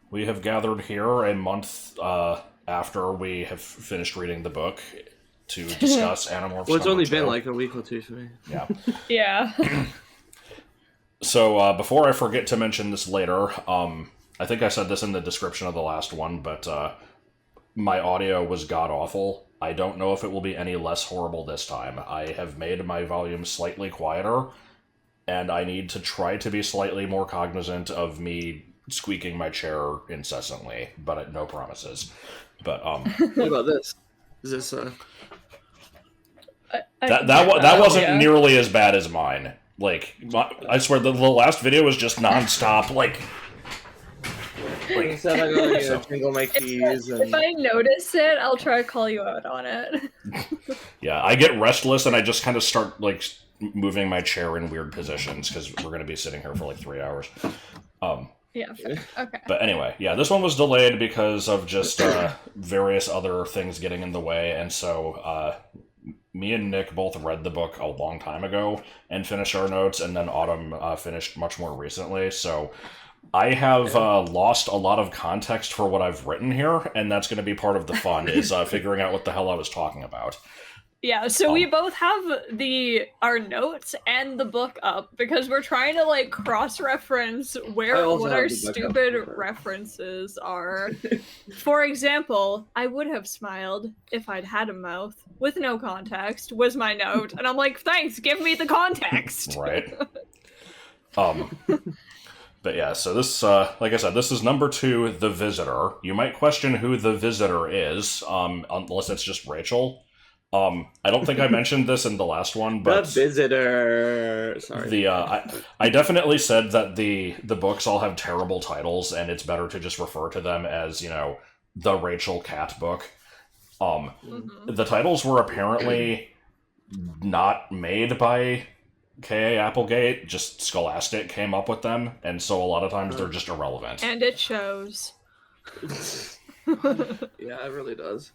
We have gathered here a month after we have finished reading the book to discuss Animorphs. Well, it's only been two. like a week or two for me. Yeah. Yeah. So before I forget to mention this later, I think I said this in the description of the last one, but my audio was god-awful. I don't know if it will be any less horrible this time. I have made my volume slightly quieter, and I need to try to be slightly more cognizant of me squeaking my chair incessantly, but no promises. But What about this? Is this that wasn't nearly as bad as mine. Like, I swear, the last video was just nonstop, like said I gotta jingle my keys. If I notice it, I'll try to call you out on it. Yeah, I get restless and I just kind of start, like, moving my chair in weird positions, because we're going to be sitting here for, like, 3 hours. Yeah, fair. Okay. But anyway, yeah, this one was delayed because of just various other things getting in the way, and so me and Nick both read the book a long time ago and finished our notes, and then Autumn finished much more recently, so I have lost a lot of context for what I've written here, and that's going to be part of the fun, is figuring out what the hell I was talking about. Yeah, so we both have our notes and the book up because we're trying to like cross-reference what our stupid references are. For example, I would have smiled if I'd had a mouth with no context was my note, and I'm like, thanks, give me the context. Right. But yeah, so this, like I said, this is number 2, The Visitor. You might question who The Visitor is, unless it's just Rachel. I don't think I mentioned this in the last one, but The Visitor. Sorry. I definitely said that the books all have terrible titles, and it's better to just refer to them as, you know, the Rachel Cat book. The titles were apparently not made by K.A. Applegate, just Scholastic came up with them, and so a lot of times they're just irrelevant. And it shows. Yeah, it really does.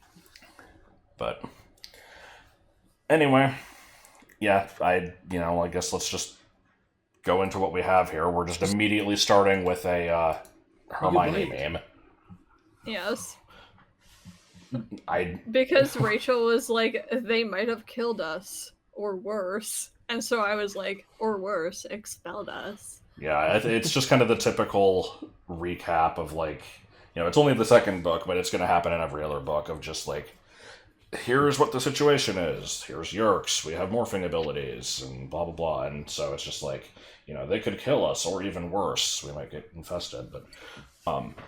But anyway, yeah, I guess let's just go into what we have here. We're just immediately starting with a Hermione meme. Yes. Because Rachel was like, they might have killed us, or worse. And so I was like, or worse, expelled us. Yeah, it's just kind of the typical recap of, like, you know, it's only the second book, but it's going to happen in every other book of just, like, here's what the situation is. Here's Yeerks. We have morphing abilities, and blah, blah, blah. And so it's just like, you know, they could kill us, or even worse, we might get infested, but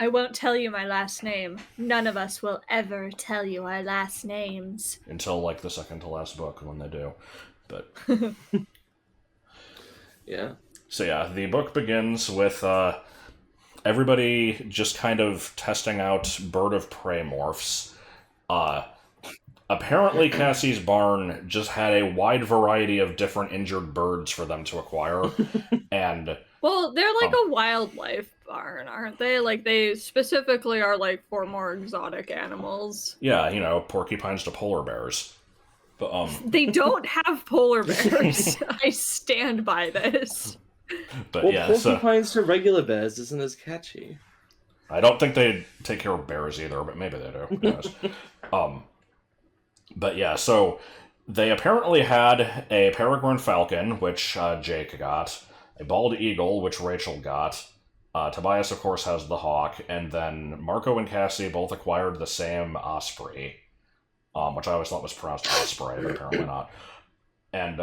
I won't tell you my last name. None of us will ever tell you our last names. Until, like, the second to last book, when they do. But yeah. So yeah, the book begins with everybody just kind of testing out bird of prey morphs. Apparently Cassie's barn just had a wide variety of different injured birds for them to acquire. And well, they're like a wildlife barn, aren't they? Like, they specifically are like for more exotic animals. Yeah, you know, porcupines to polar bears. But they don't have polar bears. I stand by this. But well, yeah, porcupines to regular bears isn't as catchy. I don't think they take care of bears either, but maybe they do. Who knows? But yeah, so they apparently had a peregrine falcon, which Jake got, a bald eagle, which Rachel got. Tobias, of course, has the hawk, and then Marco and Cassie both acquired the same osprey. Which I always thought was pronounced osprey, but apparently not. And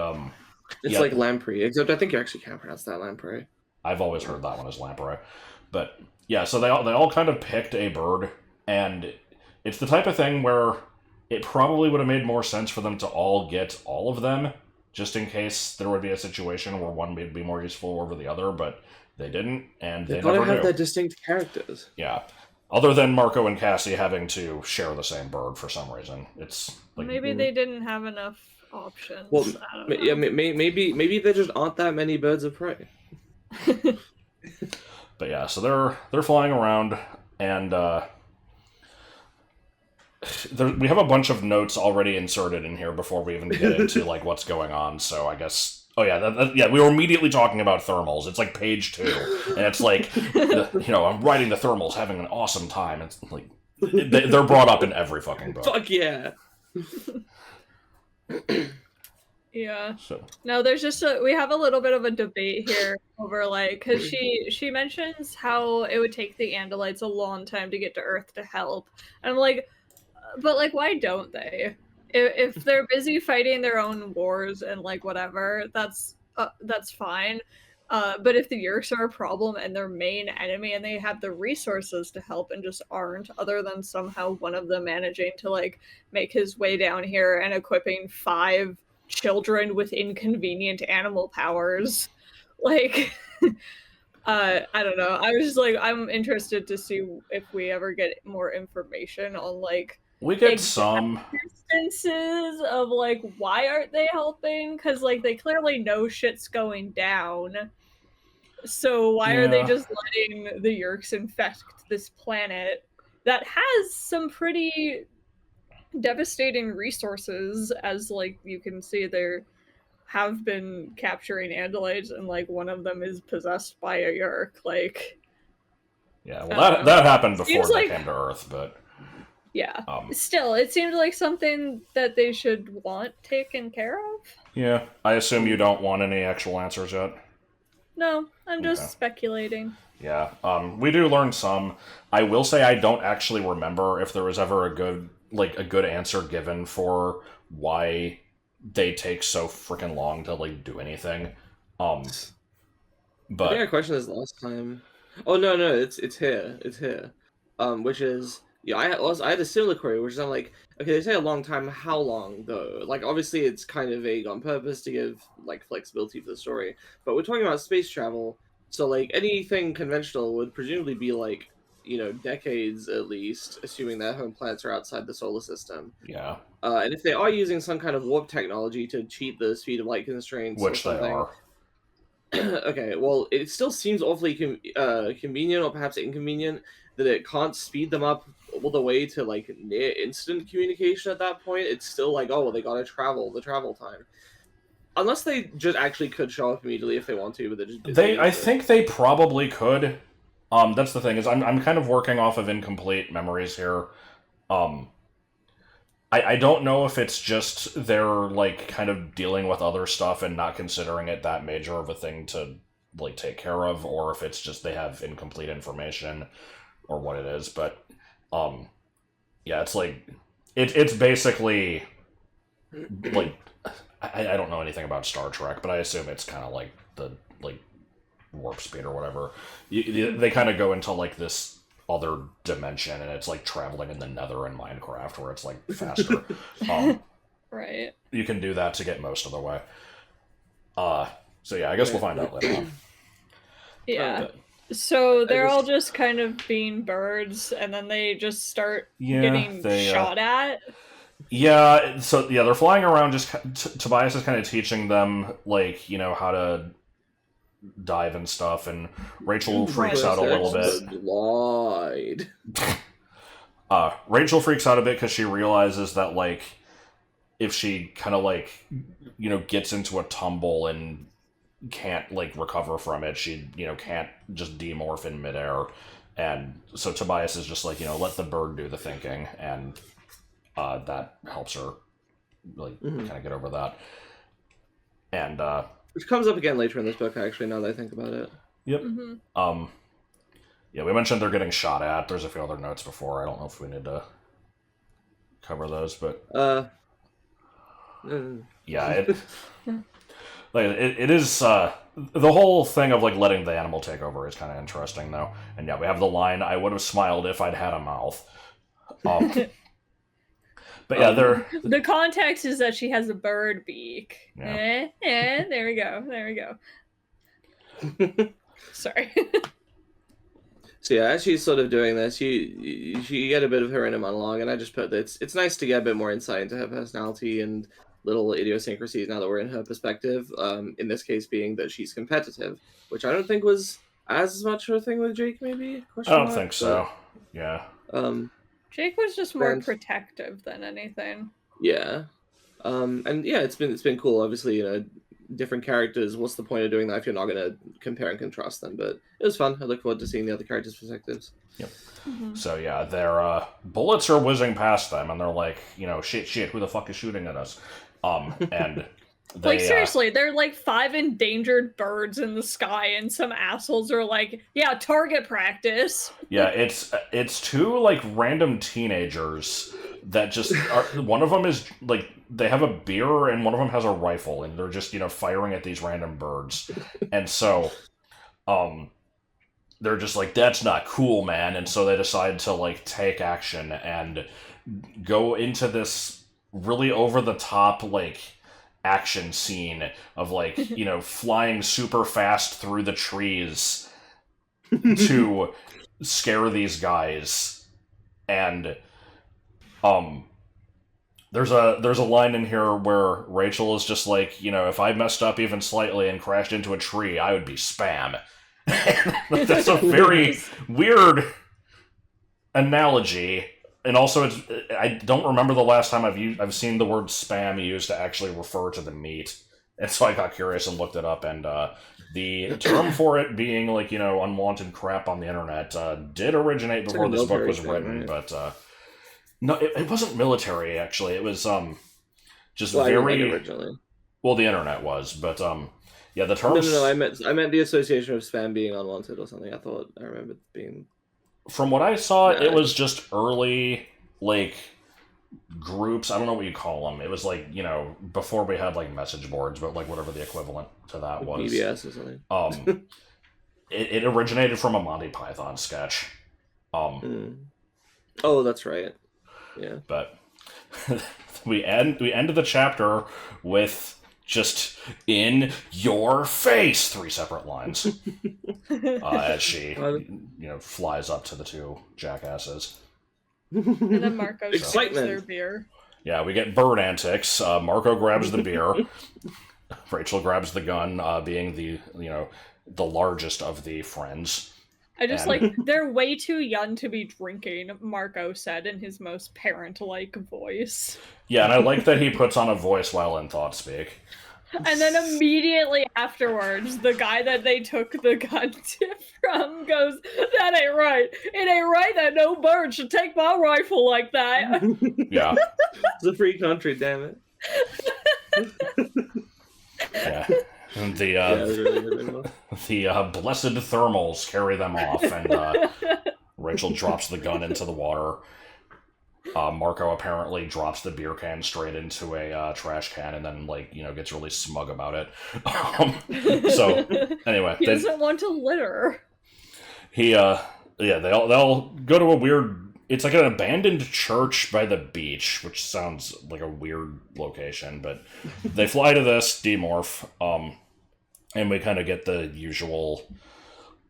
it's like lamprey, except I think you actually can't pronounce that lamprey. I've always heard that one as lamprey. But yeah, so they all kind of picked a bird, and it's the type of thing where it probably would have made more sense for them to all get all of them, just in case there would be a situation where one would be more useful over the other, but they didn't, and they never have knew. their distinct characters. Yeah. Other than Marco and Cassie having to share the same bird for some reason. It's like, maybe they didn't have enough options. Well, yeah, maybe there just aren't that many birds of prey. But yeah, so they're flying around, and we have a bunch of notes already inserted in here before we even get into like what's going on. So I guess Oh yeah, we were immediately talking about thermals. It's like page 2, and it's like, I'm writing the thermals, having an awesome time. It's like they're brought up in every fucking book. Fuck yeah. Yeah. So. No, there's just we have a little bit of a debate here over like, because she mentions how it would take the Andalites a long time to get to Earth to help, and I'm like, but like, why don't they? If they're busy fighting their own wars and like whatever, that's fine. But if the Yeerks are a problem and their main enemy, and they have the resources to help and just aren't, other than somehow one of them managing to like make his way down here and equipping 5 children with inconvenient animal powers, like I don't know. I was just like, I'm interested to see if we ever get more information on like we get some instances of like why aren't they helping, because like they clearly know shit's going down, so why are they just letting the Yeerks infect this planet that has some pretty devastating resources, as like you can see there have been capturing Andalites, and like one of them is possessed by a Yeerk. Like, yeah, well, that happened before they came to Earth, but yeah, still, it seems like something that they should want taken care of. Yeah, I assume you don't want any actual answers yet. No, I'm just speculating. Yeah, we do learn some. I will say I don't actually remember if there was ever a good answer given for why they take so freaking long to like do anything. But I think I questioned this last time. Oh no, it's here. Which is I had a similar query, which is I'm like, okay, they say a long time. How long though? Like obviously it's kind of vague on purpose to give like flexibility for the story, but we're talking about space travel, so like anything conventional would presumably be like decades at least, assuming their home planets are outside the solar system. Yeah. And if they are using some kind of warp technology to cheat the speed of light constraints, which they are. Okay, well, it still seems awfully convenient, or perhaps inconvenient, that it can't speed them up all the way to like near instant communication at that point. It's still like, oh, well, they gotta travel the travel time. Unless they just actually could show up immediately if they want to, but they're just busy. I think they probably could. That's the thing, is I'm kind of working off of incomplete memories here. I don't know if it's just they're like kind of dealing with other stuff and not considering it that major of a thing to like take care of, or if it's just they have incomplete information or what it is. But yeah, it's like it's basically like I don't know anything about Star Trek, but I assume it's kind of like the like warp speed or whatever. They kind of go into like this other dimension, and it's like traveling in the nether in Minecraft, where it's like faster. Right. You can do that to get most of the way. So yeah, I guess we'll find out later on. Yeah. So they're all just kind of being birds, and then they just start getting shot at. Yeah, so yeah, they're flying around. Just Tobias is kind of teaching them, like, how to dive and stuff, and Rachel freaks out a little bit. Rachel freaks out a bit because she realizes that, like, if she kind of like, gets into a tumble and can't like recover from it, she can't just demorph in midair, and so Tobias is just like, let the bird do the thinking, and that helps her like kind of get over that, and which comes up again later in this book, actually, now that I think about it. Yep. Yeah, we mentioned they're getting shot at. There's a few other notes before. I don't know if we need to cover those, but yeah, it is the whole thing of like letting the animal take over is kind of interesting, though. And yeah, we have the line, "I would have smiled if I'd had a mouth." But yeah, the context is that she has a bird beak. Yeah. There we go. Sorry. So yeah, as she's sort of doing this, you get a bit of her inner monologue, and I just put that it's nice to get a bit more insight into her personality and little idiosyncrasies now that we're in her perspective. In this case being that she's competitive, which I don't think was as much of a thing with Jake, maybe? I don't think so. Yeah. Jake was just more protective than anything. Yeah. And yeah, it's been cool. Obviously, different characters, what's the point of doing that if you're not going to compare and contrast them? But it was fun. I look forward to seeing the other characters' perspectives. Yep. So yeah, their bullets are whizzing past them, and they're like, shit, who the fuck is shooting at us? And they, like seriously, they're like 5 endangered birds in the sky, and some assholes are like, yeah, target practice. Yeah, it's 2 like random teenagers that just are, one of them is like, they have a beer and one of them has a rifle, and they're just firing at these random birds, and so they're just like, that's not cool, man. And so they decide to like take action and go into this really over the top like action scene of like flying super fast through the trees to scare these guys. And there's a line in here where Rachel is just like, if I messed up even slightly and crashed into a tree, I would be spam. That's a very weird analogy, and also I don't remember the last time I've seen the word spam used to actually refer to the meat, and so I got curious and looked it up, and the term for it being like unwanted crap on the internet did originate before this book was written, right? But no, it wasn't military actually. It was just very originally. Well, the internet was, but yeah, the term. No. I meant the association of spam being unwanted or something. I thought I remembered being. From what I saw, it was just early like groups. I don't know what you call them. It was like before we had like message boards, but like whatever the equivalent to that was. PBS or something. It originated from a Monty Python sketch. Oh, that's right. Yeah. But we end the chapter with just in your face 3 separate lines as she flies up to the 2 jackasses. And then Marco Excitement. their beer. Yeah, we get bird antics. Marco grabs the beer. Rachel grabs the gun, being the largest of the friends. I just like, they're way too young to be drinking, Marco said in his most parent-like voice. Yeah, and I like that he puts on a voice while in thought speak. And then immediately afterwards, the guy that they took the gun from goes, that ain't right. It ain't right that no bird should take my rifle like that. Yeah. It's a free country, damn it. Yeah. And the blessed thermals carry them off, and Rachel drops the gun into the water. Marco apparently drops the beer can straight into a trash can, and then gets really smug about it. So anyway, he doesn't want to litter. They'll go to a weird. It's like an abandoned church by the beach, which sounds like a weird location, but they fly to this demorph, and we kind of get the usual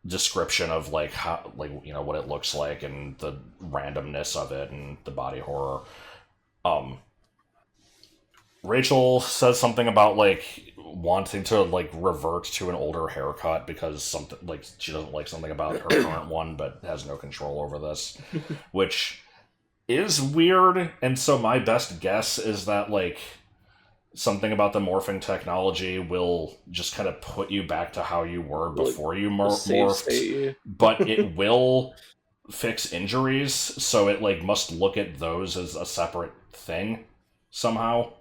description of how what it looks like and the randomness of it and the body horror. Rachel says something about wanting to revert to an older haircut because something she doesn't like something about her current one, but has no control over this, which is weird. And so my best guess is that something about the morphing technology will just kind of put you back to how you were before you morphed, but it will fix injuries, so it must look at those as a separate thing somehow.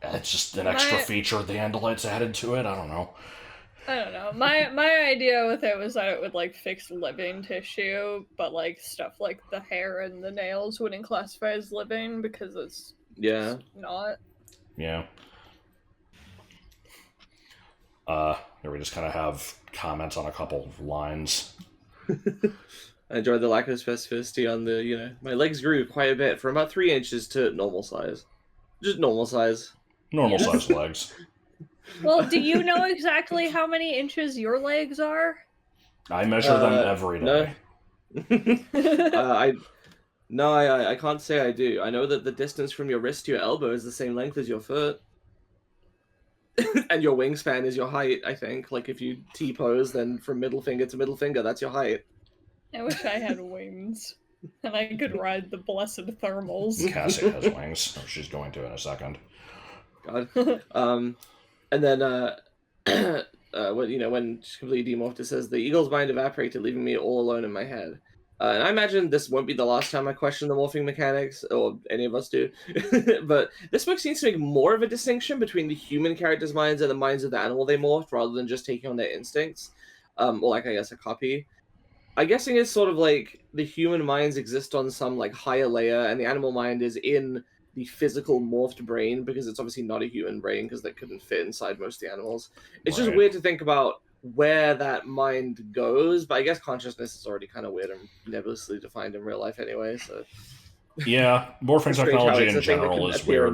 It's just an extra feature the Andalites added to it. I don't know. My idea with it was that it would fix living tissue, but stuff like the hair and the nails wouldn't classify as living because it's not. Yeah. Here we just kind of have comments on a couple lines. I enjoyed the lack of specificity on the, my legs grew quite a bit from about 3 inches to normal size. Just normal size. Normal size legs. Well, do you know exactly how many inches your legs are? I measure them every day. I can't say I do. I know that the distance from your wrist to your elbow is the same length as your foot. And your wingspan is your height, I think. If you T-pose, then from middle finger to middle finger, that's your height. I wish I had wings. And I could ride the blessed thermals. Cassie has wings. She's going to in a second. God. And then when she's completely demorphed, it says the eagle's mind evaporated, leaving me all alone in my head. And I imagine this won't be the last time I question the morphing mechanics, or any of us do. But this book seems to make more of a distinction between the human characters' minds and the minds of the animal they morphed, rather than just taking on their instincts. Or like, I guess, a copy. I'm guessing it's sort of like the human minds exist on some like higher layer, and the animal mind is in the physical morphed brain, because it's obviously not a human brain because that couldn't fit inside most of the animals. It's just weird to think about where that mind goes, but I guess consciousness is already kind of weird and nebulously defined in real life anyway, so yeah, morphing technology in general is weird.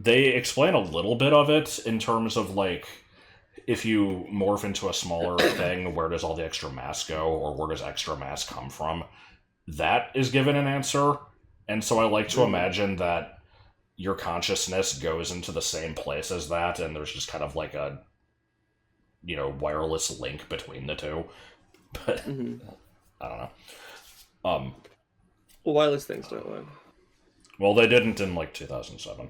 They explain a little bit of it in terms of like, if you morph into a smaller thing, where does all the extra mass go, or where does extra mass come from? That is given an answer, and so I like to imagine that your consciousness goes into the same place as that, and there's just kind of like a wireless link between the two. But I don't know. Well, wireless things don't work. Well, they didn't in like 2007.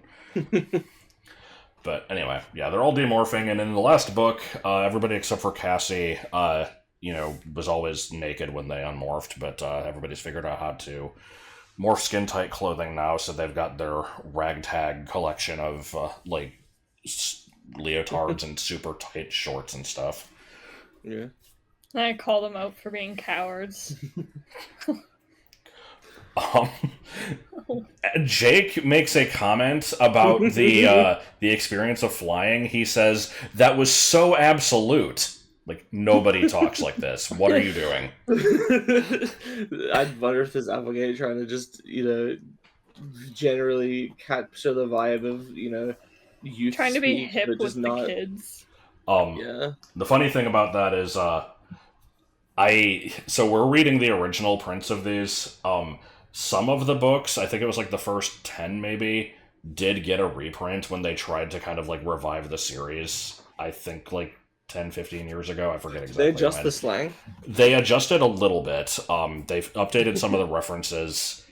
But anyway, yeah, they're all demorphing, and in the last book, everybody except for Cassie, was always naked when they unmorphed, but everybody's figured out how to morph skin-tight clothing now, so they've got their ragtag collection of, leotards and super tight shorts and stuff. Yeah. I call them out for being cowards. Jake makes a comment about the experience of flying. He says, that was so absolute. Like, nobody talks like this. What are you doing? I'd wonder if there's Applegate trying to just, generally capture the vibe of, youth trying to be speak, hip but with just not... the kids. Yeah. The funny thing about that is, so we're reading the original prints of these. Some of the books, I think it was like the first 10 maybe, did get a reprint when they tried to kind of like revive the series. I think like 10, 15 years ago. I forget exactly. They adjust the slang? They adjusted a little bit. They've updated some of the references.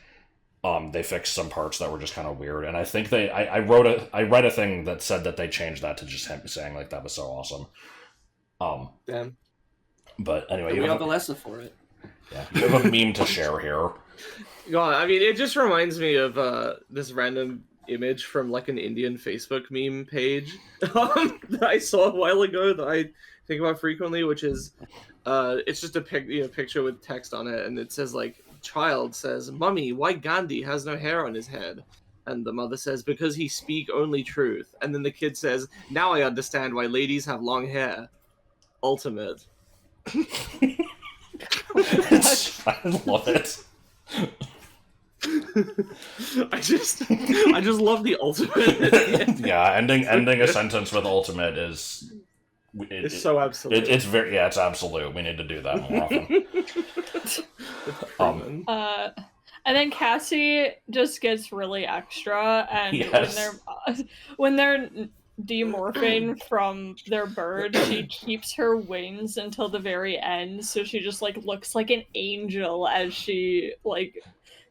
They fixed some parts that were just kind of weird. And I think I read a thing that said that they changed that to just him saying like that was so awesome. Damn. But anyway, we have a lesson for it. Yeah, you have a meme to share here. God, I mean, it just reminds me of this random image from like an Indian Facebook meme page that I saw a while ago that I think about frequently, which is it's just a picture with text on it, and it says like, child says, "Mummy, why Gandhi has no hair on his head?" And the mother says, "Because he speak only truth." And then the kid says, "Now I understand why ladies have long hair." Ultimate. I love it. I just love the ultimate. Yeah, ending a sentence with ultimate is it's so absolute. It's absolute. We need to do that more often. And then Cassie just gets really extra, and yes. when they're demorphing from their bird, she keeps her wings until the very end, so she just like looks like an angel as she like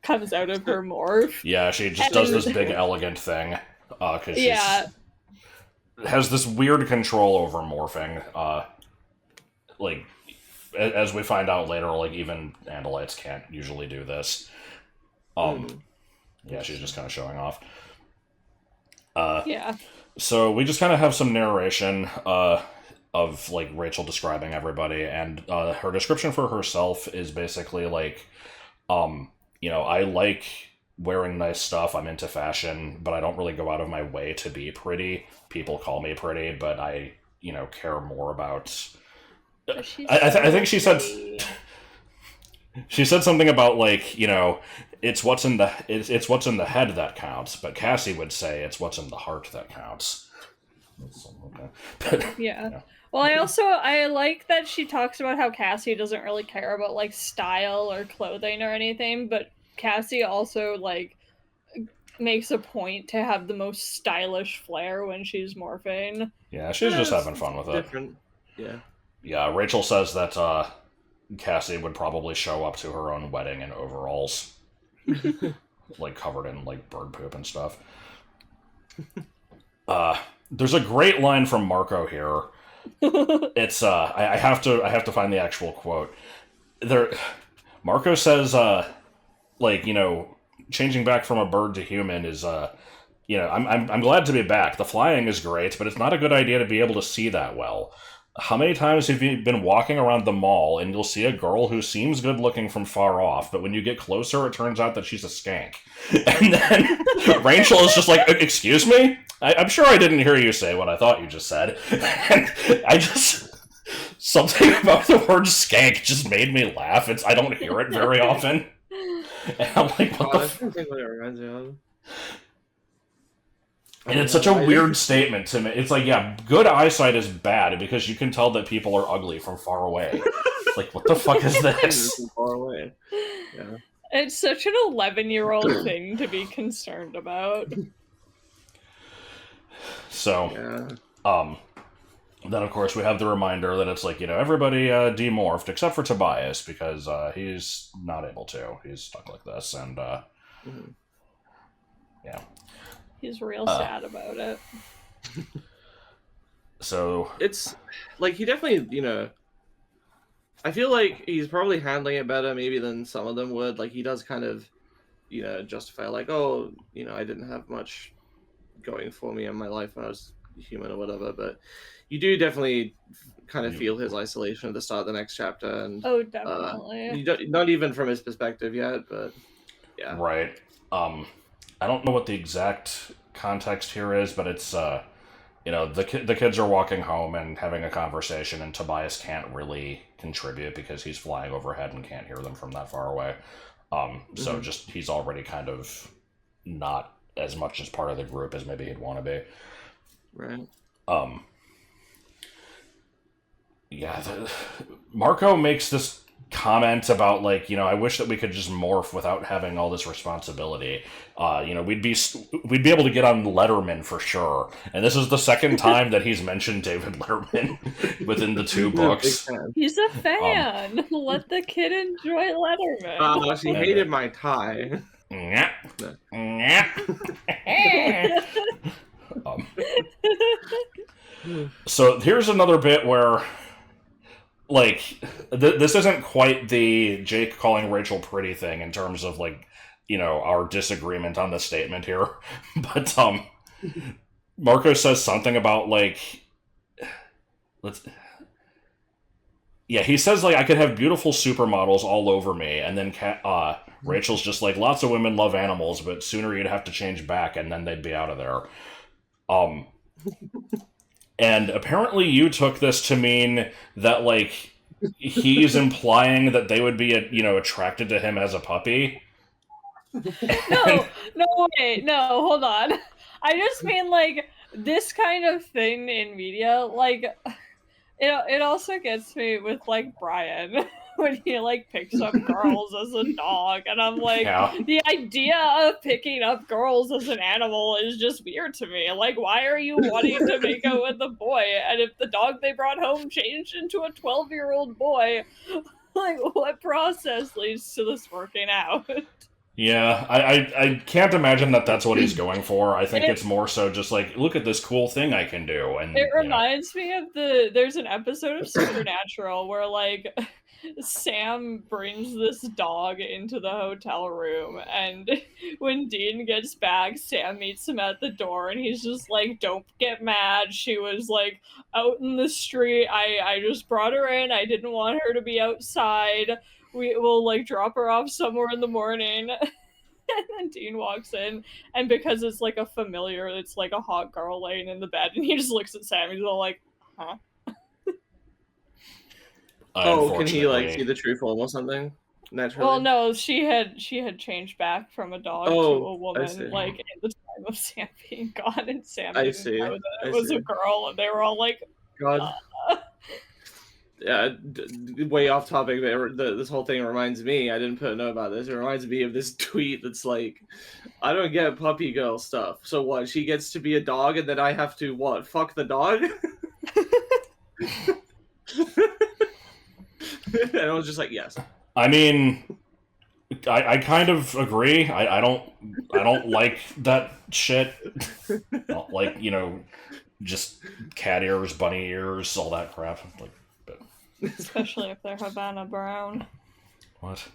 comes out of her morph. Yeah, she just does this big elegant thing because she has this weird control over morphing. Like as we find out later, like even Andalites can't usually do this. Yeah, she's just kind of showing off. Yeah. So we just kind of have some narration of like Rachel describing everybody, and her description for herself is basically like, I like wearing nice stuff. I'm into fashion, but I don't really go out of my way to be pretty. People call me pretty, but I, care more about. I think she said. She said something about like, it's what's in the head that counts, but Cassie would say it's what's in the heart that counts. Yeah. Well, I like that she talks about how Cassie doesn't really care about like style or clothing or anything, but Cassie also like makes a point to have the most stylish flair when she's morphing. Yeah, she's just having fun with it. Different. Yeah. Yeah, Rachel says that Cassie would probably show up to her own wedding in overalls. Like covered in like bird poop and stuff. There's a great line from Marco here. It's I have to find the actual quote. Marco says like, changing back from a bird to human is I'm glad to be back. The flying is great, but it's not a good idea to be able to see that well. How many times have you been walking around the mall and you'll see a girl who seems good looking from far off, but when you get closer, it turns out that she's a skank? And then Rachel is just like, excuse me? I'm sure I didn't hear you say what I thought you just said. And something about the word skank just made me laugh. I don't hear it very often. And I'm like, what the fuck? What it reminds me of. And it's such a weird statement to me. It's like, yeah, good eyesight is bad because you can tell that people are ugly from far away. Like, what the fuck is this? From far away. Yeah. It's such an 11-year-old thing to be concerned about. So, then of course we have the reminder that it's like, everybody demorphed except for Tobias because he's not able to. He's stuck like this, and yeah. He's real sad about it. So it's like he definitely, I feel like he's probably handling it better maybe than some of them would. Like he does kind of, justify like, oh, I didn't have much going for me in my life when I was human or whatever. But you do definitely kind of feel his isolation at the start of the next chapter, and definitely. Not even from his perspective yet, but yeah, right. I don't know what the exact context here is, but it's the kids are walking home and having a conversation, and Tobias can't really contribute because he's flying overhead and can't hear them from that far away. So just he's already kind of not as much as part of the group as maybe he'd want to be. Right. Yeah, Marco makes this comment about like, I wish that we could just morph without having all this responsibility. We'd be able to get on Letterman for sure. And this is the second time that he's mentioned David Letterman within the two books. He's a fan. Let the kid enjoy Letterman. She hated my tie. So here's another bit where, like, this isn't quite the Jake calling Rachel pretty thing in terms of, like, our disagreement on the statement here. But, Marco says something about, like, he says, like, I could have beautiful supermodels all over me, and then Rachel's just like, lots of women love animals, but sooner you'd have to change back, and then they'd be out of there. And apparently you took this to mean that, like, he's implying that they would be, attracted to him as a puppy. No, wait, no, hold on. I just mean, like, this kind of thing in media, like, it also gets me with, like, Brian. When he, like, picks up girls as a dog, and I'm like, the idea of picking up girls as an animal is just weird to me. Like, why are you wanting to make out with a boy? And if the dog they brought home changed into a 12-year-old boy, like, what process leads to this working out? Yeah, I can't imagine that that's what he's going for. I think it's more so just like, look at this cool thing I can do. And it reminds me of there's an episode of Supernatural where, like, Sam brings this dog into the hotel room, and when Dean gets back, Sam meets him at the door, and he's just like, don't get mad, she was, like, out in the street, I just brought her in, I didn't want her to be outside, we will, like, drop her off somewhere in the morning. And then Dean walks in, and because it's, like, a familiar, it's, like, a hot girl laying in the bed, and he just looks at Sam, he's all like, huh? Oh, can he, like, see the true form or something? Naturally? Well, no, she had changed back from a dog to a woman, like, at the time of Sam being gone, and Sam didn't know that it was a girl, and they were all like, God. Yeah, way off topic, but this whole thing reminds me, I didn't put a note about this, it reminds me of this tweet that's like, I don't get puppy girl stuff. So what, she gets to be a dog, and then I have to, what, fuck the dog? And I was just like, yes. I mean, I kind of agree. I don't like that shit. Like, just cat ears, bunny ears, all that crap. Like, but... Especially if they're Havana Brown. What?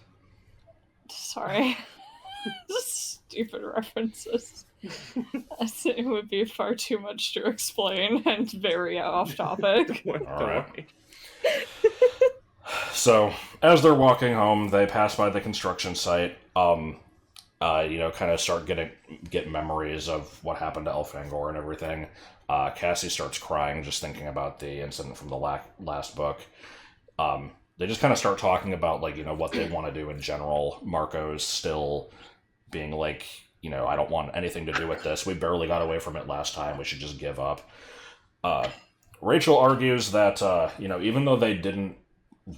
Sorry. Stupid references. It would be far too much to explain and very off topic. Alright. So, as they're walking home, they pass by the construction site, kind of start get memories of what happened to Elfangor and everything. Cassie starts crying just thinking about the incident from the last book. They just kind of start talking about, like, what they want to do in general. Marco's still being like, I don't want anything to do with this. We barely got away from it last time. We should just give up. Rachel argues that, even though they didn't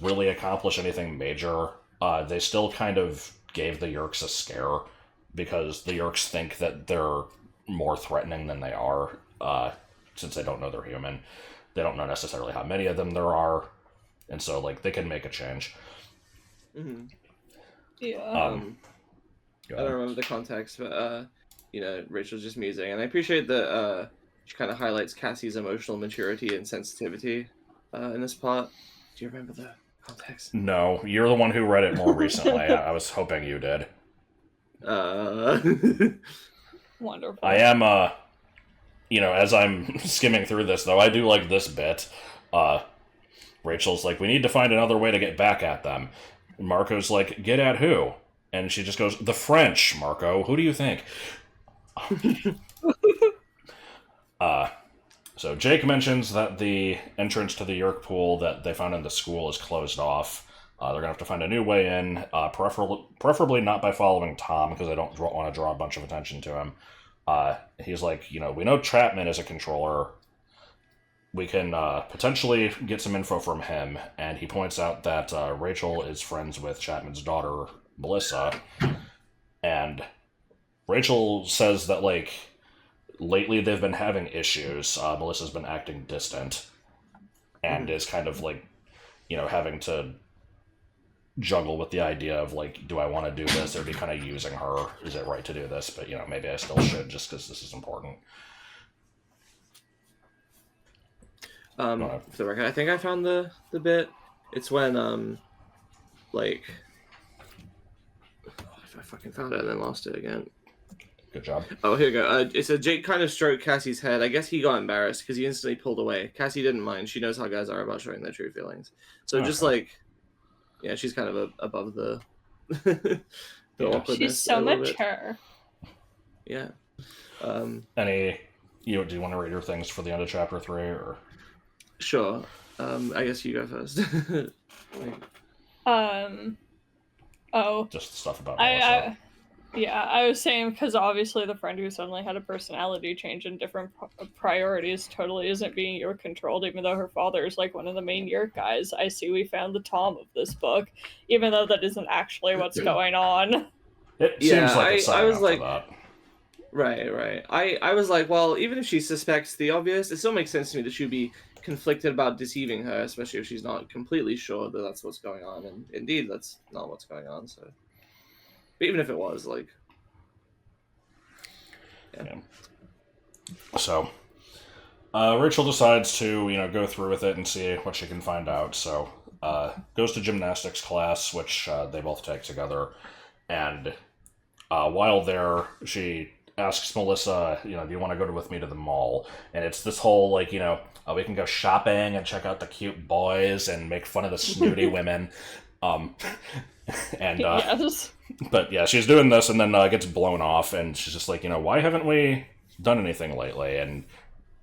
really accomplish anything major, they still kind of gave the Yeerks a scare, because the Yeerks think that they're more threatening than they are, since they don't know they're human. They don't know necessarily how many of them there are, and so, like, they can make a change. Mm-hmm. Yeah. I don't remember the context, but, Rachel's just musing, and I appreciate that she kind of highlights Cassie's emotional maturity and sensitivity in this part. Do you remember the context? No, you're the one who read it more recently. I was hoping you did. Wonderful. I am, as I'm skimming through this, though, I do like this bit. Rachel's like, we need to find another way to get back at them. And Marco's like, get at who? And she just goes, the French, Marco. Who do you think? So Jake mentions that the entrance to the Yeerk pool that they found in the school is closed off. They're going to have to find a new way in, preferably not by following Tom, because I don't want to draw a bunch of attention to him. He's like, we know Chapman is a controller. We can potentially get some info from him. And he points out that Rachel is friends with Chapman's daughter, Melissa. And Rachel says that, like, lately they've been having issues. Melissa's been acting distant and is kind of, like, having to juggle with the idea of, like, do I want to do this, or be kind of using her? Is it right to do this? But, maybe I still should, just because this is important. For the record, I think I found the bit. It's when, I fucking found it and then lost it again. Good job. Oh, here we go. It said Jake kind of stroked Cassie's head. I guess he got embarrassed because he instantly pulled away. Cassie didn't mind. She knows how guys are about showing their true feelings. So just like, yeah, she's kind of above the, the awkwardness. She's so mature. Yeah. Do you want to read your things for the end of chapter 3, or? Sure. I guess you go first. Just stuff about Melissa. I was saying, because obviously the friend who suddenly had a personality change and different priorities totally isn't being Yeerk-controlled, even though her father is, like, one of the main Yeerk guys. I see we found the Tom of this book, even though that isn't actually what's going on. It seems like a I was like, that. Right. I was like, well, even if she suspects the obvious, it still makes sense to me that she'd be conflicted about deceiving her, especially if she's not completely sure that that's what's going on. And indeed, that's not what's going on. So, but even if it was, like, yeah. So, Rachel decides to, go through with it and see what she can find out. So, goes to gymnastics class, which they both take together, and while there, she asks Melissa, do you want to go with me to the mall? And it's this whole, like, we can go shopping and check out the cute boys and make fun of the snooty women. Yes. But yeah, she's doing this and then gets blown off, and she's just like, why haven't we done anything lately? And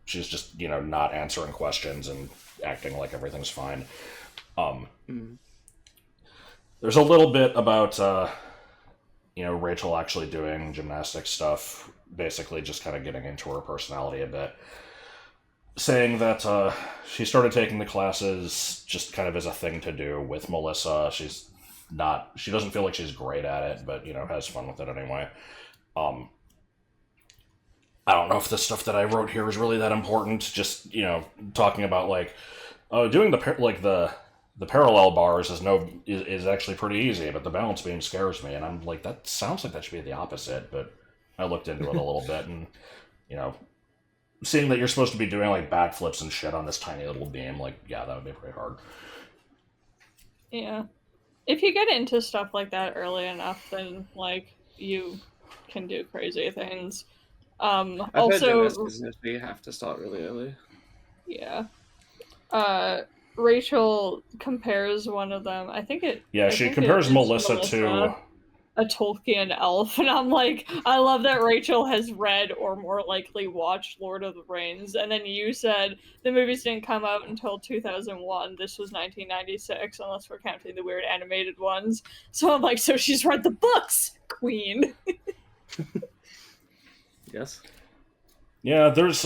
she's just, not answering questions and acting like everything's fine. There's a little bit about, Rachel actually doing gymnastics stuff, basically just kind of getting into her personality a bit. Saying that she started taking the classes just kind of as a thing to do with Melissa. She doesn't feel like she's great at it, but, has fun with it anyway. I don't know if the stuff that I wrote here is really that important. Just, talking about, like, doing the the parallel bars is actually pretty easy, but the balance beam scares me, and I'm like, that sounds like that should be the opposite. But I looked into it a little bit, and seeing that you're supposed to be doing like backflips and shit on this tiny little beam, like, yeah, that would be pretty hard. Yeah. If you get into stuff like that early enough, then like you can do crazy things. Also, you have to start really early. Yeah. Rachel compares one of them. She compares Melissa to a Tolkien elf, and I'm like, I love that Rachel has read or more likely watched Lord of the Rings, and then you said the movies didn't come out until 2001. This was 1996, unless we're counting the weird animated ones. So I'm like, so she's read the books, queen. Yes. Yeah, there's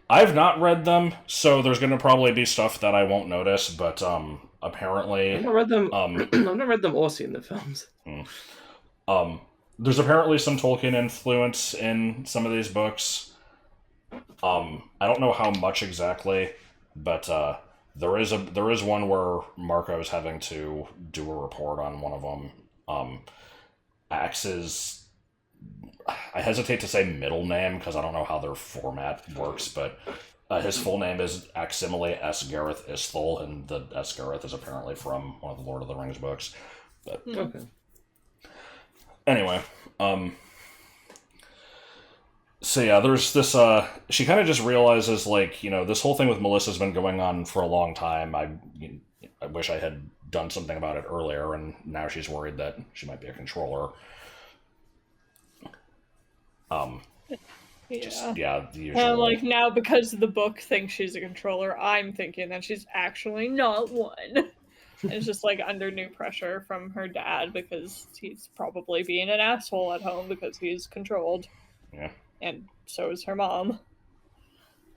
I've not read them, so there's going to probably be stuff that I won't notice, but apparently I've not read them. I've not read them or seen the films. There's apparently some Tolkien influence in some of these books. I don't know how much exactly, but there is one where Marco is having to do a report on one of them. Axe's, I hesitate to say middle name because I don't know how their format works, but his full name is Aximile S. Gareth Isthel, and the S. Gareth is apparently from one of the Lord of the Rings books. But okay. Anyway, so yeah, there's this, she kind of just realizes, like, this whole thing with Melissa's been going on for a long time. I wish I had done something about it earlier, and now she's worried that she might be a controller. The usual. And like now, because the book thinks she's a controller, I'm thinking that she's actually not one. It's just like under new pressure from her dad because he's probably being an asshole at home because he's controlled. Yeah. And so is her mom.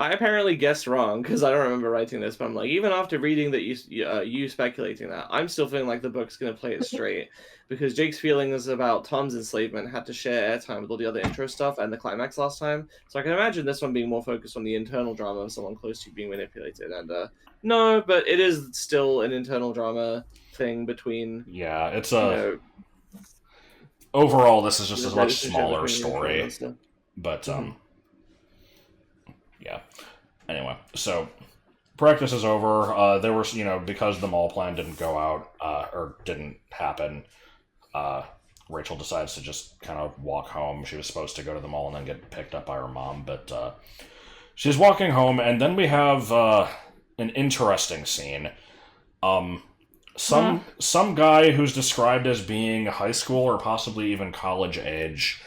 I apparently guessed wrong because I don't remember writing this, but I'm like, even after reading that you speculating that, I'm still feeling like the book's going to play it straight because Jake's feelings about Tom's enslavement had to share airtime with all the other intro stuff and the climax last time. So I can imagine this one being more focused on the internal drama of someone close to being manipulated. And no, but it is still an internal drama thing between. Yeah, it's overall, this is just a much smaller story, but yeah. Anyway, so practice is over. There was, because the mall plan didn't go out, or didn't happen, Rachel decides to just kind of walk home. She was supposed to go to the mall and then get picked up by her mom, but she's walking home, and then we have an interesting scene. Some guy who's described as being high school or possibly even college age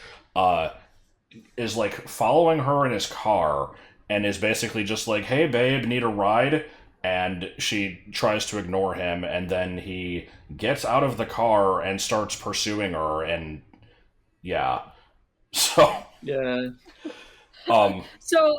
is like following her in his car and is basically just like, hey babe, need a ride? And she tries to ignore him, and then he gets out of the car and starts pursuing her, and yeah. So yeah. So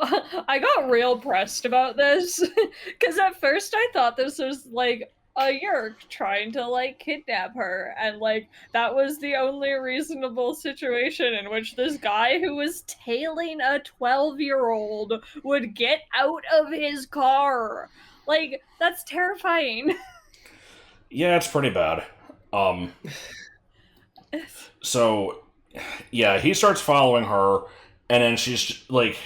I got real pressed about this because at first I thought this was like a Yeerk trying to like kidnap her, and like that was the only reasonable situation in which this guy who was tailing a 12-year-old would get out of his car. Like, that's terrifying. Yeah, it's pretty bad. So yeah, he starts following her, and then she's like,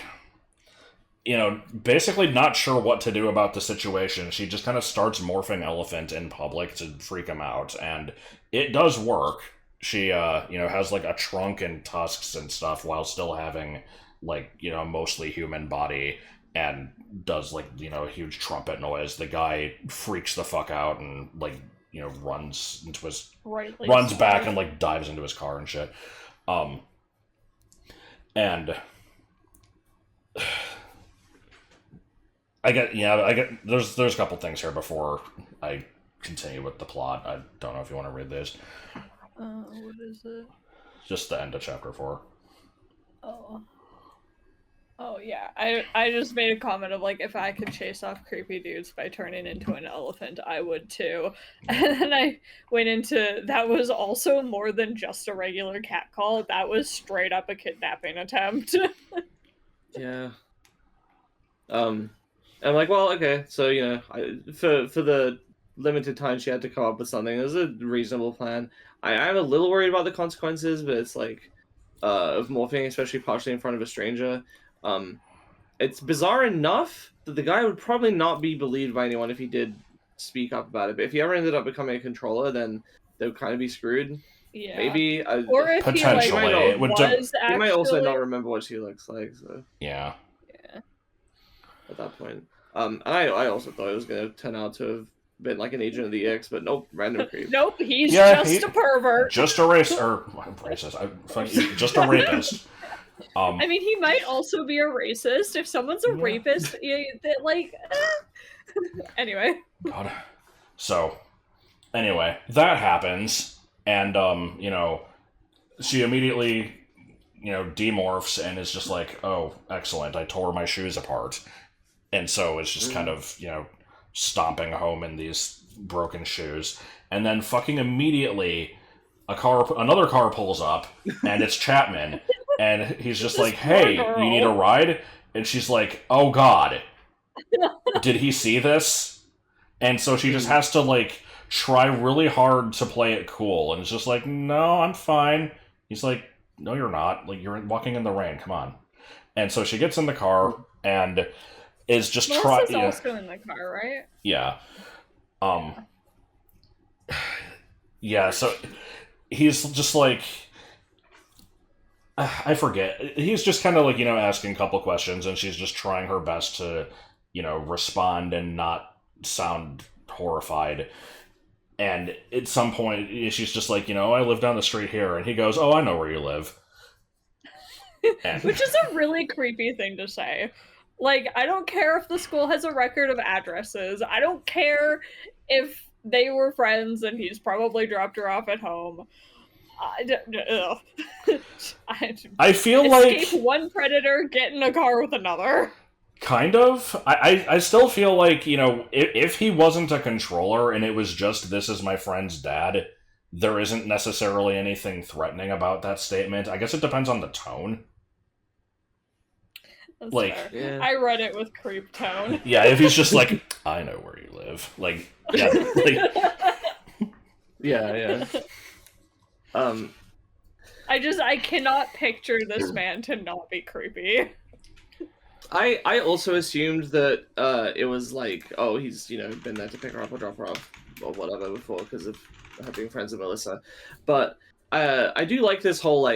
basically not sure what to do about the situation. She just kind of starts morphing elephant in public to freak him out, and it does work. She, has like a trunk and tusks and stuff while still having like, mostly human body, and does like, a huge trumpet noise. The guy freaks the fuck out and like, runs into his, runs back and like dives into his car and shit. And I get there's a couple things here before I continue with the plot. I don't know if you want to read these. What is it? Just the end of chapter 4. Oh yeah. I just made a comment of like, if I could chase off creepy dudes by turning into an elephant, I would too. And then I went into, that was also more than just a regular cat call. That was straight up a kidnapping attempt. Yeah. I'm like, well, okay, so for the limited time she had to come up with something. It was a reasonable plan. I'm a little worried about the consequences, but it's like of morphing, especially partially in front of a stranger. It's bizarre enough that the guy would probably not be believed by anyone if he did speak up about it. But if he ever ended up becoming a controller, then they would kind of be screwed. Yeah. Maybe. Or if potentially, he he might also not remember what she looks like. So yeah. At that point, and I also thought it was going to turn out to have been like an agent of the Yeerks, but nope, random creep. Nope, he's just a pervert. Just a racist. Just a rapist. I mean, he might also be a racist. If someone's a rapist, anyway. God. So, anyway, that happens, and she immediately, demorphs and is just like, oh, excellent, I tore my shoes apart. And so it's just kind of, stomping home in these broken shoes. And then fucking immediately, another car pulls up, and it's Chapman. And he's just like, hey, you need a ride? And she's like, oh god, did he see this? And so she just has to, try really hard to play it cool. And it's just like, no, I'm fine. He's like, no, you're not. You're walking in the rain. Come on. And so she gets in the car and is just trying. Melissa's also in the car, right? Yeah. Yeah, so he's just like, I forget. He's just kind of asking a couple questions, and she's just trying her best to, respond and not sound horrified. And at some point, she's just like, I live down the street here. And he goes, oh, I know where you live. Which is a really creepy thing to say. I don't care if the school has a record of addresses. I don't care if they were friends and he's probably dropped her off at home. I feel escape one predator, get in a car with another. Kind of. I still feel like, if he wasn't a controller and it was just, this is my friend's dad, there isn't necessarily anything threatening about that statement. I guess it depends on the tone. That's fair. I read it with creep tone. Yeah, if he's just like, I know where you live. Yeah. I cannot picture this man to not be creepy. I also assumed that it was like, oh, he's been there to pick her up or drop her off or whatever before because of her being friends with Melissa. But I do like this whole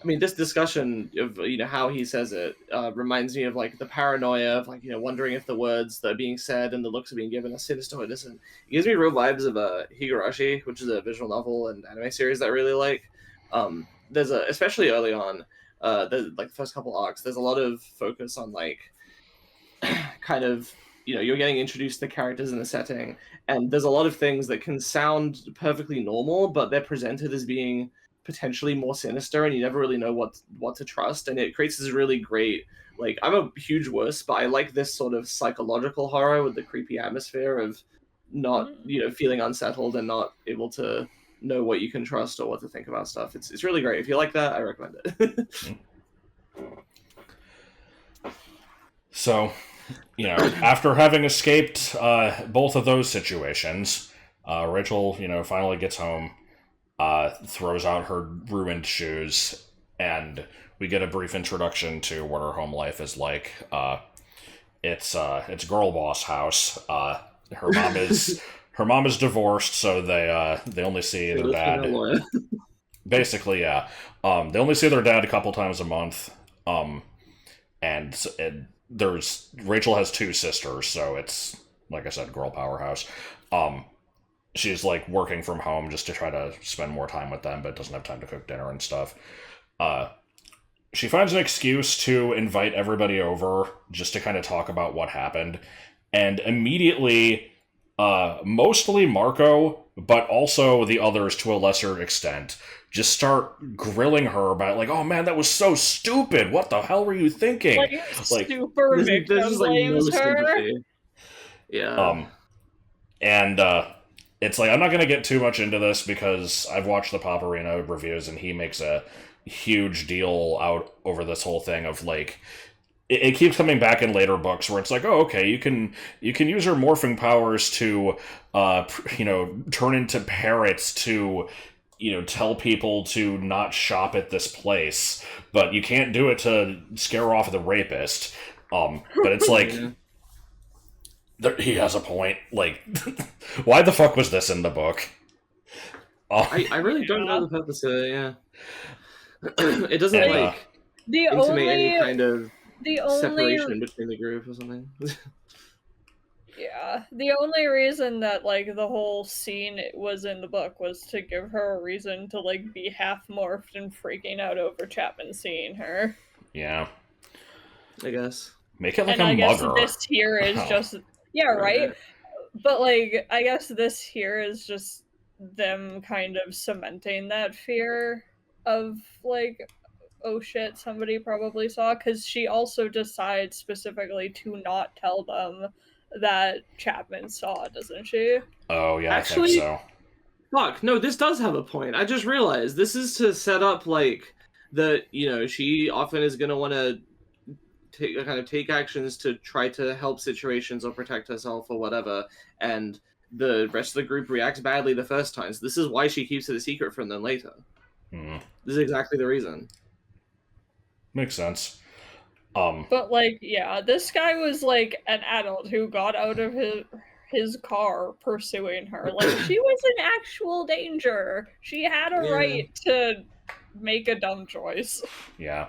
this discussion of how he says it reminds me of the paranoia of wondering if the words that are being said and the looks are being given are sinister or innocent. It gives me real vibes of Higurashi, which is a visual novel and anime series that I really like. There's especially early on, the first couple arcs, there's a lot of focus on kind of you're getting introduced to the characters in the setting, and there's a lot of things that can sound perfectly normal, but they're presented as being potentially more sinister, and you never really know what to trust, and it creates this really great I'm a huge wuss, but I like this sort of psychological horror with the creepy atmosphere of not feeling unsettled and not able to know what you can trust or what to think about stuff. It's really great. If you like that, I recommend it. So, after having escaped both of those situations, Rachel, finally gets home, throws out her ruined shoes, and we get a brief introduction to what her home life is like. It's girl boss house. Her mom is divorced, so they only see their dad. Basically, yeah. They only see their dad a couple times a month. And there's Rachel has two sisters, so it's like I said, girl powerhouse. She's working from home just to try to spend more time with them, but doesn't have time to cook dinner and stuff. She finds an excuse to invite everybody over just to kind of talk about what happened, and immediately. Mostly Marco, but also the others to a lesser extent, just start grilling her about oh man, that was so stupid. What the hell were you thinking? Super victim blames her. Yeah. And it's I'm not gonna get too much into this because I've watched the Pop Arena reviews and he makes a huge deal out over this whole thing of it keeps coming back in later books where it's like, oh, okay, you can use your morphing powers to, turn into parrots to, tell people to not shop at this place, but you can't do it to scare off the rapist. But it's like, he has a point. Like, why the fuck was this in the book? I really don't know the purpose of it. Yeah, it doesn't intimate any kind of separation between the group or something. Yeah, the only reason that like the whole scene was in the book was to give her a reason to like be half morphed and freaking out over Chapman seeing her. Yeah, I guess make it like and a I mugger. Guess this here is just right. But like I guess this here is just them kind of cementing that fear of like, oh shit, somebody probably saw, because she also decides specifically to not tell them that Chapman saw, doesn't she? Oh yeah, actually, I think so. Fuck, no, this does have a point. I just realized this is to set up like that, she often is gonna want to take actions to try to help situations or protect herself or whatever, and the rest of the group reacts badly the first time. So this is why she keeps it a secret from them later. This is exactly the reason. Makes sense. But like, yeah, this guy was like an adult who got out of his car pursuing her. Like, she was in actual danger. She had a right to make a dumb choice. Yeah.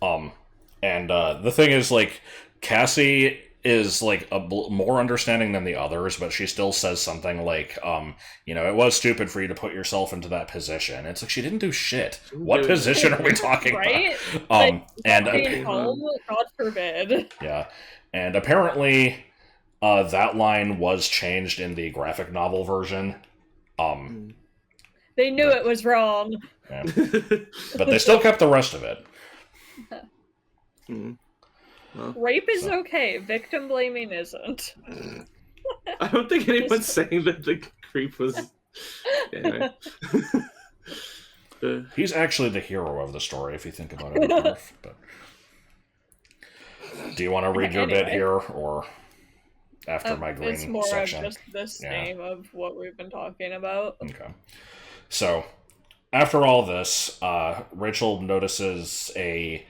And the thing is, like, Cassie is like more understanding than the others, but she still says something like, it was stupid for you to put yourself into that position. It's like, she didn't do shit. What position are we talking right? about? And home, God forbid. Yeah, and apparently, that line was changed in the graphic novel version. They knew it was wrong. Yeah. But they still kept the rest of it. Well, rape is okay. Victim blaming isn't. I don't think anyone's saying that the creep was. Anyway. He's actually the hero of the story, if you think about it. But do you want to read your bit here, or after my green section? It's more of just this name of what we've been talking about. Okay. So, after all this, Rachel notices a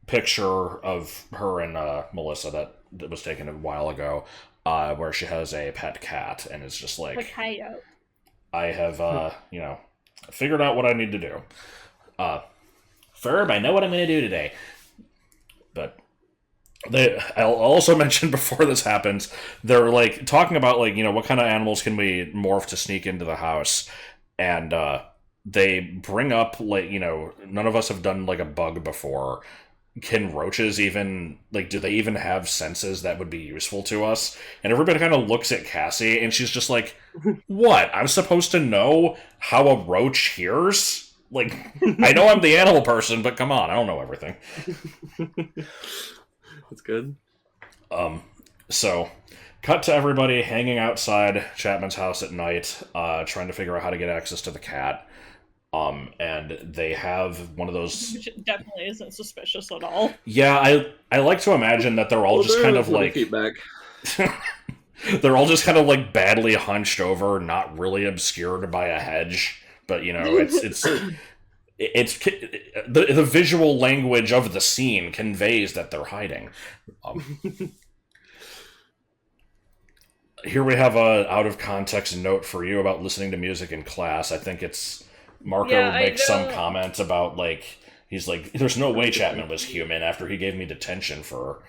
picture of her and Melissa that was taken a while ago, where she has a pet cat, and it's just like, I have, figured out what I need to do. Ferb, I know what I'm going to do today. But I'll also mention before this happens, they're like talking about like, what kind of animals can we morph to sneak into the house, and they bring up like, none of us have done like a bug before. Can roaches even, like, do they even have senses that would be useful to us? And everybody kind of looks at Cassie, and she's just like, what? I'm supposed to know how a roach hears? Like, I know I'm the animal person, but come on, I don't know everything. That's good. So, cut to everybody hanging outside Chapman's house at night, trying to figure out how to get access to the cat. And they have one of those... Which definitely isn't suspicious at all. Yeah, I like to imagine that they're all just kind of like... feedback. They're all just kind of like badly hunched over, not really obscured by a hedge. But, it's the visual language of the scene conveys that they're hiding. Here we have a out-of-context note for you about listening to music in class. I think it's... Marco makes some comment about, like, he's like, there's no way Chapman was human after he gave me detention for...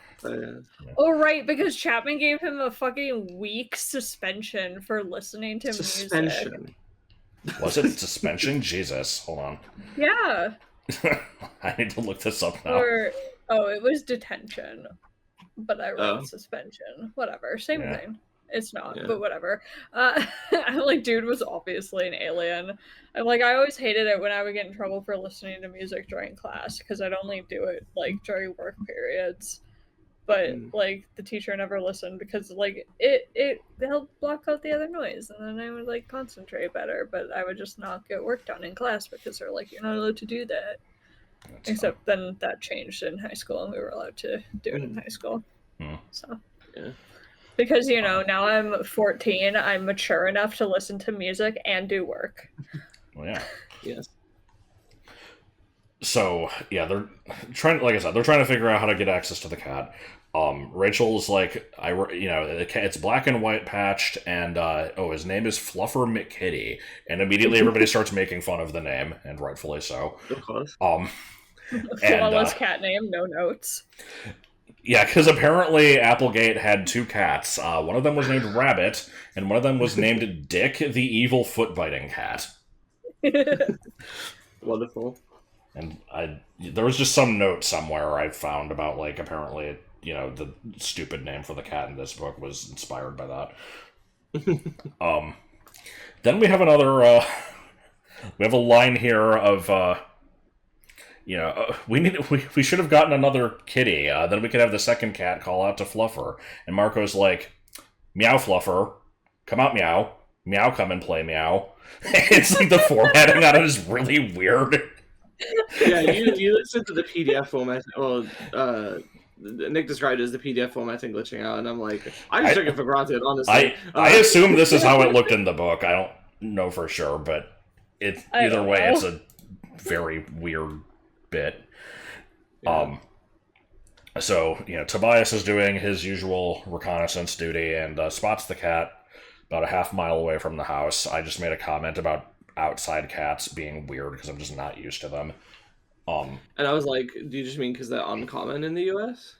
Oh, right, because Chapman gave him a fucking week suspension for listening to music. Was it suspension? Jesus, hold on. Yeah. I need to look this up now. It was detention. But I wrote suspension. Whatever, same thing. It's not, but whatever. I'm like, dude was obviously an alien. I'm like, I always hated it when I would get in trouble for listening to music during class, because I'd only do it, like, during work periods. But, like, the teacher never listened, because, like, it helped block out the other noise, and then I would, like, concentrate better, but I would just not get work done in class, because they're like, you're not allowed to do that. Except then that changed in high school, and we were allowed to do it in high school. So, yeah. Because, now I'm 14, I'm mature enough to listen to music and do work. Well, yeah. Yes. So, yeah, they're trying, like I said, they're trying to figure out how to get access to the cat. Rachel's like, it's black and white patched, and, his name is Fluffer McKitty. And immediately everybody starts making fun of the name, and rightfully so. Of course. Flawless cat name, no notes. Yeah, because apparently Applegate had 2 cats. One of them was named Rabbit, and one of them was named Dick, the evil foot-biting cat. Wonderful. And there was just some note somewhere I found about, like, apparently, the stupid name for the cat in this book was inspired by that. Then we have we have a line here of, we should have gotten another kitty. Then we could have the second cat call out to Fluffer. And Marco's like, meow, Fluffer. Come out, meow. Meow, come and play, meow. It's like the formatting on it is really weird. Yeah, you listen to the PDF format. Well, Nick described it as the PDF formatting glitching out, and I'm like, I just took it for granted, honestly. I assume this is how it looked in the book. I don't know for sure, but either way, it's a very weird bit. Yeah. So, Tobias is doing his usual reconnaissance duty and spots the cat about a half mile away from the house. I just made a comment about outside cats being weird because I'm just not used to them. And I was like, do you just mean because they're uncommon in the US?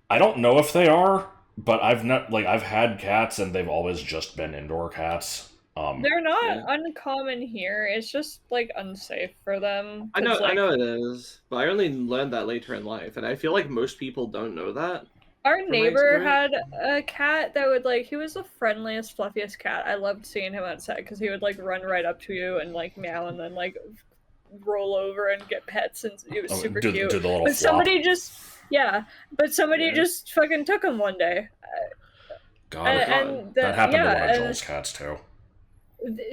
I don't know if they are, but I've had cats and they've always just been indoor cats. They're not uncommon here. It's just unsafe for them. I know it is, but I only learned that later in life, and I feel like most people don't know that. Our neighbor had a cat that would he was the friendliest, fluffiest cat. I loved seeing him outside because he would run right up to you and meow and then roll over and get pets, and it was super cute. Do the little but flop. somebody just fucking took him one day. God, that happened to one of Joel's cats too.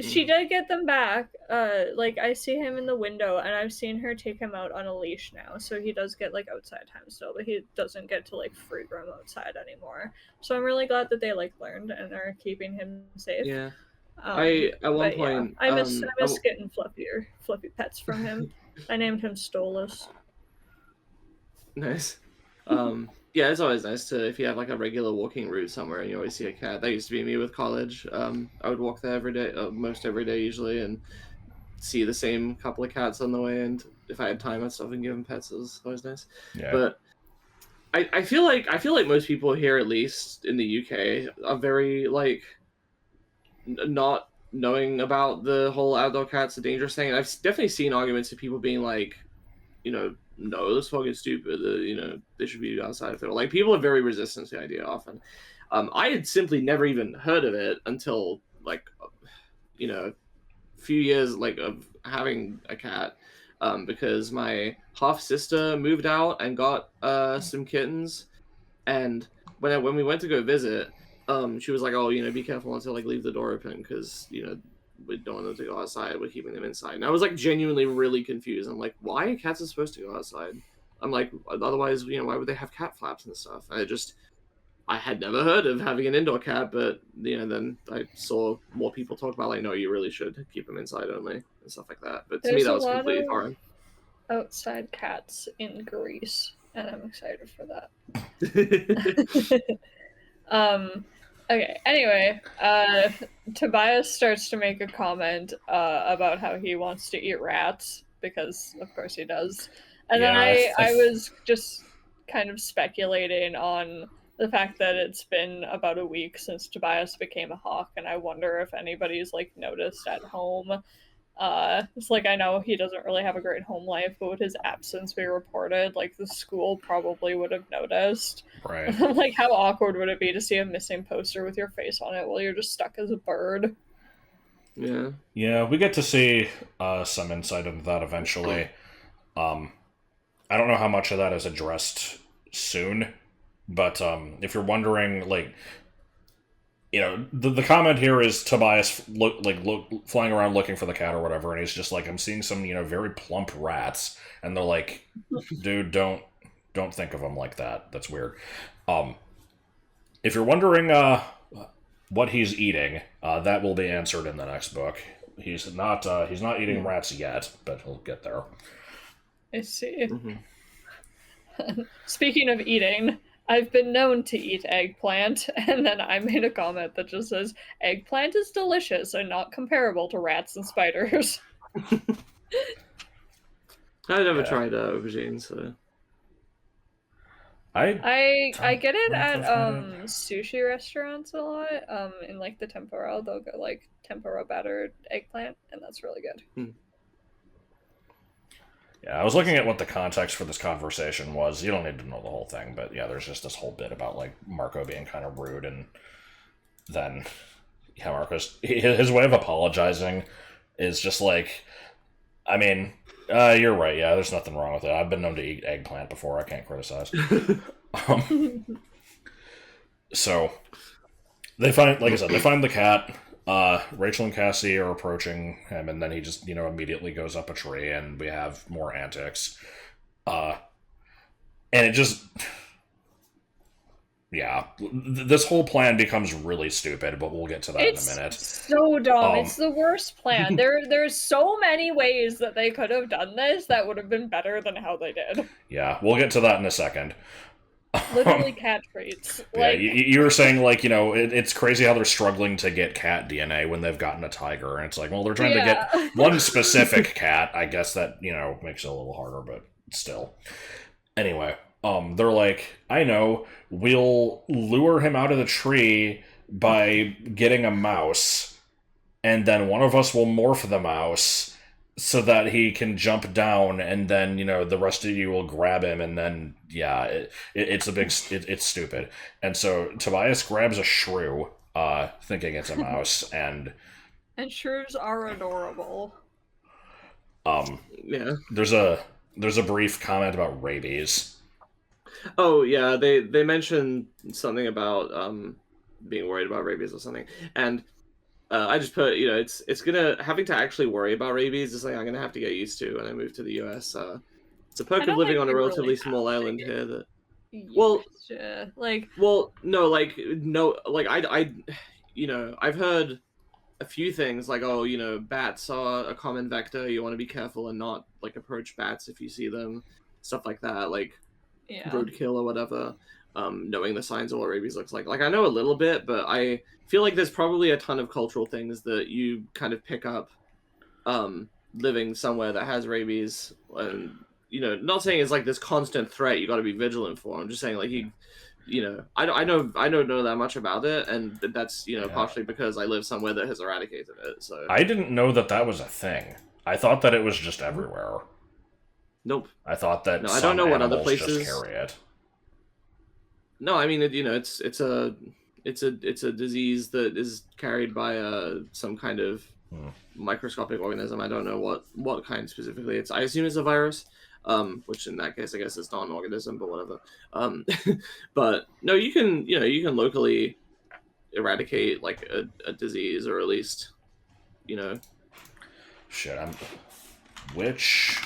She did get them back. I see him in the window, and I've seen her take him out on a leash now, so he does get outside time still, but he doesn't get to free roam outside anymore. So I'm really glad that they learned and are keeping him safe. Yeah. At one point, I miss getting fluffy pets from him. I named him Stolas. Nice. Yeah, it's always nice to, if you have a regular walking route somewhere and you always see a cat. That used to be me with college. I would walk there every day, most every day usually, and see the same couple of cats on the way. And if I had time, I'd stop and give them pets. It was always nice. Yeah. But I feel like most people here, at least in the UK, are very not knowing about the whole outdoor cat's a dangerous thing. And I've definitely seen arguments of people being no, this fucking stupid. They should be outside if they're people are very resistant to the idea often. I had simply never even heard of it until a few years of having a cat, because my half sister moved out and got some kittens, and when we went to go visit, she was like, oh, be careful not to leave the door open because we don't want them to go outside. We're keeping them inside. And I was genuinely really confused. I'm like, why are cats supposed to go outside? I'm like, otherwise, why would they have cat flaps and stuff? I had never heard of having an indoor cat, but then I saw more people talk about no, you really should keep them inside only and stuff like that. But to me, that was completely foreign. Outside cats in Greece, and I'm excited for that. Okay, anyway, Tobias starts to make a comment about how he wants to eat rats, because of course he does. And then I was just kind of speculating on the fact that it's been about a week since Tobias became a hawk, and I wonder if anybody's noticed at home. It's I know he doesn't really have a great home life, but with his absence we reported, the school probably would have noticed. Right. How awkward would it be to see a missing poster with your face on it while you're just stuck as a bird? Yeah. Yeah, we get to see some insight into that eventually. I don't know how much of that is addressed soon, but if you're wondering, the comment here is Tobias flying around looking for the cat or whatever, and he's just like, I'm seeing some, very plump rats, and they're like, dude, don't think of them like that. That's weird. If you're wondering what he's eating, that will be answered in the next book. He's not eating rats yet, but he'll get there. I see. Speaking of eating, I've been known to eat eggplant, and then I made a comment that just says, eggplant is delicious and not comparable to rats and spiders. I've never tried aubergine, so... I get it at sushi restaurants a lot. In like the tempura, they'll go like tempura battered eggplant, and that's really good. Yeah, I was looking at what the context for this conversation was. You don't need to know the whole thing, but yeah, there's just this whole bit about like Marco being kind of rude, and then Marco's his way of apologizing is just like, I mean, you're right. Yeah, there's nothing wrong with it. I've been known to eat eggplant before. I can't criticize. So they find, like I said, they find the cat. Rachel and Cassie are approaching him, and then he just, immediately goes up a tree, and we have more antics. And it just... Yeah, this whole plan becomes really stupid, but we'll get to that in a minute. It's so dumb. It's the worst plan. There's so many ways that they could have done this that would have been better than how they did. Yeah, we'll get to that in a second. Literally cat traits. Yeah, you were saying, it's crazy how they're struggling to get cat DNA when they've gotten a tiger, and it's like, well, they're trying to get one specific cat. I guess that, makes it a little harder, but still. Anyway, they're like, I know, we'll lure him out of the tree by getting a mouse, and then one of us will morph the mouse so that he can jump down, and then, the rest of you will grab him, and then, it's stupid. And so Tobias grabs a shrew, thinking it's a mouse, and shrews are adorable. Yeah. There's a brief comment about rabies. Oh, yeah, they mentioned something about being worried about rabies or something, and I just put, it's having to actually worry about rabies is something I'm gonna have to get used to when I move to the US. It's a perk of living on a relatively small island here that... I've heard a few things like, bats are a common vector, you want to be careful and not, approach bats if you see them, stuff like that, roadkill or whatever, knowing the signs of what rabies looks like. I know a little bit, but I feel like there's probably a ton of cultural things that you kind of pick up living somewhere that has rabies, and not saying it's this constant threat you got to be vigilant for. I'm just saying I don't know that much about it, and that's partially because I live somewhere that has eradicated it. So I didn't know that was a thing. I thought that it was just everywhere. Nope. I thought that I don't know what other places just carry it. No, I mean it's a disease that is carried by some kind of microscopic organism. I don't know what kind specifically. I assume it's a virus. Which in that case I guess it's not an organism, but whatever. But no, you can locally eradicate a disease, or at least Shit, which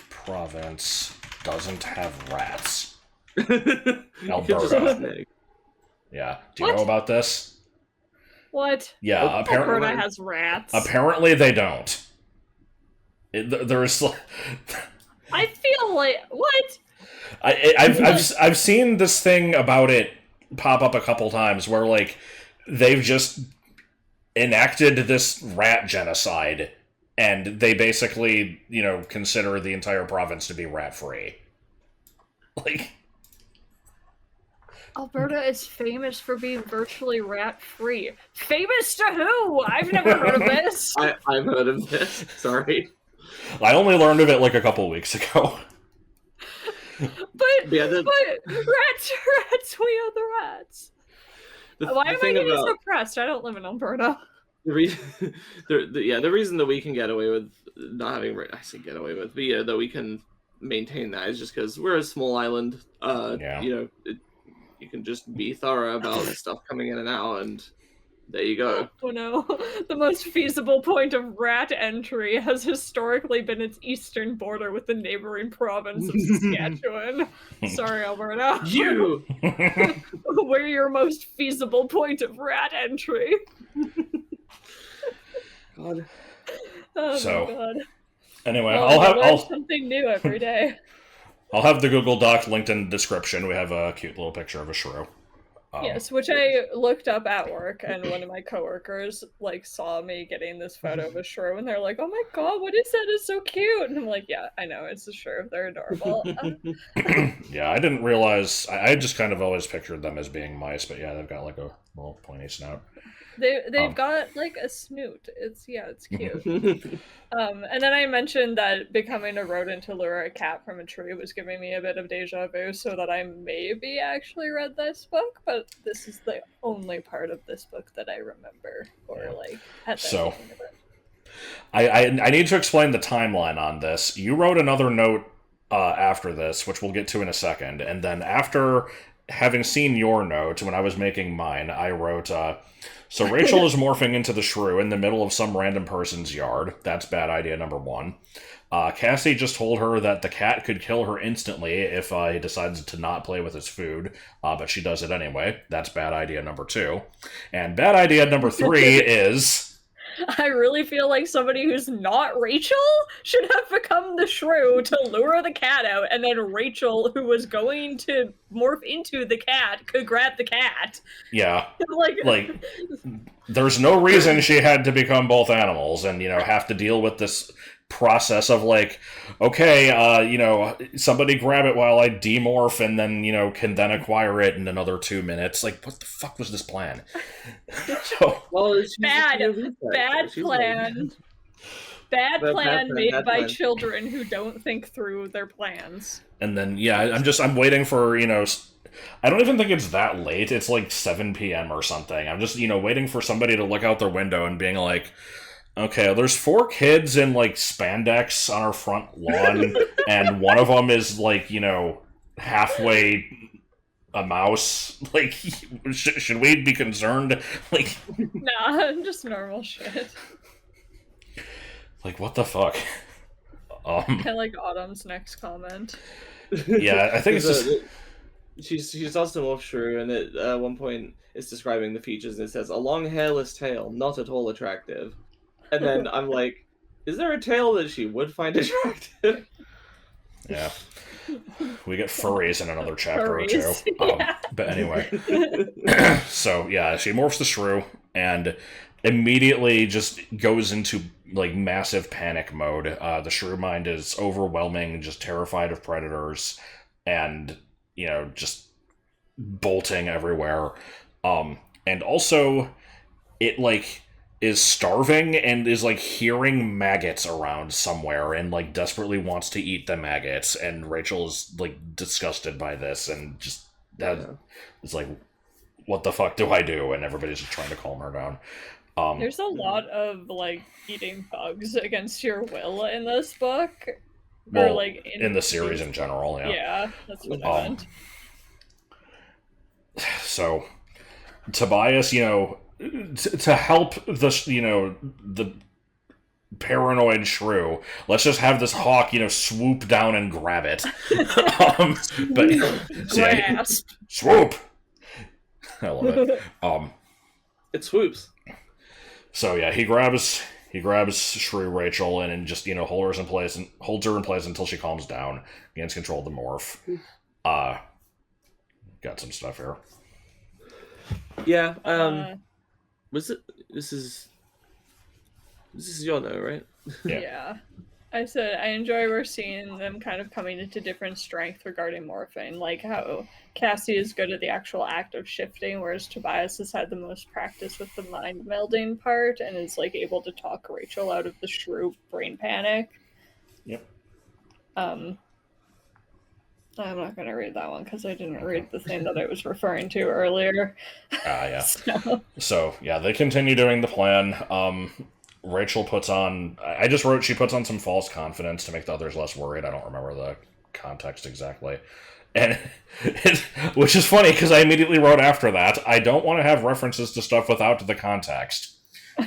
province doesn't have rats? Alberta. Yeah. Do you know about this? What? Yeah, apparently Alberta has rats. Apparently they don't. There's I feel like what? I've seen this thing about it pop up a couple times where they've just enacted this rat genocide, and they basically consider the entire province to be rat free. Alberta is famous for being virtually rat-free. Famous to who? I've never heard of this. I've heard of this. Sorry. I only learned of it a couple weeks ago. But rats, we are the rats. Why am I getting so depressed? I don't live in Alberta. The reason that we can get away with not having, I say get away with, but that we can maintain that is just because we're a small island. you can just be thorough about stuff coming in and out, and there you go. Oh no, the most feasible point of rat entry has historically been its eastern border with the neighboring province of Saskatchewan. Sorry, Alberta. You! We're your most feasible point of rat entry. God. Oh So, my god. Anyway, well, I'll learn something new every day. I'll have the Google Doc linked in the description. We have a cute little picture of a shrew. Yes, which I looked up at work, and one of my coworkers like saw me getting this photo of a shrew, and they're like, "Oh my god, what is that? It's so cute!" And I'm like, "Yeah, I know, it's a shrew. They're adorable." Yeah, I didn't realize. I just kind of always pictured them as being mice, but yeah, they've got like a little pointy snout. They've got like a snoot. It's cute. And then I mentioned that becoming a rodent to lure a cat from a tree was giving me a bit of deja vu, so that I maybe actually read this book, but this is the only part of this book that I remember, or like at the beginning of it. I need to explain the timeline on this. You wrote another note after this, which we'll get to in a second, and then after having seen your note, when I was making mine, I wrote, so Rachel is morphing into the shrew in the middle of some random person's yard. That's bad idea number 1. Cassie just told her that the cat could kill her instantly if he decides to not play with his food, but she does it anyway. That's bad idea number 2. And bad idea number 3 is... I really feel like somebody who's not Rachel should have become the shrew to lure the cat out, and then Rachel, who was going to morph into the cat, could grab the cat. Yeah. like, there's no reason she had to become both animals and, have to deal with this process of like, okay, somebody grab it while I demorph and then, can then acquire it in another 2 minutes. Like, what the fuck was this plan? Well, bad plan. Bad plan made by children who don't think through their plans. And then, I'm waiting for, I don't even think it's that late. It's like 7 p.m. or something. I'm just, waiting for somebody to look out their window and being like, okay, there's 4 kids in, like, spandex on our front lawn, and one of them is, like, halfway a mouse. Like, should we be concerned? Like, nah, just normal shit. Like, what the fuck? I like Autumn's next comment. Yeah, I think it's just... She's also morph shrew, and at one point it's describing the features, and it says, a long hairless tail, not at all attractive. And then I'm like, is there a tail that she would find attractive? Yeah. We get furries in another chapter or 2. Yeah. But anyway. So, yeah, she morphs the shrew and immediately just goes into, like, massive panic mode. The shrew mind is overwhelming, just terrified of predators, and, just bolting everywhere. And also, it, like... is starving and is, like, hearing maggots around somewhere and, like, desperately wants to eat the maggots, and Rachel is, like, disgusted by this and just it's like, what the fuck do I do? And everybody's just trying to calm her down. There's a lot of, like, eating bugs against your will in this book. Well, or, like, in the series in general, yeah. Yeah, that's what I meant. So, Tobias, to help the paranoid shrew, let's just have this hawk, swoop down and grab it. Grasp. Swoop. I love it. It swoops. So yeah, he grabs shrew Rachel and just holds her in place until she calms down, gains control of the morph. Got some stuff here. Yeah. Was it? This is your note, right? Yeah. I said I enjoy we're seeing them kind of coming into different strength regarding morphing, like how Cassie is good at the actual act of shifting, whereas Tobias has had the most practice with the mind melding part and is like able to talk Rachel out of the shrew brain panic. Yep. I'm not going to read that one because I didn't read the thing that I was referring to earlier. Yeah. So, yeah, they continue doing the plan. Rachel puts on... I just wrote she puts on some false confidence to make the others less worried. I don't remember the context exactly. And which is funny because I immediately wrote after that, I don't want to have references to stuff without the context.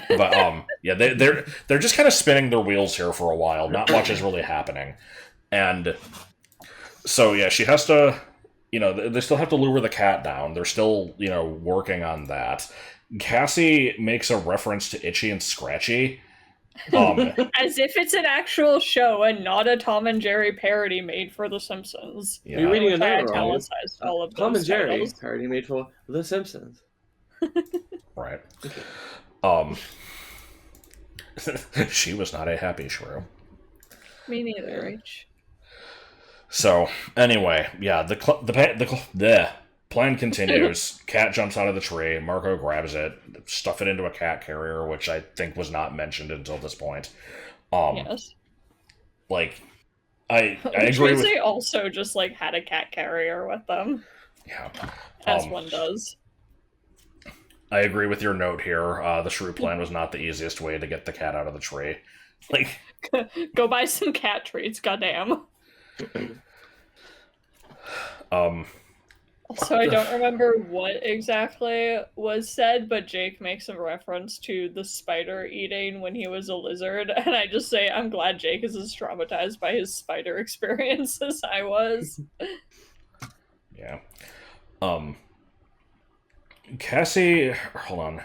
But yeah, they're just kind of spinning their wheels here for a while. Not much is really happening, and so yeah, she has to. They still have to lure the cat down. They're still working on that. Cassie makes a reference to Itchy and Scratchy. As if it's an actual show and not a Tom and Jerry parody made for The Simpsons. Yeah. You're reading another italicized all of Tom those and Jerry titles. parody made for The Simpsons. Right. She was not a happy shrew. Me neither, Rich. So anyway, yeah, the plan continues. Cat jumps out of the tree. Marco grabs it, stuff it into a cat carrier, which I think was not mentioned until this point. Yes. Like, I agree with. They also just had a cat carrier with them. Yeah. As one does. I agree with your note here. The shrew plan was not the easiest way to get the cat out of the tree. Like, go buy some cat treats, goddamn. So I don't remember what exactly was said, but Jake makes a reference to the spider eating when he was a lizard, and I just say I'm glad Jake is as traumatized by his spider experience as I was. Yeah. Cassie, hold on.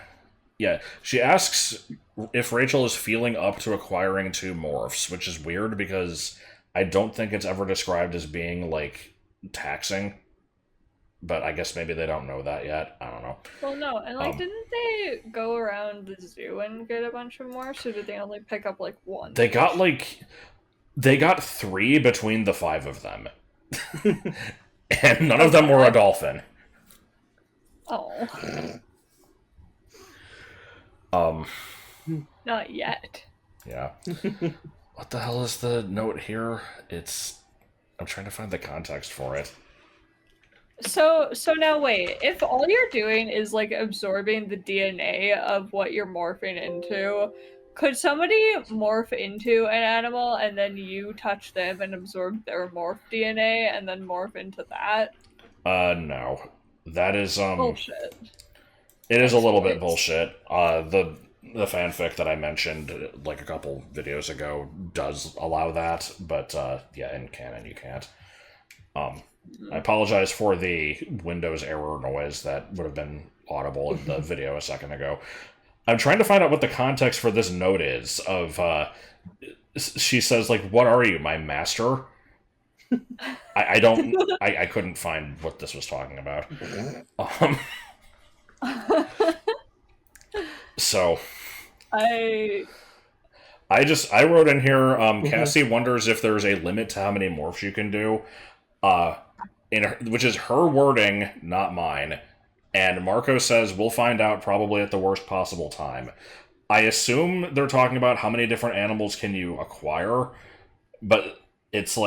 Yeah, she asks if Rachel is feeling up to acquiring 2 morphs, which is weird because I don't think it's ever described as being, taxing. But I guess maybe they don't know that yet. I don't know. Well, no, and didn't they go around the zoo and get a bunch of morphs, or did they only pick up, 1? They got, they got 3 between the 5 of them. And none of them were a dolphin. Oh. Not yet. Yeah. What the hell is the note here? I'm trying to find the context for it. So now wait, if all you're doing is absorbing the DNA of what you're morphing into, could somebody morph into an animal and then you touch them and absorb their morph DNA and then morph into that? No. That is bullshit. It is a little bit bullshit. The fanfic that I mentioned a couple videos ago does allow that, but yeah, in canon you can't. I apologize for the Windows error noise that would have been audible in the video a second ago. I'm trying to find out what the context for this note is of, she says, what are you, my master? I couldn't find what this was talking about. So... I wrote in here, Cassie wonders if there's a limit to how many morphs you can do. Which is her wording, not mine. And Marco says, we'll find out probably at the worst possible time. I assume they're talking about how many different animals can you acquire, but it's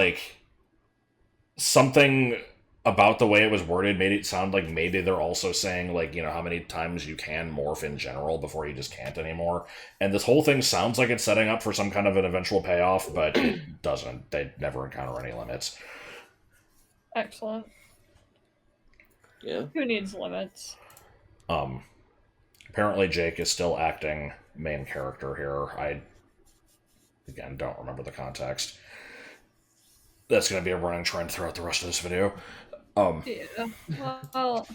something about the way it was worded made it sound like maybe they're also saying, how many times you can morph in general before you just can't anymore. And this whole thing sounds like it's setting up for some kind of an eventual payoff, but it doesn't. They never encounter any limits. Excellent. Yeah. Who needs limits? Apparently Jake is still acting main character here. I, again, don't remember the context. That's going to be a running trend throughout the rest of this video. Yeah. Well,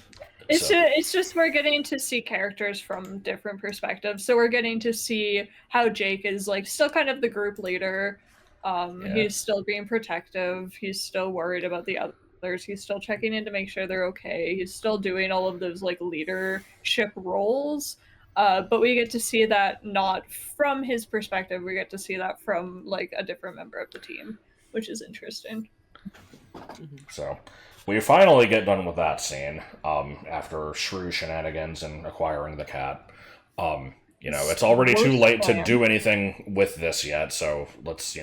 it's just we're getting to see characters from different perspectives. So we're getting to see how Jake is still kind of the group leader. Yeah. He's still being protective. He's still worried about the others. He's still checking in to make sure they're okay. He's still doing all of those leadership roles. But we get to see that not from his perspective. We get to see that from a different member of the team, which is interesting. So we finally get done with that scene after shrew shenanigans and acquiring the cat. It's already too late to do anything with this yet, so let's,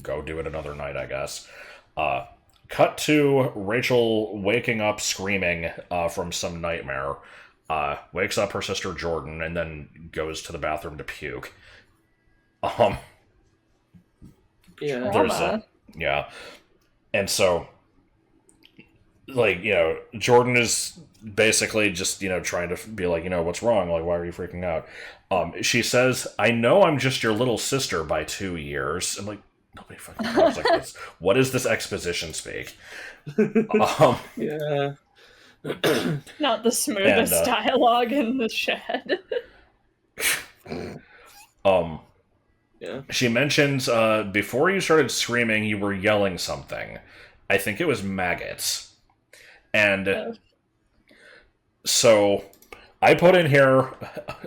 go do it another night, I guess. Cut to Rachel waking up screaming from some nightmare. Wakes up her sister Jordan and then goes to the bathroom to puke. Yeah. Yeah. And so like, Jordan is basically just, trying to be like, what's wrong? Like, why are you freaking out? She says, I know I'm just your little sister by 2 years. I'm like, nobody fucking talks like this. What is this exposition speak? Yeah. Not the smoothest dialogue in the shed. Yeah. She mentions, before you started screaming, you were yelling something. I think it was maggots. And so I put in here,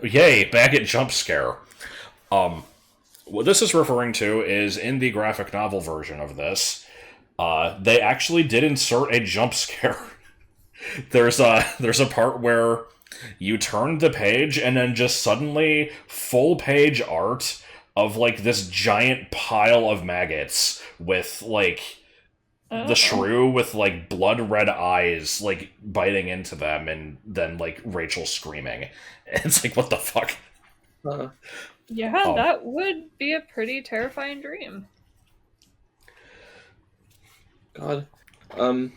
yay, maggot jump scare. What this is referring to is in the graphic novel version of this, they actually did insert a jump scare. There's a part where you turn the page and then just suddenly full page art of like this giant pile of maggots with like the shrew with like blood red eyes like biting into them, and then like Rachel screaming. It's like, what the fuck? Yeah, that would be a pretty terrifying dream. God. So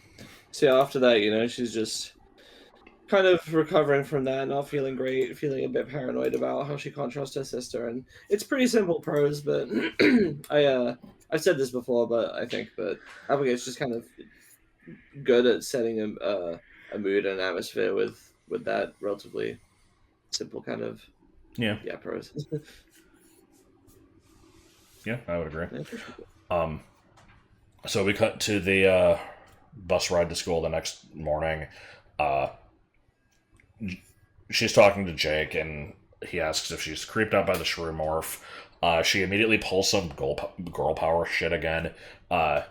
yeah, after that, she's just kind of recovering from that, not feeling great, feeling a bit paranoid about how she can't trust her sister, and it's pretty simple prose, but I've said this before, but I think that Abigail's just kind of good at setting a mood and an atmosphere with that relatively simple kind of prose. Yeah, I would agree. So we cut to the bus ride to school the next morning. She's talking to Jake, and he asks if she's creeped out by the shrew morph. She immediately pulls some girl power shit again,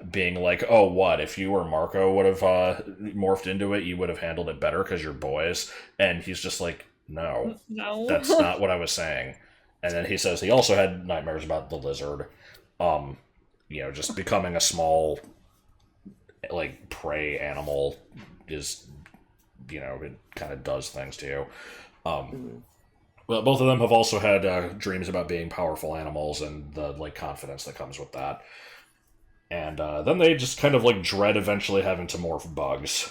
being like, oh, what, if you or Marco would have morphed into it, you would have handled it better because you're boys. And he's just like, no, that's not what I was saying. And then he says he also had nightmares about the lizard, just becoming a small, like, prey animal is, it kind of does things to you. Well, both of them have also had dreams about being powerful animals and the like confidence that comes with that. And then they just kind of like dread eventually having to morph bugs.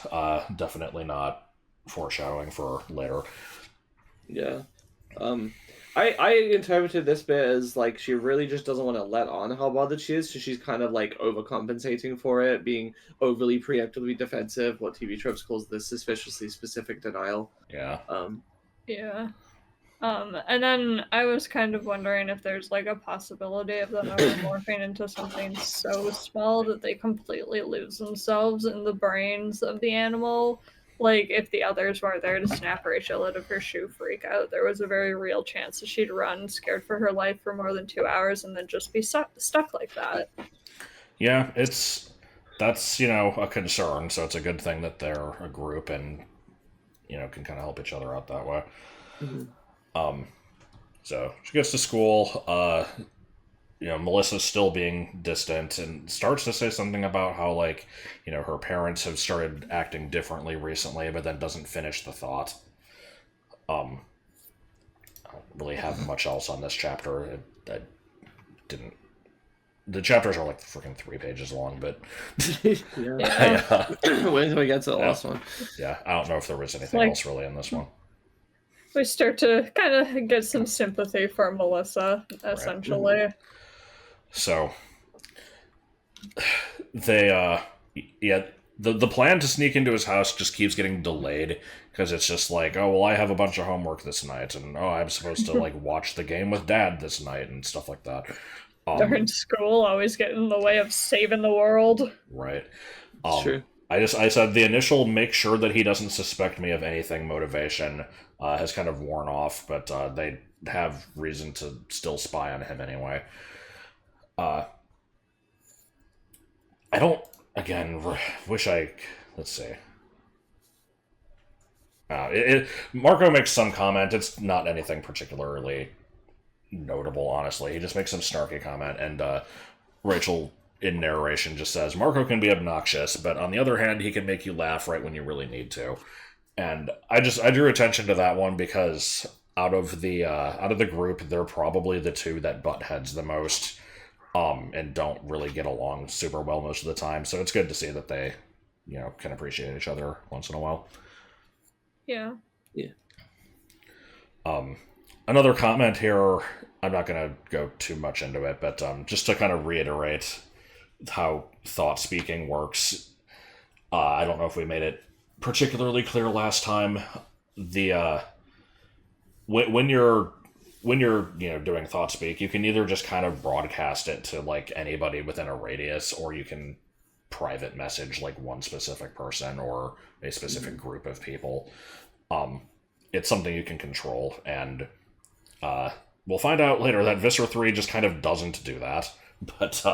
Definitely not foreshadowing for later. Yeah. I interpreted this bit as like she really just doesn't want to let on how bothered she is, so she's kind of like overcompensating for it, being overly preemptively defensive, what TV tropes calls the suspiciously specific denial. Yeah. Yeah. And then I was kind of wondering if there's like a possibility of them ever morphing into something so small that they completely lose themselves in the brains of the animal. Like, if the others weren't there to snap Rachel out of her shoe freak out, there was a very real chance that she'd run, scared for her life for more than 2 hours, and then just be stuck like that. Yeah, that's, a concern, so it's a good thing that they're a group and, can kind of help each other out that way. Mm-hmm. So she gets to school, Melissa's still being distant and starts to say something about how, like, her parents have started acting differently recently, but then doesn't finish the thought. I don't really have much else on this chapter. The chapters are like freaking 3 pages long, but yeah. Wait until we get to the last one. Yeah, I don't know if there was anything else really in this one. We start to kind of get some sympathy for Melissa, essentially. Right. So, they, the plan to sneak into his house just keeps getting delayed, because it's just like, oh, well, I have a bunch of homework this night, and oh, I'm supposed to, like, watch the game with Dad this night, and stuff like that. Darn school always get in the way of saving the world. Right. True. I said the initial make sure that he doesn't suspect me of anything motivation has kind of worn off, but they have reason to still spy on him anyway. I don't, again, wish let's see. Marco makes some comment. It's not anything particularly notable, honestly. He just makes some snarky comment, and Rachel, in narration, just says, Marco can be obnoxious, but on the other hand, he can make you laugh right when you really need to. And I drew attention to that one because out of the group, they're probably the two that butt heads the most, and don't really get along super well most of the time. So it's good to see that they can appreciate each other once in a while. Yeah. Another comment here, I'm not going to go too much into it, but just to kind of reiterate how thought speaking works. I don't know if we made it particularly clear last time. The when you're doing thought speak, you can either just kind of broadcast it to like anybody within a radius, or you can private message like one specific person or a specific group of people. It's something you can control, and we'll find out later that Visser 3 just kind of doesn't do that. But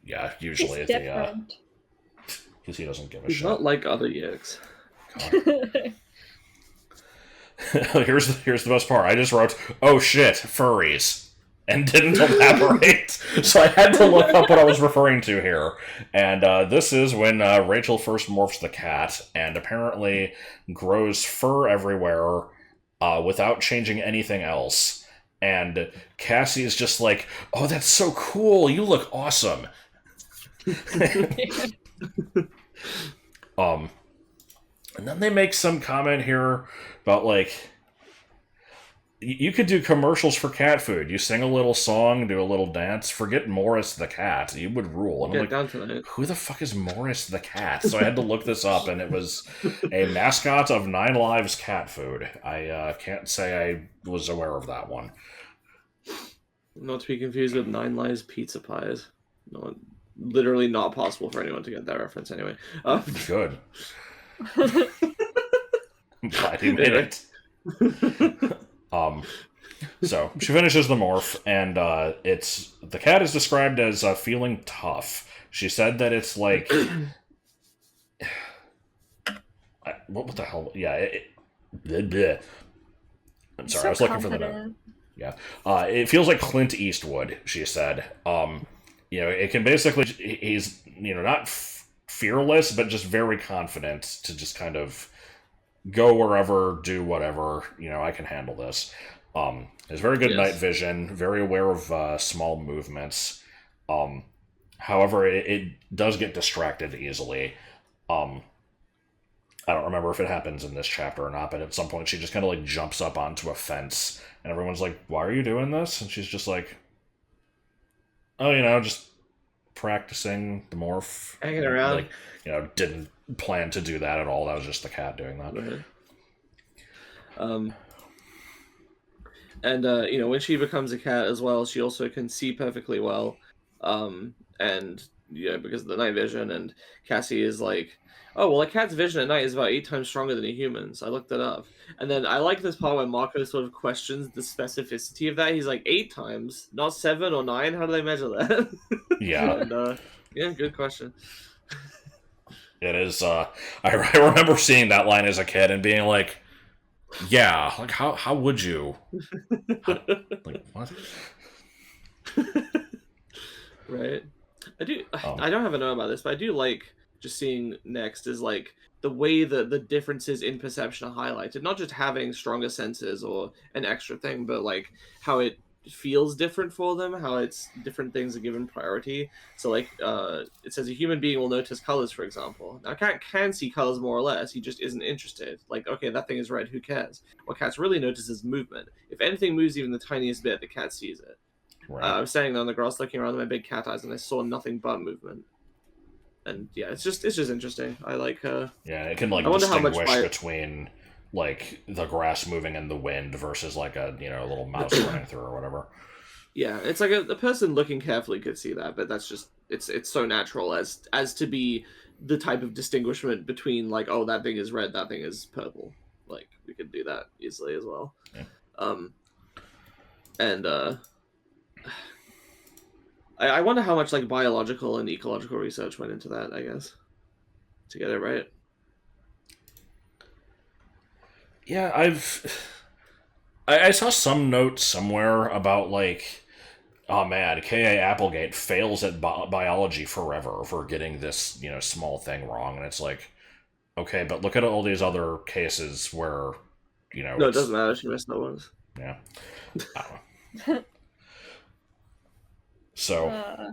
yeah, usually it's different. Because he doesn't give a He's shit. not like other Yeerks. Here's the best part. I just wrote, "Oh shit, furries," and didn't elaborate. So I had to look up what I was referring to here. And this is when Rachel first morphs the cat, and apparently grows fur everywhere without changing anything else. And Cassie is just like, "Oh, that's so cool! You look awesome." And then they make some comment here about, like, you could do commercials for cat food. You sing a little song, do a little dance. Forget Morris the cat. You would rule. And I'm like, who the fuck is Morris the cat? So I had to look this up, and it was a mascot of 9 Lives cat food. I can't say I was aware of that one. Not to be confused with 9 Lives pizza pies. No, literally not possible for anyone to get that reference anyway. Good. I'm glad he made it. So she finishes the morph, and the cat is described as feeling tough. She said that it's like what the hell? Yeah, bleh. I'm sorry, I was looking for the note. Yeah, it feels like Clint Eastwood. She said, it can basically he's not fearless, but just very confident to just kind of go wherever, do whatever. I can handle this. Has very good night vision, very aware of small movements. However, it does get distracted easily. I don't remember if it happens in this chapter or not, but at some point she just kind of like jumps up onto a fence, and everyone's like, "Why are you doing this?" And she's just like, "Oh, just practicing the morph." Hanging around. Like, didn't plan to do that at all. That was just the cat doing that. Right. And when she becomes a cat as well, she also can see perfectly well. And because of the night vision, and Cassie is like, "Oh, well, a cat's vision at night is about 8 times stronger than a human's. I looked it up." And then I like this part where Marco sort of questions the specificity of that. He's like, 8 times, not 7 or 9? How do they measure that? Yeah. And, yeah, good question. It is, I remember seeing that line as a kid and being like, yeah, like, how would you? Like, what? Right. I don't have a note about this, but I do like just seeing next is like the way that the differences in perception are highlighted, not just having stronger senses or an extra thing, but like how it feels different for them, how it's different things are given priority. So like it says a human being will notice colors, for example. Now a cat can see colors more or less, he just isn't interested. Like, okay, that thing is red, who cares? What cats really notice is movement. If anything moves even the tiniest bit, the cat sees it. Right. I was standing on the grass looking around with my big cat eyes, and I saw nothing but movement. And yeah, it's just interesting. I like yeah, it can like distinguish between like the grass moving in the wind versus like a little mouse running through or whatever. Yeah, it's like a person looking carefully could see that, but that's just it's so natural as to be the type of distinguishment between like, oh, that thing is red, that thing is purple. Like we could do that easily as well. Yeah. And I wonder how much like biological and ecological research went into that, I guess, to get it right. Yeah, I saw some note somewhere about like, oh man, K.A. Applegate fails at biology forever for getting this small thing wrong, and it's like, okay, but look at all these other cases where no, it doesn't matter. She missed no ones. Yeah. I don't know. So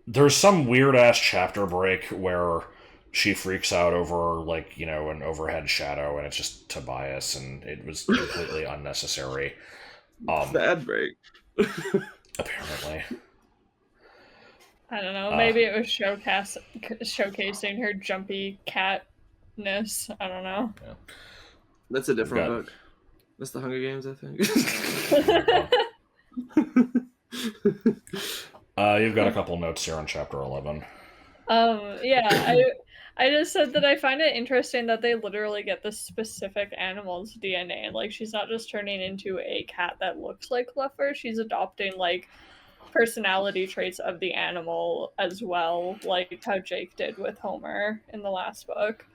there's some weird ass chapter break where she freaks out over, like, you know, an overhead shadow, and it's just Tobias, and it was completely unnecessary. The ad break. Apparently. I don't know. Maybe it was showcasing her jumpy catness. I don't know. Yeah. That's a different book. That's the Hunger Games, I think. You've got a couple notes here on chapter 11. Yeah, I just said that I find it interesting that they literally get the specific animal's DNA. Like, she's not just turning into a cat that looks like Fluffer, she's adopting, like, personality traits of the animal as well, like how Jake did with Homer in the last book.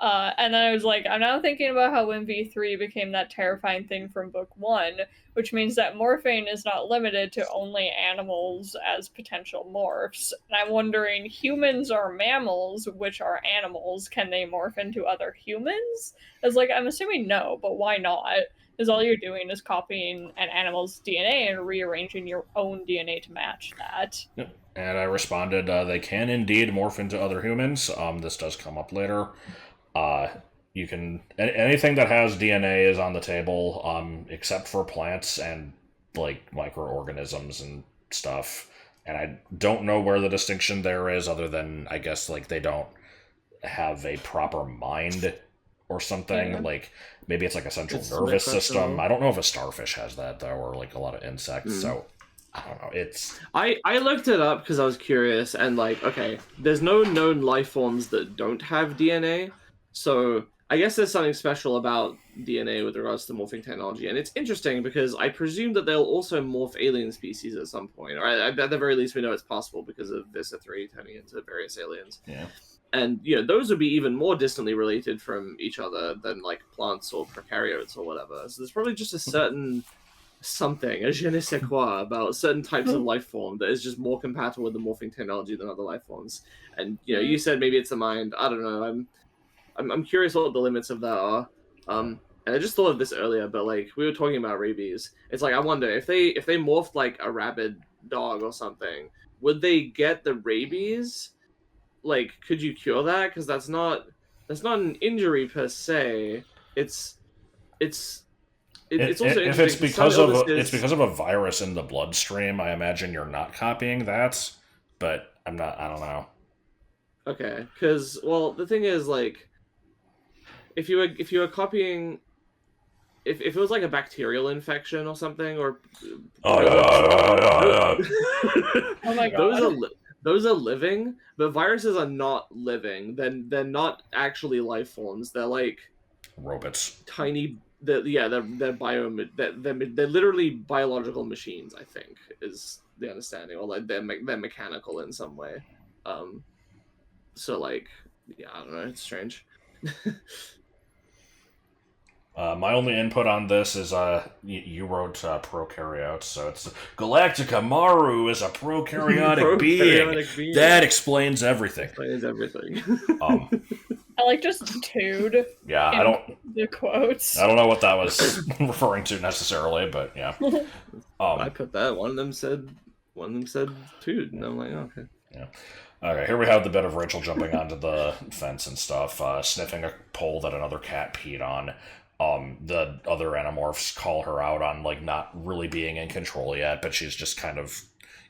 And then I was like, I'm now thinking about how when V3 became that terrifying thing from book 1, which means that morphing is not limited to only animals as potential morphs. And I'm wondering, humans are mammals, which are animals. Can they morph into other humans? It's like, I'm assuming no, but why not? Because all you're doing is copying an animal's DNA and rearranging your own DNA to match that. Yep. And I responded, they can indeed morph into other humans. This does come up later. You can anything that has DNA is on the table, except for plants and like microorganisms and stuff. And I don't know where the distinction there is, other than I guess like they don't have a proper mind or something. Yeah. Like maybe it's like a central nervous system. I don't know if a starfish has that though, or like a lot of insects. So I don't know. It's I looked it up because I was curious, and like, okay, there's no known life forms that don't have DNA. So I guess there's something special about DNA with regards to morphing technology. And it's interesting because I presume that they'll also morph alien species at some point. Or at the very least, we know it's possible because of Vista 3 turning into various aliens. Yeah. And, you know, those would be even more distantly related from each other than, like, plants or prokaryotes or whatever. So there's probably just a certain something, a je ne sais quoi, about certain types of life form that is just more compatible with the morphing technology than other life forms. And, you know, you said maybe it's the mind. I don't know. I'm curious what the limits of that are. And I just thought of this earlier, but like we were talking about rabies. It's like I wonder if they morphed like a rabid dog or something, would they get the rabies? Like, could you cure that? Because that's not an injury per se. It's also if it's because of a virus in the bloodstream, I imagine you're not copying that. But I don't know. Okay, because well, the thing is like. If you were copying, if it was like a bacterial infection or something, or oh my god, those are living, but viruses are not living. Then they're not actually life forms. They're like robots, tiny. They're literally biological machines. I think is the understanding, or like they're mechanical in some way. So like, yeah, I don't know. It's strange. My only input on this is you wrote prokaryotes, so it's Galactica Maru is a prokaryotic being. That explains everything. I like just dude. Yeah, I don't the quotes. I don't know what that was referring to necessarily, but yeah. I put that. One of them said dude, and I'm like, oh, okay. Yeah. Okay, here we have the bit of Rachel jumping onto the fence and stuff, sniffing a pole that another cat peed on. The other Animorphs call her out on, like, not really being in control yet, but she's just kind of,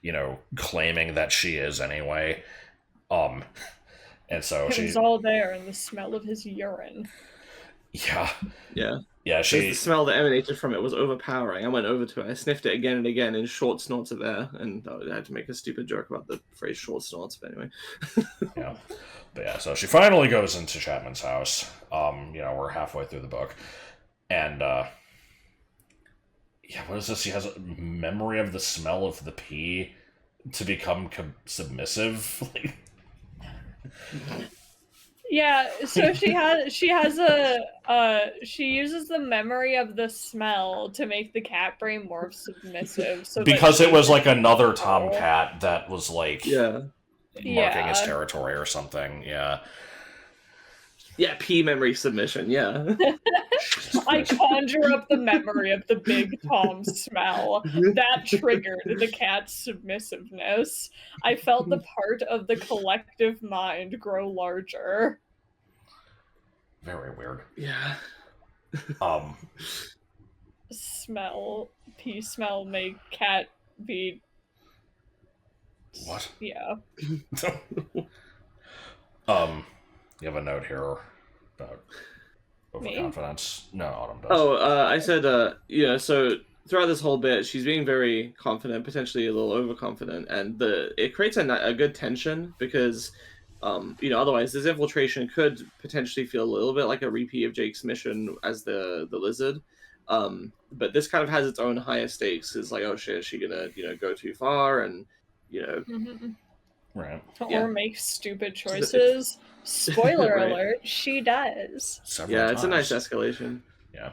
you know, claiming that she is anyway. And so it was all there in the smell of his urine. Yeah. Yeah. Yeah, the smell that emanated from it was overpowering. I went over to it. I sniffed it again and again in short snorts of air, and I had to make a stupid joke about the phrase short snorts, but anyway. Yeah. But yeah, so she finally goes into Chapman's house. You know, we're halfway through the book. And, yeah, what is this? She has a memory of the smell of the pee to become submissive. Yeah, so she uses the memory of the smell to make the cat brain more submissive. So because it was like another tomcat that was like marking his territory or something. Yeah. Yeah, P memory submission, yeah. I conjure up the memory of the big Tom smell. That triggered the cat's submissiveness. I felt the part of the collective mind grow larger. Very weird. Yeah. Smell, P smell, make cat be... What? Yeah. You have a note here about overconfidence. Me? No, Autumn does. Oh, I said, so throughout this whole bit, she's being very confident, potentially a little overconfident, and it creates a good tension because, otherwise this infiltration could potentially feel a little bit like a repeat of Jake's mission as the lizard. But this kind of has its own higher stakes. It's like, oh shit, is she gonna, go too far and, Mm-hmm. Right. Or make stupid choices. Spoiler right. alert, she does. Several times. It's a nice escalation. Yeah.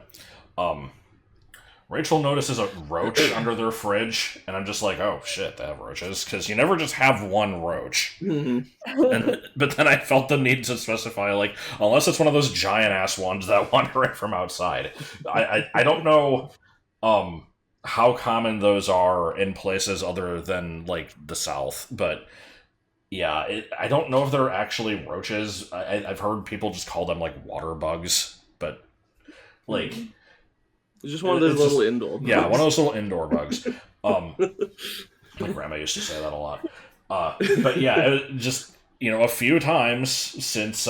Rachel notices a roach under their fridge, and I'm just like, oh shit, they have roaches, because you never just have one roach. Mm-hmm. But then I felt the need to specify, like, unless it's one of those giant-ass ones that wander in from outside. I don't know how common those are in places other than, like, the South, but yeah, I don't know if they're actually roaches. I've heard people just call them, like, water bugs, but, like... It's just one of those little indoor bugs. Yeah, one of those little indoor bugs. My grandma used to say that a lot. But yeah, just, a few times since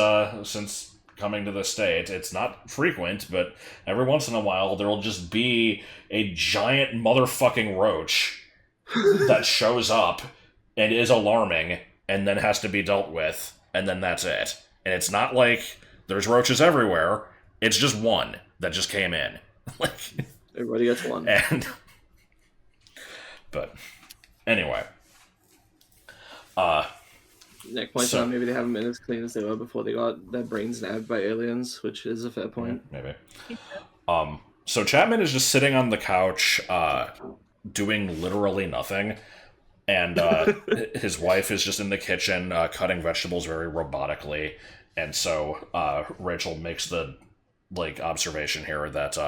coming to the state, it's not frequent, but every once in a while there will just be a giant motherfucking roach that shows up and is alarming and then has to be dealt with, and then that's it. And it's not like there's roaches everywhere, it's just one that just came in. Everybody gets one. But anyway, Nick points out maybe they haven't been as clean as they were before they got their brains nabbed by aliens, which is a fair point. Yeah, maybe. So Chapman is just sitting on the couch, doing literally nothing, and his wife is just in the kitchen cutting vegetables very robotically, and so Rachel makes the observation here that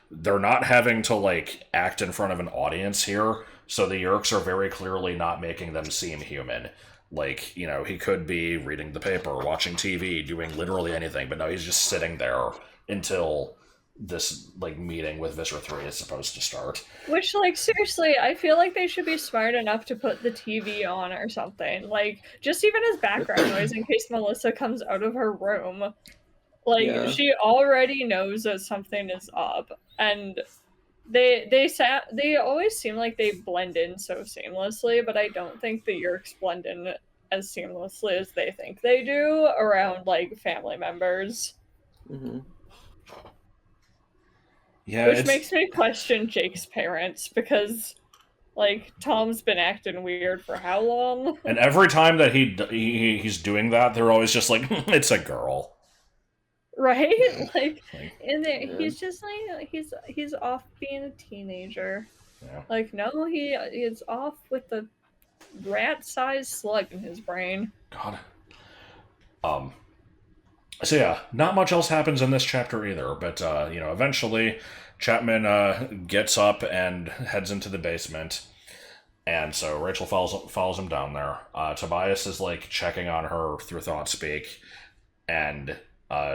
they're not having to act in front of an audience here, so the Yeerks are very clearly not making them seem human. He could be reading the paper, watching TV, doing literally anything, but no, he's just sitting there until this meeting with Visser 3 is supposed to start. Which, seriously, I feel like they should be smart enough to put the TV on or something. Just even as background noise in case Melissa comes out of her room. She already knows that something is up, and they always seem like they blend in so seamlessly, but I don't think the Yeerks blend in as seamlessly as they think they do around family members. Mm-hmm. Yeah, which makes me question Jake's parents because Tom's been acting weird for how long? And every time that he's doing that, they're always just like, it's a girl. Right? And he's just he's off being a teenager. Yeah. No, he is off with the rat-sized slug in his brain. God. So yeah, not much else happens in this chapter either, but eventually Chapman gets up and heads into the basement, and so Rachel follows him down there. Tobias is checking on her through thought speak, and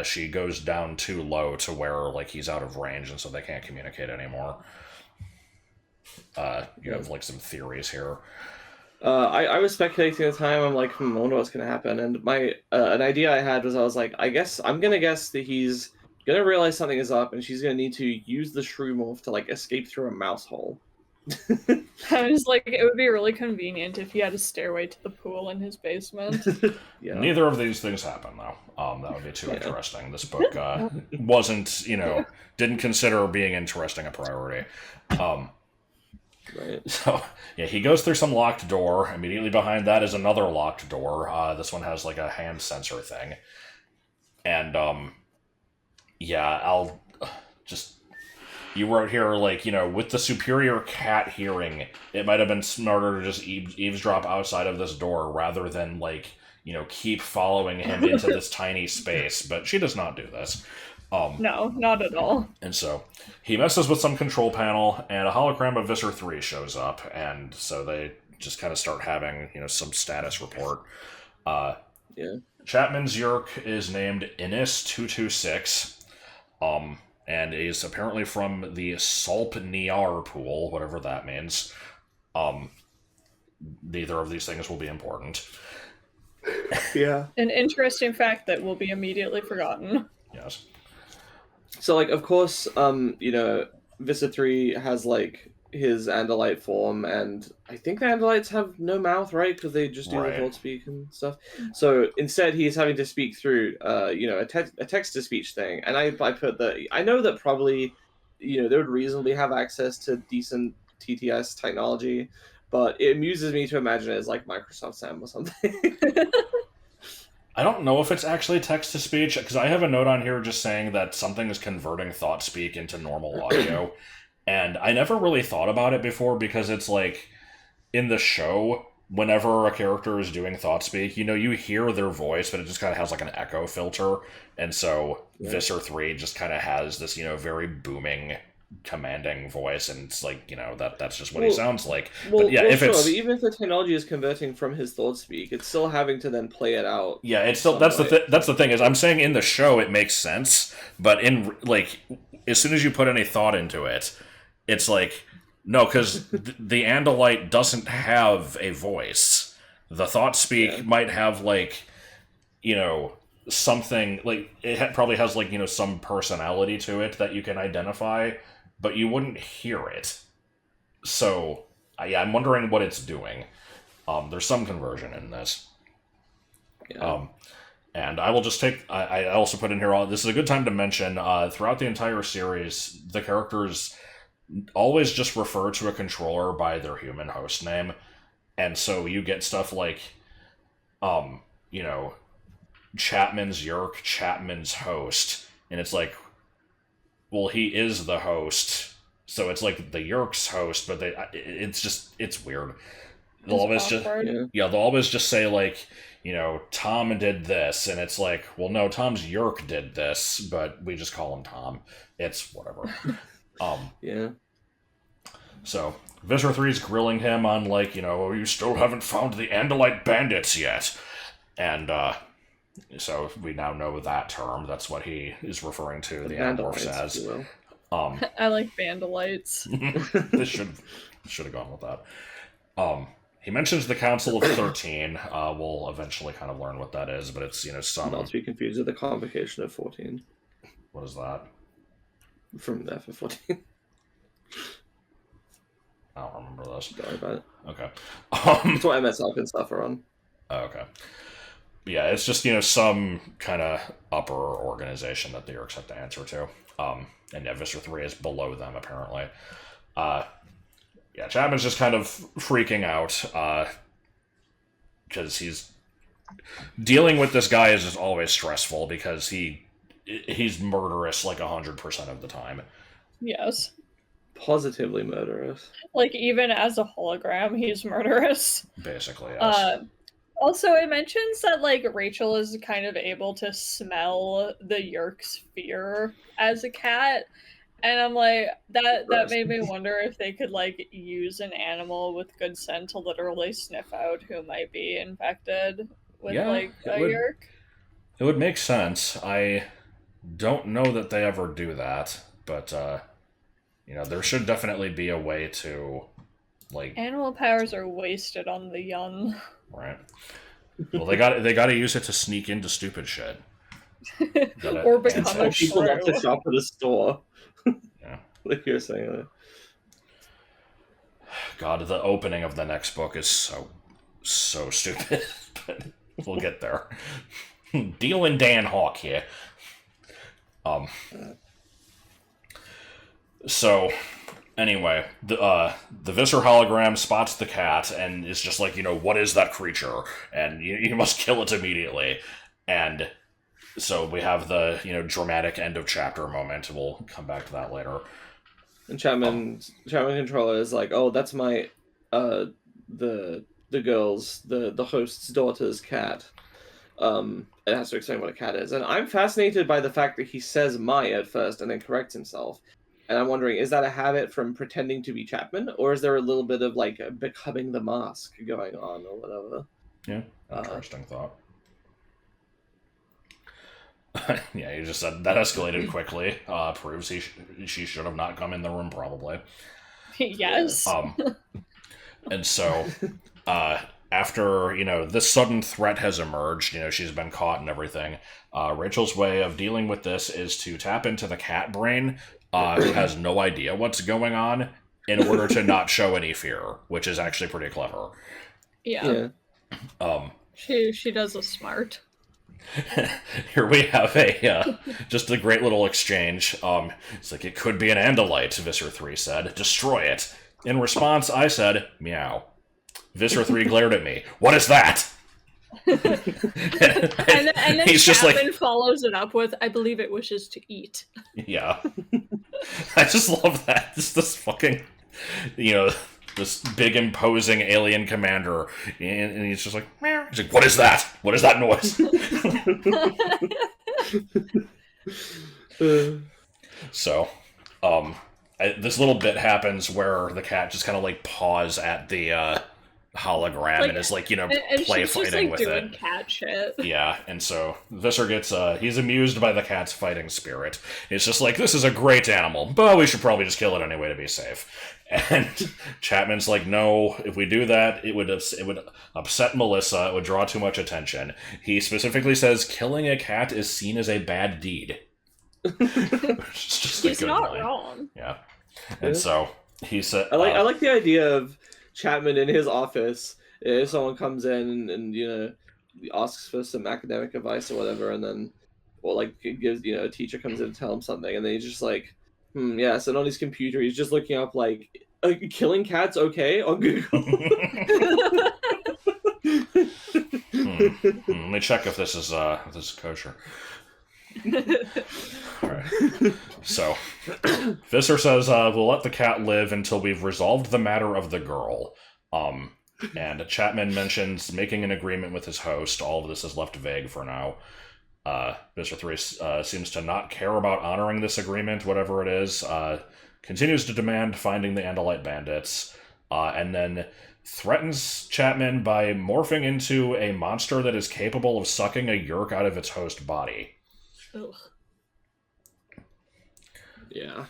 she goes down too low to where he's out of range, and so they can't communicate anymore. You have some theories here. I was speculating at the time. I'm I wonder what's gonna happen. And my an idea I had was I'm gonna guess that he's gonna realize something is up, and she's gonna need to use the shroom morph to escape through a mouse hole. I was it would be really convenient if he had a stairway to the pool in his basement. Yeah. Neither of these things happen, though. That would be too interesting. This book wasn't, didn't consider being interesting a priority. Right. So, yeah, he goes through some locked door. Immediately behind that is another locked door. This one has a hand sensor thing. And, I'll just... you wrote here, like, with the superior cat hearing, it might have been smarter to just eavesdrop outside of this door rather than, like, keep following him into this tiny space. But she does not do this. No, not at all. And so he messes with some control panel, and a hologram of Visser 3 shows up, and so they just kind of start having, some status report. Chapman's Yeerk is named Innis226, and is apparently from the Salp-Niar pool, whatever that means. Neither of these things will be important. Yeah. An interesting fact that will be immediately forgotten. Yes. So, like, of course, Visser 3 has, like, his Andalite form, and I think the Andalites have no mouth, right? Because they just do the thought speak and stuff. So instead, he's having to speak through, a text-to-speech thing. And I put that... I know that probably, they would reasonably have access to decent TTS technology, but it amuses me to imagine it as, like, Microsoft SAM or something. I don't know if it's actually text-to-speech, because I have a note on here just saying that something is converting thought speak into normal audio, and I never really thought about it before, because it's like, in the show, whenever a character is doing thought speak, you hear their voice, but it just kind of has like an echo filter, and so Visser 3 just kind of has this, very booming, commanding voice, and it's like, that's just what he sounds like. But yeah, but even if the technology is converting from his thought speak, it's still having to then play it out. Yeah, it's still that's the thing is, I'm saying in the show it makes sense, but in, like, as soon as you put any thought into it, it's like, no, because the Andalite doesn't have a voice. The thought speak might have, like, something, like, it probably has, like, some personality to it that you can identify, but you wouldn't hear it. So, I'm wondering what it's doing. There's some conversion in this. Yeah. And I will just take... I also put in here, this is a good time to mention, throughout the entire series, the characters always just refer to a controller by their human host name. And so you get stuff like, Chapman's Yeerk, Chapman's host. And it's like, well, he is the host, so it's like the Yeerks host, but it's weird. They'll always they'll always just say, like, Tom did this, and it's like, well, no, Tom's Yeerk did this, but we just call him Tom. It's whatever. So Visser 3's grilling him on, like, you still haven't found the Andalite bandits yet, and so we now know that term. That's what he is referring to the Animorphs as. I like Vandalites. This should have gone with that. He mentions the Council of 13. We'll eventually kind of learn what that is, but it's, some... Not to be confused with the Convocation of 14. What is that? From FF14. I don't remember this. Sorry about it. Okay. That's what MSL and stuff are on. Okay. Yeah, it's just, some kind of upper organization that the Yeerks have to answer to. And yeah, Visser 3 is below them, apparently. Yeah, Chapman's just kind of freaking out, because he's... Dealing with this guy is just always stressful, because he's murderous, like, 100% of the time. Yes. Positively murderous. Like, even as a hologram, he's murderous. Basically, yes. Also, it mentions that, like, Rachel is kind of able to smell the Yeerk's fear as a cat, and I'm like, that made me wonder if they could, like, use an animal with good scent to literally sniff out who might be infected with, like, a Yeerk. It would make sense. I don't know that they ever do that, but, there should definitely be a way to, like... Animal powers are wasted on the young. Right. Well, they got to use it to sneak into stupid shit. Or become a people not to shop at a store. Yeah. Like you're saying that. God, the opening of the next book is so stupid. But we'll get there. Dealing Dan Hawk here. So, anyway, the Visser hologram spots the cat and is just like, what is that creature? And you must kill it immediately. And so we have the, dramatic end of chapter moment. We'll come back to that later. And Chapman controller is like, oh, that's my the girl's the host's daughter's cat. It has to explain what a cat is, and I'm fascinated by the fact that he says "my" at first and then corrects himself. And I'm wondering, is that a habit from pretending to be Chapman, or is there a little bit of like becoming the mask going on, or whatever? Yeah, interesting thought. Yeah, you just said that escalated quickly. Proves she should have not come in the room, probably. Yes. And so, after, this sudden threat has emerged, she's been caught and everything, Rachel's way of dealing with this is to tap into the cat brain, who has no idea what's going on, in order to not show any fear, which is actually pretty clever. Yeah. She does a smart. Here we have just a great little exchange. It's like, it could be an Andalite, Visser 3 said. Destroy it. In response, I said, meow. Visser 3 glared at me. What is that? and then he's just Chapman follows it up with, I believe it wishes to eat. Yeah. I just love that. This fucking, this big imposing alien commander, and he's just like, meow. He's like, what is that? What is that noise? So, this little bit happens where the cat just kind of like paws at the hologram and is like, play fighting with doing it. Cat shit. Yeah, and so Visser gets he's amused by the cat's fighting spirit. It's just like, this is a great animal, but we should probably just kill it anyway to be safe. And Chapman's like, no, if we do that, it would upset Melissa. It would draw too much attention. He specifically says killing a cat is seen as a bad deed. He's not wrong. Yeah, and so he said, I like the idea of Chapman in his office. If someone comes in and asks for some academic advice or whatever, and then gives a teacher comes in to tell him something, and then he's just like, yes, and on his computer he's just looking up like, killing cats okay on Google. Let me check if this is kosher. Alright. So, Visser says, we'll let the cat live until we've resolved the matter of the girl. And Chapman mentions making an agreement with his host. All of this is left vague for now. Visser 3 seems to not care about honoring this agreement, whatever it is. Continues to demand finding the Andalite bandits. And then threatens Chapman by morphing into a monster that is capable of sucking a Yeerk out of its host body. Ugh. Yeah.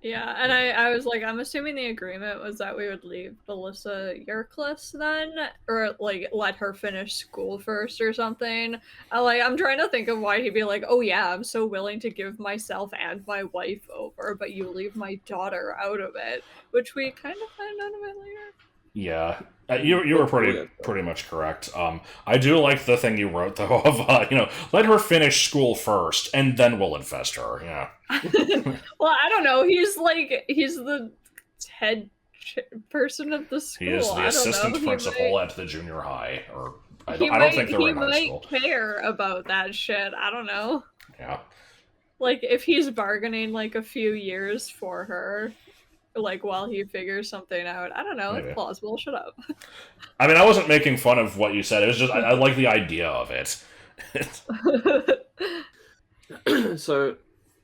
Yeah, and I was like, I'm assuming the agreement was that we would leave Melissa Yeerkless then, or like let her finish school first or something. I'm trying to think of why he'd be like, oh yeah, I'm so willing to give myself and my wife over, but you leave my daughter out of it, which we kind of find out a bit later. Yeah, you were pretty much correct. I do like the thing you wrote though of let her finish school first and then we'll infest her. Yeah. Well, I don't know. He's the head person of the school. He is the assistant principal at the junior high, or I don't think they're in high school. He might care about that shit. I don't know. Yeah. Like if he's bargaining like a few years for her. Like while he figures something out. I don't know. Maybe. It's plausible. Shut up. I mean, I wasn't making fun of what you said. It was just I like the idea of it. So,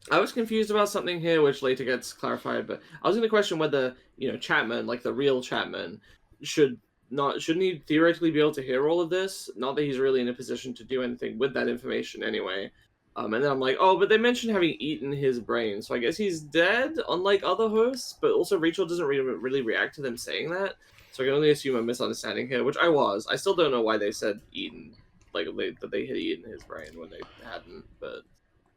I was confused about something here, which later gets clarified. But I was going to question whether Chapman, like the real Chapman, shouldn't he theoretically be able to hear all of this? Not that he's really in a position to do anything with that information anyway. And then I'm like, oh, but they mentioned having eaten his brain, so I guess he's dead, unlike other hosts, but also Rachel doesn't really react to them saying that, so I can only assume I'm misunderstanding here, which I was. I still don't know why they said eaten, that they had eaten his brain when they hadn't, but...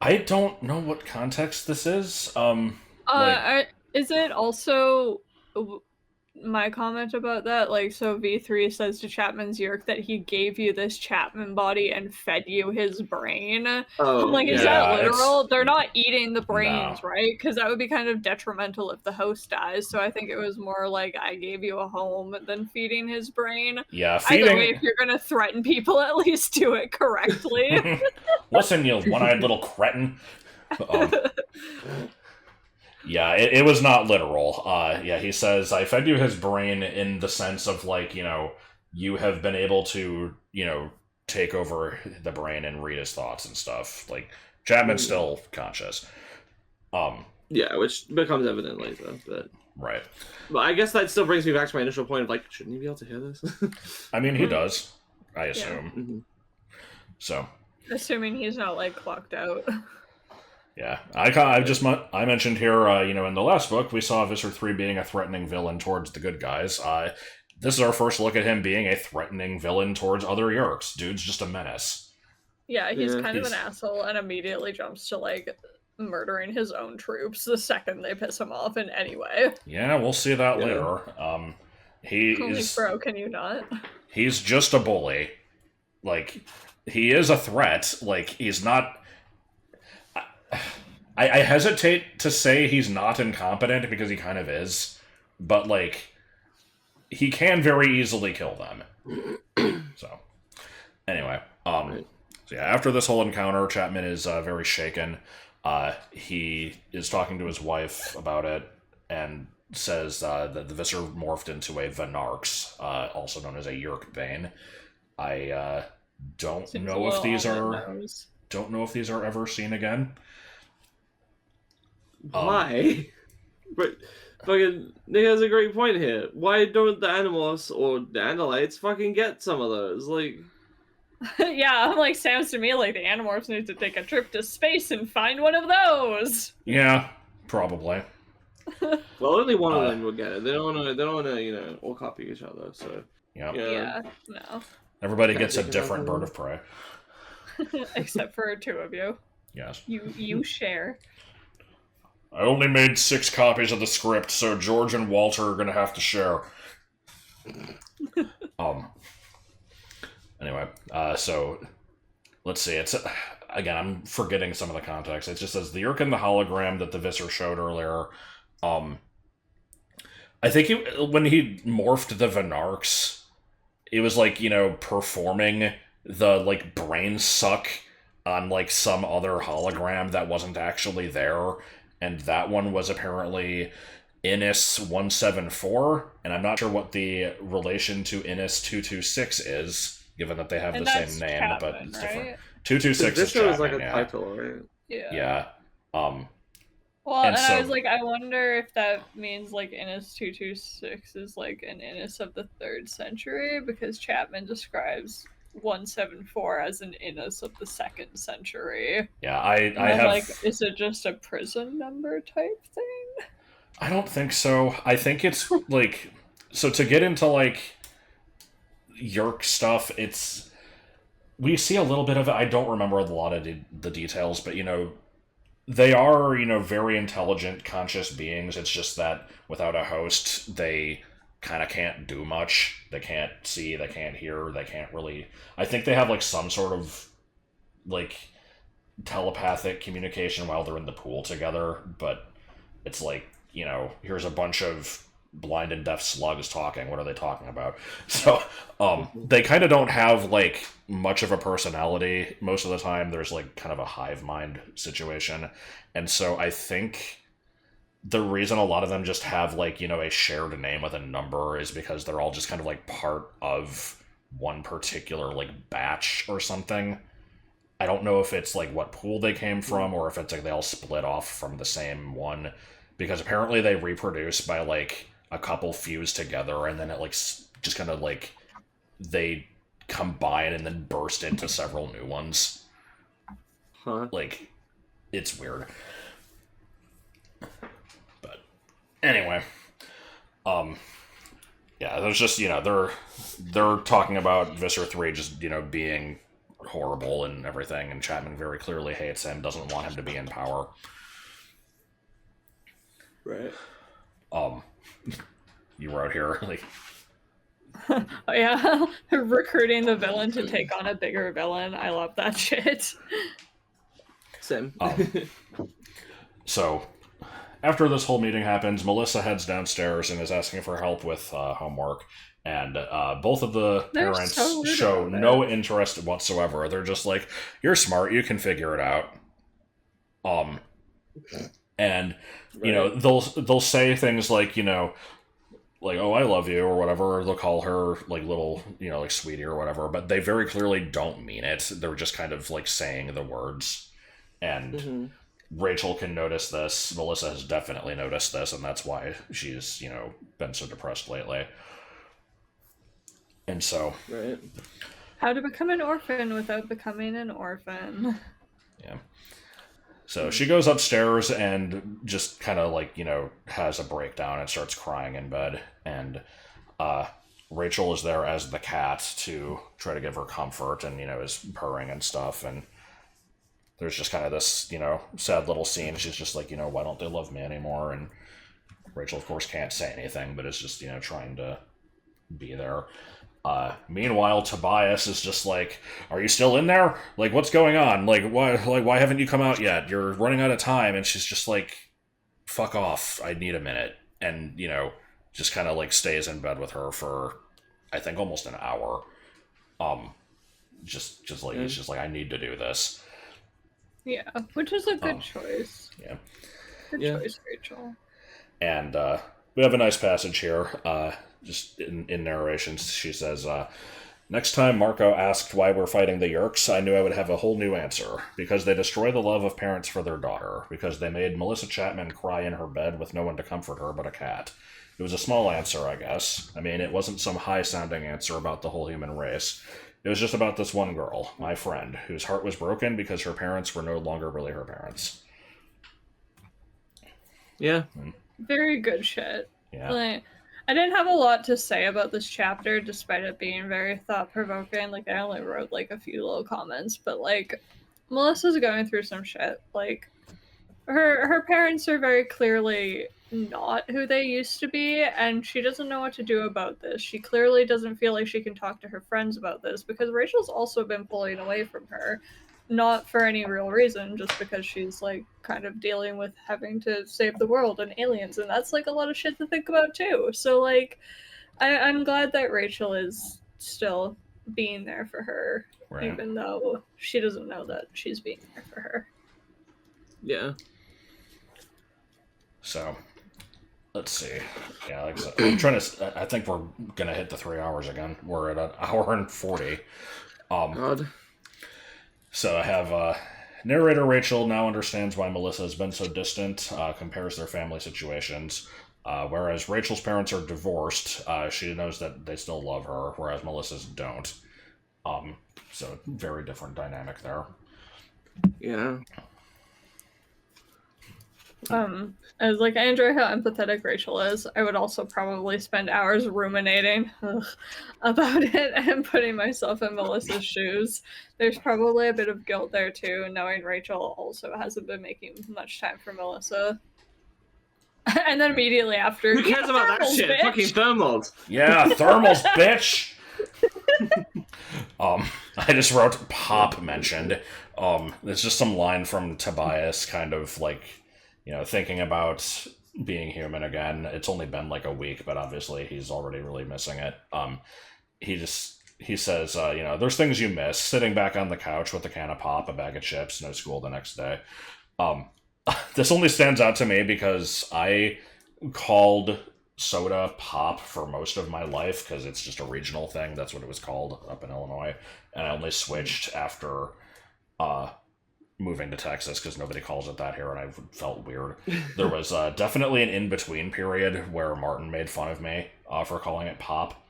I don't know what context this is. Is it also... my comment about that, like, so V3 says to Chapman's Yeerk that he gave you this Chapman body and fed you his brain. Oh, I'm like, is that literal? They're not eating the brains, right? Because that would be kind of detrimental if the host dies. So I think it was more like, I gave you a home than feeding his brain. Yeah, feeding... Either way, if you're going to threaten people, at least do it correctly. Listen, you one-eyed little cretin. Yeah, it was not literal. Yeah, he says, I fed you his brain in the sense of, like, you have been able to, take over the brain and read his thoughts and stuff. Like, Chapman's still conscious. Yeah, which becomes evident later, but... Right. But I guess that still brings me back to my initial point of, like, shouldn't he be able to hear this? I mean, he does, I assume. Yeah. Mm-hmm. So... Assuming he's not, like, clocked out. Yeah, I mentioned here, in the last book, we saw Visser 3 being a threatening villain towards the good guys. This is our first look at him being a threatening villain towards other Yeerks. Dude's just a menace. Yeah, he's kind of an asshole and immediately jumps to, like, murdering his own troops the second they piss him off in any way. Yeah, we'll see that later. Bro, can you not? He's just a bully. Like, he is a threat. Like, he's not... I hesitate to say he's not incompetent, because he kind of is. But, like, he can very easily kill them. So, anyway. So yeah, after this whole encounter, Chapman is very shaken. He is talking to his wife about it, and says that the Visser morphed into a Venarx, also known as a Yeerk-bane. I don't know if these are ever seen again. Why? But fucking Nick has a great point here. Why don't the Animorphs or the Andalites fucking get some of those? Like, yeah, I'm like, sounds to me like the Animorphs need to take a trip to space and find one of those. Yeah, probably. Well, only one of them will get it. They don't wanna, all copy each other. So yeah, no. Everybody gets a different bird of prey. Except for two of you. Yes. You share. I only made 6 copies of the script, so George and Walter are gonna have to share. Anyway, so let's see. It's again, I'm forgetting some of the context. It just says the Yeerk and the hologram that the Visser showed earlier. I think when he morphed the Venarx, it was like, performing the, like, brain suck on, like, some other hologram that wasn't actually there. And that one was apparently Innis 174, and I'm not sure what the relation to Innis 226 is, given that they have the same name, Chapman, but it's right? different. 226 is Chapman, like a title, right? Yeah. Well, and so, I was like, I wonder if that means, like, Innis 226 is, like, an Innis of the 3rd century, because Chapman describes 174 as an Innis of the 2nd century. Yeah, I have... like, is it just a prison number type thing? I don't think so. I think it's, like... So to get into, like, Yeerk stuff, it's... We see a little bit of it. I don't remember a lot of the details, but, they are, very intelligent, conscious beings. It's just that without a host, they kind of can't do much. They can't see, they can't hear, they can't really... I think they have, like, some sort of, like, telepathic communication while they're in the pool together, but it's like, here's a bunch of blind and deaf slugs talking. What are they talking about? So, they kind of don't have, like, much of a personality. Most of the time, there's, like, kind of a hive mind situation. And so I think the reason a lot of them just have, like, a shared name with a number is because they're all just kind of, like, part of one particular, like, batch or something. I don't know if it's, like, what pool they came from, or if it's, like, they all split off from the same one. Because apparently they reproduce by, like, a couple fuse together, and then it, like, just kind of, like, they combine and then burst into several new ones. Huh. Like, it's weird. But, anyway. Yeah, there's just, they're talking about Visser 3 just, being horrible and everything, and Chapman very clearly hates him, doesn't want him to be in power. Right. You wrote here, like... Oh, yeah. Recruiting the villain to take on a bigger villain. I love that shit. Same. So, after this whole meeting happens, Melissa heads downstairs and is asking for help with homework. And both of the parents show no interest whatsoever. They're just like, you're smart, you can figure it out. And you know, they'll say things like, you know, like, oh, I love you, or whatever, or they'll call her, like, little, you know, like, sweetie, or whatever, but they very clearly don't mean it. They're just kind of, like, saying the words. And Rachel can notice this. Melissa has definitely noticed this, and that's why she's, you know, been so depressed lately. And so... Right. How to become an orphan without becoming an orphan. Yeah. So she goes upstairs and just kind of, like, you know, has a breakdown and starts crying in bed. And Rachel is there as the cat to try to give her comfort and, you know, is purring and stuff. And there's just kind of this, you know, sad little scene. She's just like, you know, why don't they love me anymore? And Rachel, of course, can't say anything, but is just, you know, trying to be there. Meanwhile, Tobias is just like, are you still in there? Like, what's going on? Like, why haven't you come out yet? You're running out of time. And she's just like, fuck off. I need a minute. And, you know, just kind of like stays in bed with her for, I think, almost an hour. Just like, it's just like, I need to do this. Yeah, which is a good choice. Yeah. Good choice, Rachel. And, we have a nice passage here. Just in narrations, she says, next time Marco asked why we're fighting the Yeerks, I knew I would have a whole new answer. Because they destroy the love of parents for their daughter. Because they made Melissa Chapman cry in her bed with no one to comfort her but a cat. It was a small answer, I guess. I mean, it wasn't some high-sounding answer about the whole human race. It was just about this one girl, my friend, whose heart was broken because her parents were no longer really her parents. Yeah. Very good shit. Yeah. Like, I didn't have a lot to say about this chapter, despite it being very thought-provoking. Like, I only wrote, like, a few little comments, but, like, Melissa's going through some shit. Like, her parents are very clearly not who they used to be, and she doesn't know what to do about this. She clearly doesn't feel like she can talk to her friends about this, because Rachel's also been pulling away from her. Not for any real reason, just because she's, like, kind of dealing with having to save the world and aliens, and that's, like, a lot of shit to think about, too. So, like, I'm glad that Rachel is still being there for her, right, even though she doesn't know that she's being there for her. Yeah. So, let's see. Yeah, like I said, I'm trying to... I think we're gonna hit the 3 hours again. We're at an hour and 40. God. So I have narrator Rachel now understands why Melissa has been so distant, compares their family situations. Whereas Rachel's parents are divorced, she knows that they still love her, whereas Melissa's don't. So very different dynamic there. Yeah. As like I enjoy how empathetic Rachel is. I would also probably spend hours ruminating about it and putting myself in Melissa's shoes. There's probably a bit of guilt there too, knowing Rachel also hasn't been making much time for Melissa. And then immediately after, who cares about that shit? Bitch. Fucking thermals. Yeah, thermals, bitch. I just wrote Pop mentioned. It's just some line from Tobias, kind of like, you know, thinking about being human again. It's only been like a week, but obviously he's already really missing it. He says, you know, there's things you miss. Sitting back on the couch with a can of pop, a bag of chips, no school the next day. This only stands out to me because I called soda pop for most of my life because it's just a regional thing. That's what it was called up in Illinois. And I only switched after moving to Texas because nobody calls it that here, and I felt weird. There was definitely an in-between period where Martin made fun of me for calling it pop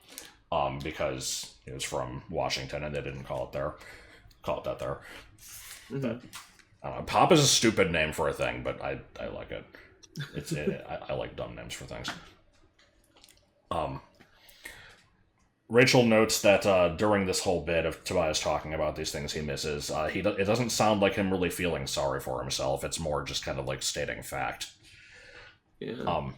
because it was from Washington and they didn't call it that there. But pop is a stupid name for a thing, but I like it. I like dumb names for things. Rachel notes that during this whole bit of Tobias talking about these things he misses, it doesn't sound like him really feeling sorry for himself. It's more just kind of like stating fact. Yeah.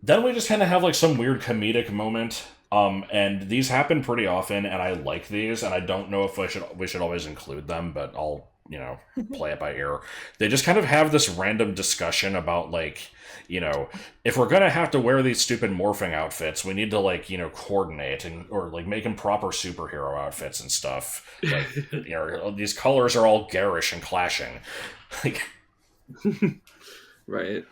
Then we just kind of have like some weird comedic moment. And these happen pretty often, and I like these, and I don't know if we should always include them, but I'll, you know, play it by ear. They just kind of have this random discussion about, like, you know, if we're gonna have to wear these stupid morphing outfits, we need to, like, you know, coordinate or like make them proper superhero outfits and stuff. Like, you know, these colors are all garish and clashing. Like, right.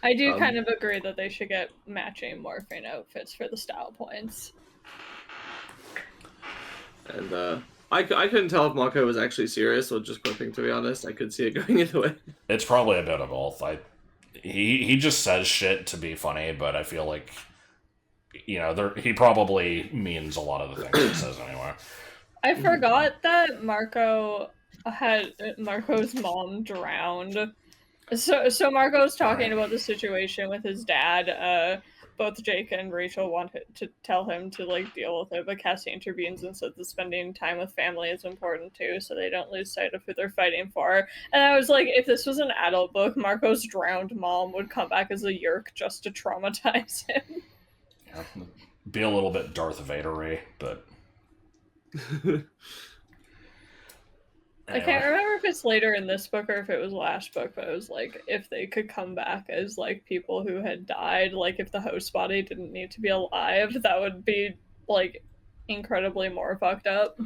I do kind of agree that they should get matching morphing outfits for the style points. And I couldn't tell if Mako was actually serious or just quipping, to be honest. I could see it going either way. it's probably a bit of both. He just says shit to be funny, but I feel like, you know, he probably means a lot of the things he says anyway. I forgot that Marco's mom drowned. So Marco's talking about the situation with his dad. Both Jake and Rachel wanted to tell him to like deal with it, but Cassie intervenes and says that spending time with family is important too, so they don't lose sight of who they're fighting for. And I was like, if this was an adult book, Marco's drowned mom would come back as a Yeerk just to traumatize him. Yeah, be a little bit Darth Vader-y, but I can't remember if it's later in this book or if it was last book, but it was like, if they could come back as like people who had died, like if the host body didn't need to be alive, that would be like incredibly more fucked up.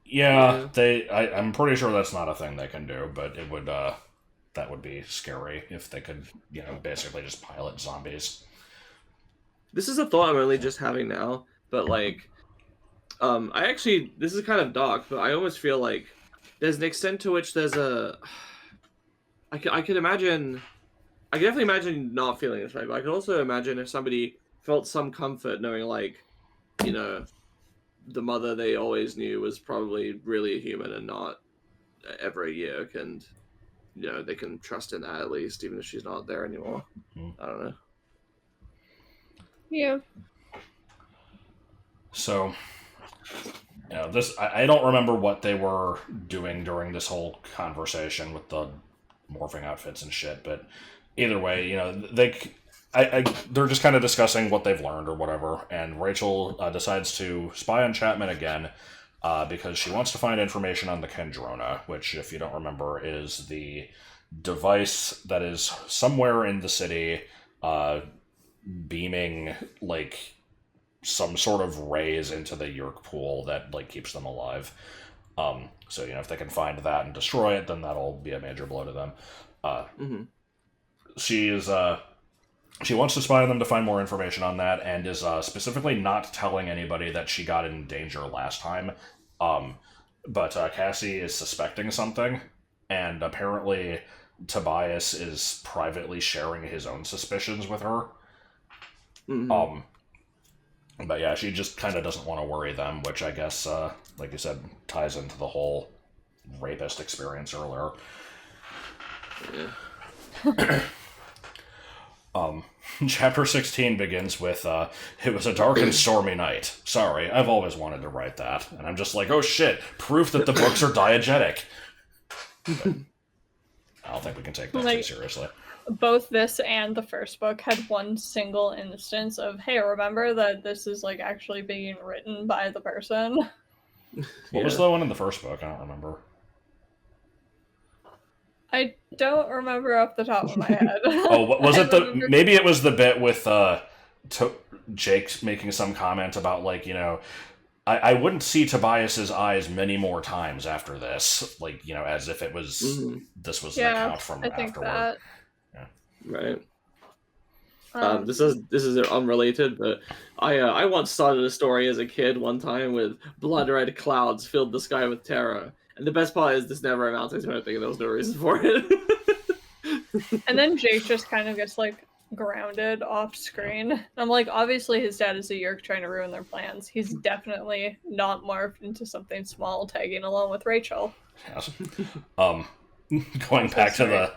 Yeah, I'm pretty sure that's not a thing they can do, but it would that would be scary if they could, you know, basically just pilot zombies. This is a thought I'm only just having now, but like I actually, this is kind of dark, but I almost feel like there's an extent to which there's I can imagine, I can definitely imagine not feeling this way, but I can also imagine if somebody felt some comfort knowing, like, you know, the mother they always knew was probably really a human and not ever a Yeerk, and, you know, they can trust in that at least, even if she's not there anymore. I don't know. Yeah. So, you know, this I don't remember what they were doing during this whole conversation with the morphing outfits and shit, but either way, you know, they're just kind of discussing what they've learned or whatever, and Rachel decides to spy on Chapman again because she wants to find information on the Kendrona, which, if you don't remember, is the device that is somewhere in the city beaming, like, some sort of rays into the Yeerk pool that, like, keeps them alive. So, you know, if they can find that and destroy it, then that'll be a major blow to them. She wants to spy on them to find more information on that, and is specifically not telling anybody that she got in danger last time. But Cassie is suspecting something, and apparently Tobias is privately sharing his own suspicions with her. But yeah, she just kind of doesn't want to worry them, which I guess, like you said, ties into the whole rapist experience earlier. Yeah. Chapter 16 begins with, it was a dark and stormy night. Sorry, I've always wanted to write that. And I'm just like, oh shit, proof that the books are diegetic. But I don't think we can take that too seriously. Both this and the first book had one single instance of, hey, remember that this is, like, actually being written by the person. What was the one in the first book? I don't remember. I don't remember off the top of my head. Oh, was it maybe it was the bit with Jake making some comment about, like, you know, I wouldn't see Tobias's eyes many more times after this, like, you know, as if it was this was an account from afterward. That. Yeah. Right. This is unrelated, but I once started a story as a kid one time with blood red clouds filled the sky with terror. And the best part is this never amounted to anything, and there was no reason for it. And then Jake just kind of gets, like, grounded off screen. I'm like, obviously his dad is a Yeerk trying to ruin their plans. He's definitely not morphed into something small, tagging along with Rachel. Yes. Going back to the...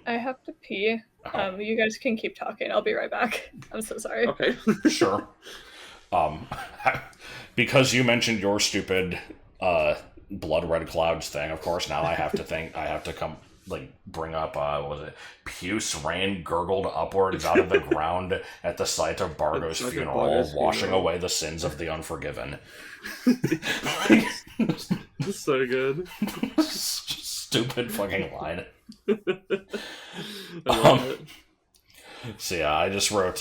I have to pee. You guys can keep talking. I'll be right back. I'm so sorry. Okay. Sure. Because you mentioned your stupid blood red clouds thing, of course, now I have to bring up, what was it? Puce rain gurgled upwards out of the ground at the site of Bargo's funeral, washing away the sins of the unforgiven. That's so good. Stupid fucking line. I love it. So yeah, I just wrote,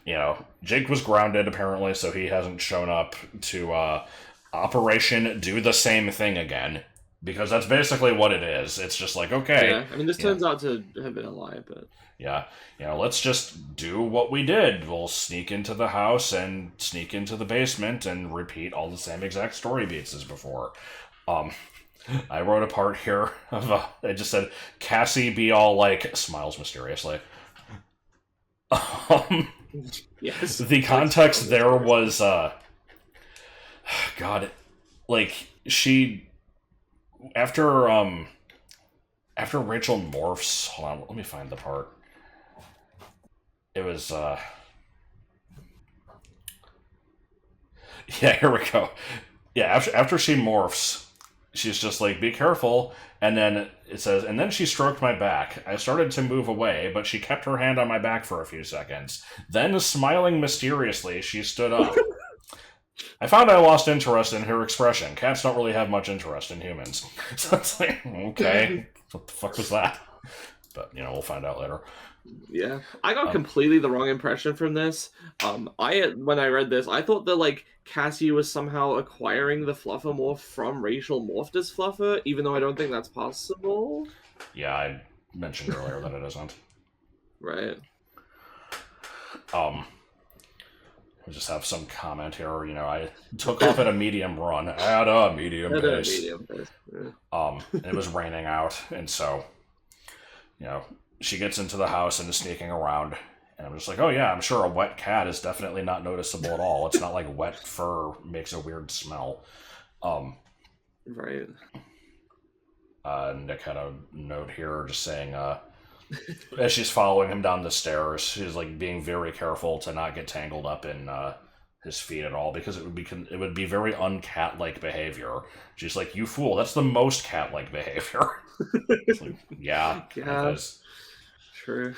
you know, Jake was grounded apparently, so he hasn't shown up to Operation Do the Same Thing Again. Because that's basically what it is. It's just like, okay. Yeah, I mean, this turns out to have been a lie, but... Yeah, let's just do what we did. We'll sneak into the house and sneak into the basement and repeat all the same exact story beats as before. I wrote a part here of, I just said, Cassie be all like, smiles mysteriously. Yes. The context there was, God, like, she... After Rachel morphs... Hold on, let me find the part. It was, Yeah, here we go. Yeah, after she morphs, she's just like, be careful, and then it says, and then she stroked my back. I started to move away, but she kept her hand on my back for a few seconds. Then, smiling mysteriously, she stood up. I found I lost interest in her expression. Cats don't really have much interest in humans. So it's like, okay, what the fuck was that? But, we'll find out later. Yeah, I got completely the wrong impression from this. When I read this, I thought that, like, Cassie was somehow acquiring the Fluffermorph from Rachel morphed as Fluffer, even though I don't think that's possible. Yeah, I mentioned earlier that it isn't. Right. We just have some comment here. I took off at a medium run. At a medium pace. Yeah. It was raining out, and so, she gets into the house and is sneaking around, and I'm just like, oh yeah, I'm sure a wet cat is definitely not noticeable at all. It's not like wet fur makes a weird smell. Right. Nick had a note here just saying, as she's following him down the stairs, she's like being very careful to not get tangled up in his feet at all, because it would be very uncat-like behavior. She's like, you fool, that's the most cat-like behavior. It's like, yeah, it is. True.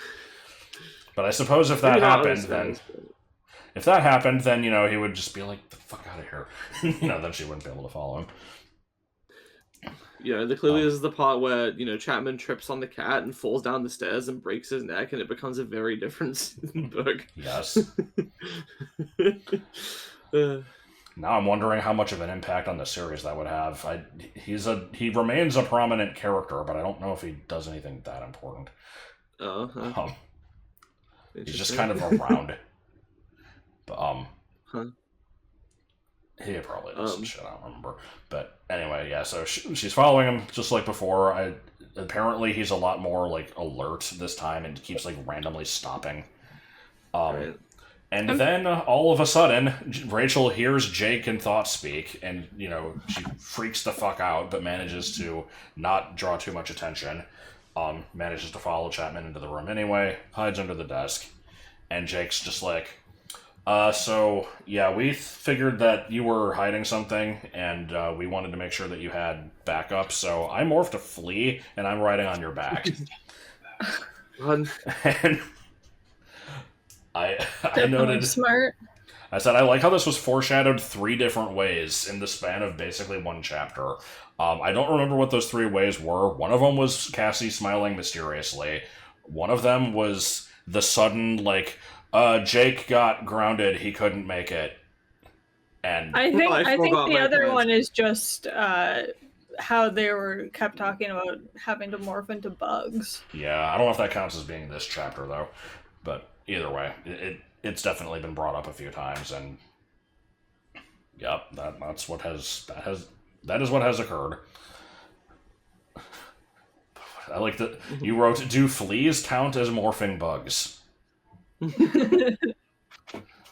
But I suppose if that happened, then he would just be like, the fuck out of here. Then she wouldn't be able to follow him. Clearly this is the part where, Chapman trips on the cat and falls down the stairs and breaks his neck, and it becomes a very different book. Yes. Now I'm wondering how much of an impact on the series that would have. He remains a prominent character, but I don't know if he does anything that important. He's just kind of around. But he probably does some shit, I don't remember. But anyway, yeah, so she's following him just like before. Apparently he's a lot more like alert this time and keeps like randomly stopping. Right. And then all of a sudden Rachel hears Jake and Thought speak, and she freaks the fuck out, but manages to not draw too much attention. Manages to follow Chapman into the room anyway, hides under the desk, and Jake's just like, so, yeah, we figured that you were hiding something, and we wanted to make sure that you had backup, so I morphed a flea, and I'm riding on your back. And I noted... Smart. I said, I like how this was foreshadowed 3 different ways in the span of basically one chapter. I don't remember what those 3 ways were. One of them was Cassie smiling mysteriously. One of them was the sudden, like... Jake got grounded, he couldn't make it. And I think the other one is just how they kept talking about having to morph into bugs. Yeah, I don't know if that counts as being this chapter though. But either way, it's definitely been brought up a few times, and yep, that is what has occurred. I like that you wrote, do fleas count as morphing bugs?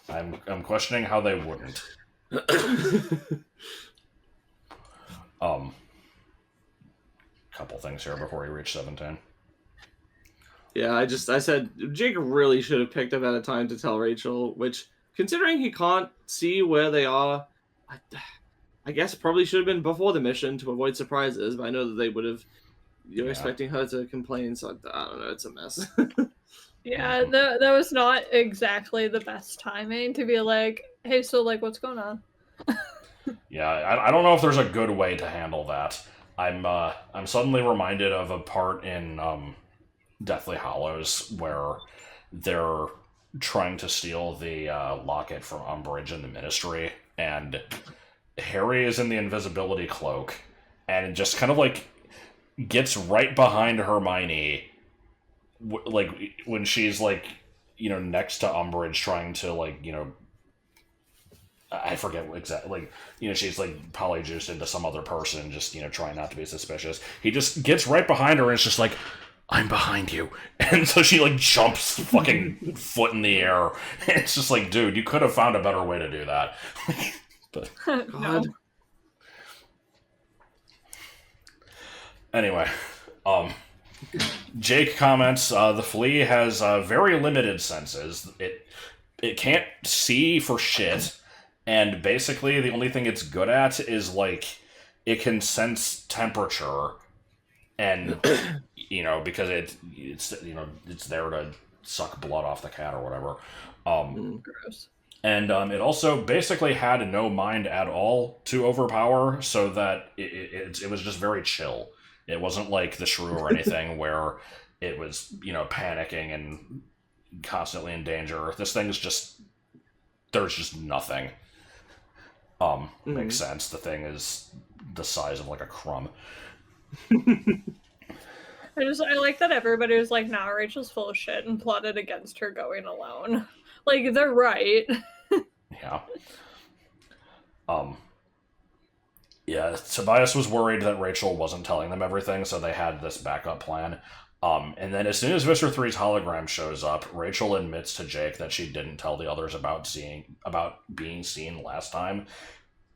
I'm questioning how they wouldn't. Couple things here before we reach 17. Yeah, I said Jake really should have picked up at a time to tell Rachel, which, considering he can't see where they are, I guess probably should have been before the mission to avoid surprises, but I know that they would have, expecting her to complain, so I don't know, it's a mess. Yeah, that was not exactly the best timing to be like, hey, so, like, what's going on? Yeah, I don't know if there's a good way to handle that. I'm suddenly reminded of a part in Deathly Hallows where they're trying to steal the locket from Umbridge in the Ministry, and Harry is in the invisibility cloak, and just kind of like gets right behind Hermione, like when she's like, next to Umbridge, trying to like, I forget what exactly, like, she's like polyjuiced into some other person, just, trying not to be suspicious. He just gets right behind her and it's just like, I'm behind you. And so she like jumps fucking foot in the air. And it's just like, dude, you could have found a better way to do that. But No. Anyway, Jake comments, the flea has very limited senses. It can't see for shit, and basically the only thing it's good at is, like, it can sense temperature, and, because it's there to suck blood off the cat or whatever. Gross. And it also basically had no mind at all to overpower, so that it was just very chill. It wasn't like the shrew or anything where it was, panicking and constantly in danger. This thing is just... There's just nothing. Makes sense. The thing is the size of, like, a crumb. I like that everybody was like, nah, Rachel's full of shit and plotted against her going alone. Like, they're right. Yeah. Yeah, Tobias was worried that Rachel wasn't telling them everything, so they had this backup plan. And then as soon as Visser 3's hologram shows up, Rachel admits to Jake that she didn't tell the others about being seen last time.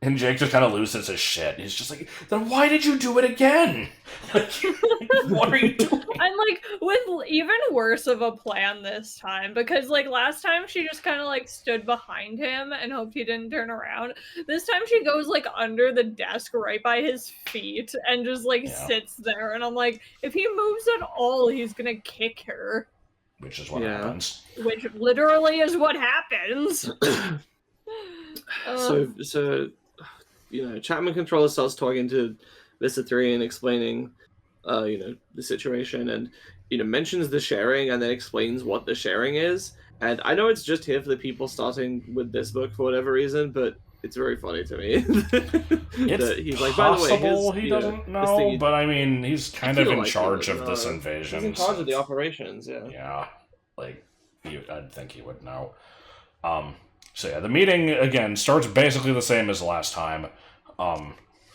And Jake just kind of loses his shit. He's just like, then why did you do it again? Like, what are you doing? And, like, with even worse of a plan this time, because, like, last time she just kind of, like, stood behind him and hoped he didn't turn around. This time she goes, like, under the desk right by his feet and just, like, sits there. And I'm like, if he moves at all, he's gonna kick her. Which is what happens. Which literally is what happens. So Chapman controller starts talking to Visser 3 and explaining, the situation, and mentions the sharing, and then explains what the sharing is. And I know it's just here for the people starting with this book for whatever reason, but it's very funny to me. He's like, by the way, he doesn't know, but I mean, he's kind of in charge of this invasion. He's in charge of the operations, yeah. Yeah, like, I'd think he would know. So yeah, the meeting, again, starts basically the same as last time.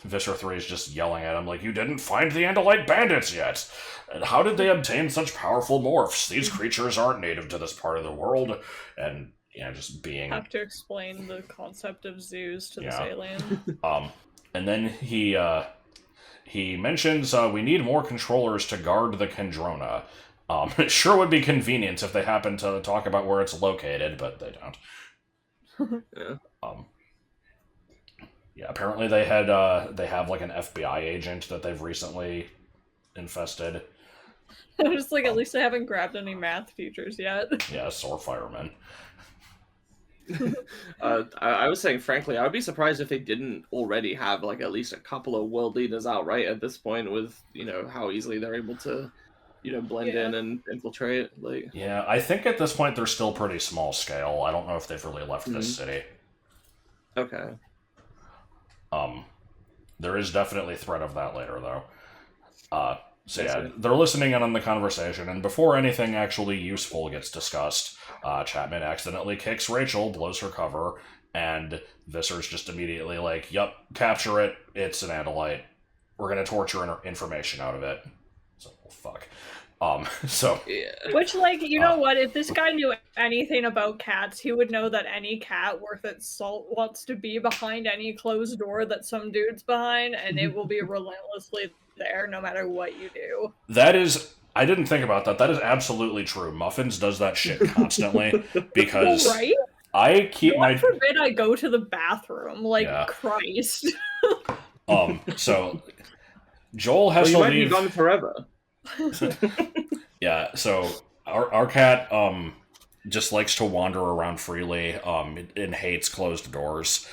Visser 3 is just yelling at him, like, you didn't find the Andalite bandits yet! And how did they obtain such powerful morphs? These creatures aren't native to this part of the world. And, just being... Have to explain the concept of zoos to this alien. And then he mentions, we need more controllers to guard the Kandrona. It sure would be convenient if they happen to talk about where it's located, but they don't. Apparently they have like an FBI agent that they've recently infested. I'm just like, at least they haven't grabbed any math teachers yet. Yes, or firemen. I was saying, frankly, I would be surprised if they didn't already have like at least a couple of world leaders outright at this point, with how easily they're able to blend in and infiltrate. Like, yeah, I think at this point they're still pretty small scale. I don't know if they've really left this city. Okay. There is definitely threat of that later, though. So yeah, they're listening in on the conversation, and before anything actually useful gets discussed, Chapman accidentally kicks Rachel, blows her cover, and Visser's just immediately like, yup, capture it, it's an Andalite. We're gonna torture information out of it. So, well, fuck. Which, like, you know what? If this guy knew anything about cats, he would know that any cat worth its salt wants to be behind any closed door that some dude's behind, and it will be relentlessly there no matter what you do. That is... I didn't think about that. That is absolutely true. Muffins does that shit constantly, because right? I keep God forbid I go to the bathroom. Like, Christ. So... Joel has to leave... You might be gone forever. Yeah, so our cat just likes to wander around freely and hates closed doors.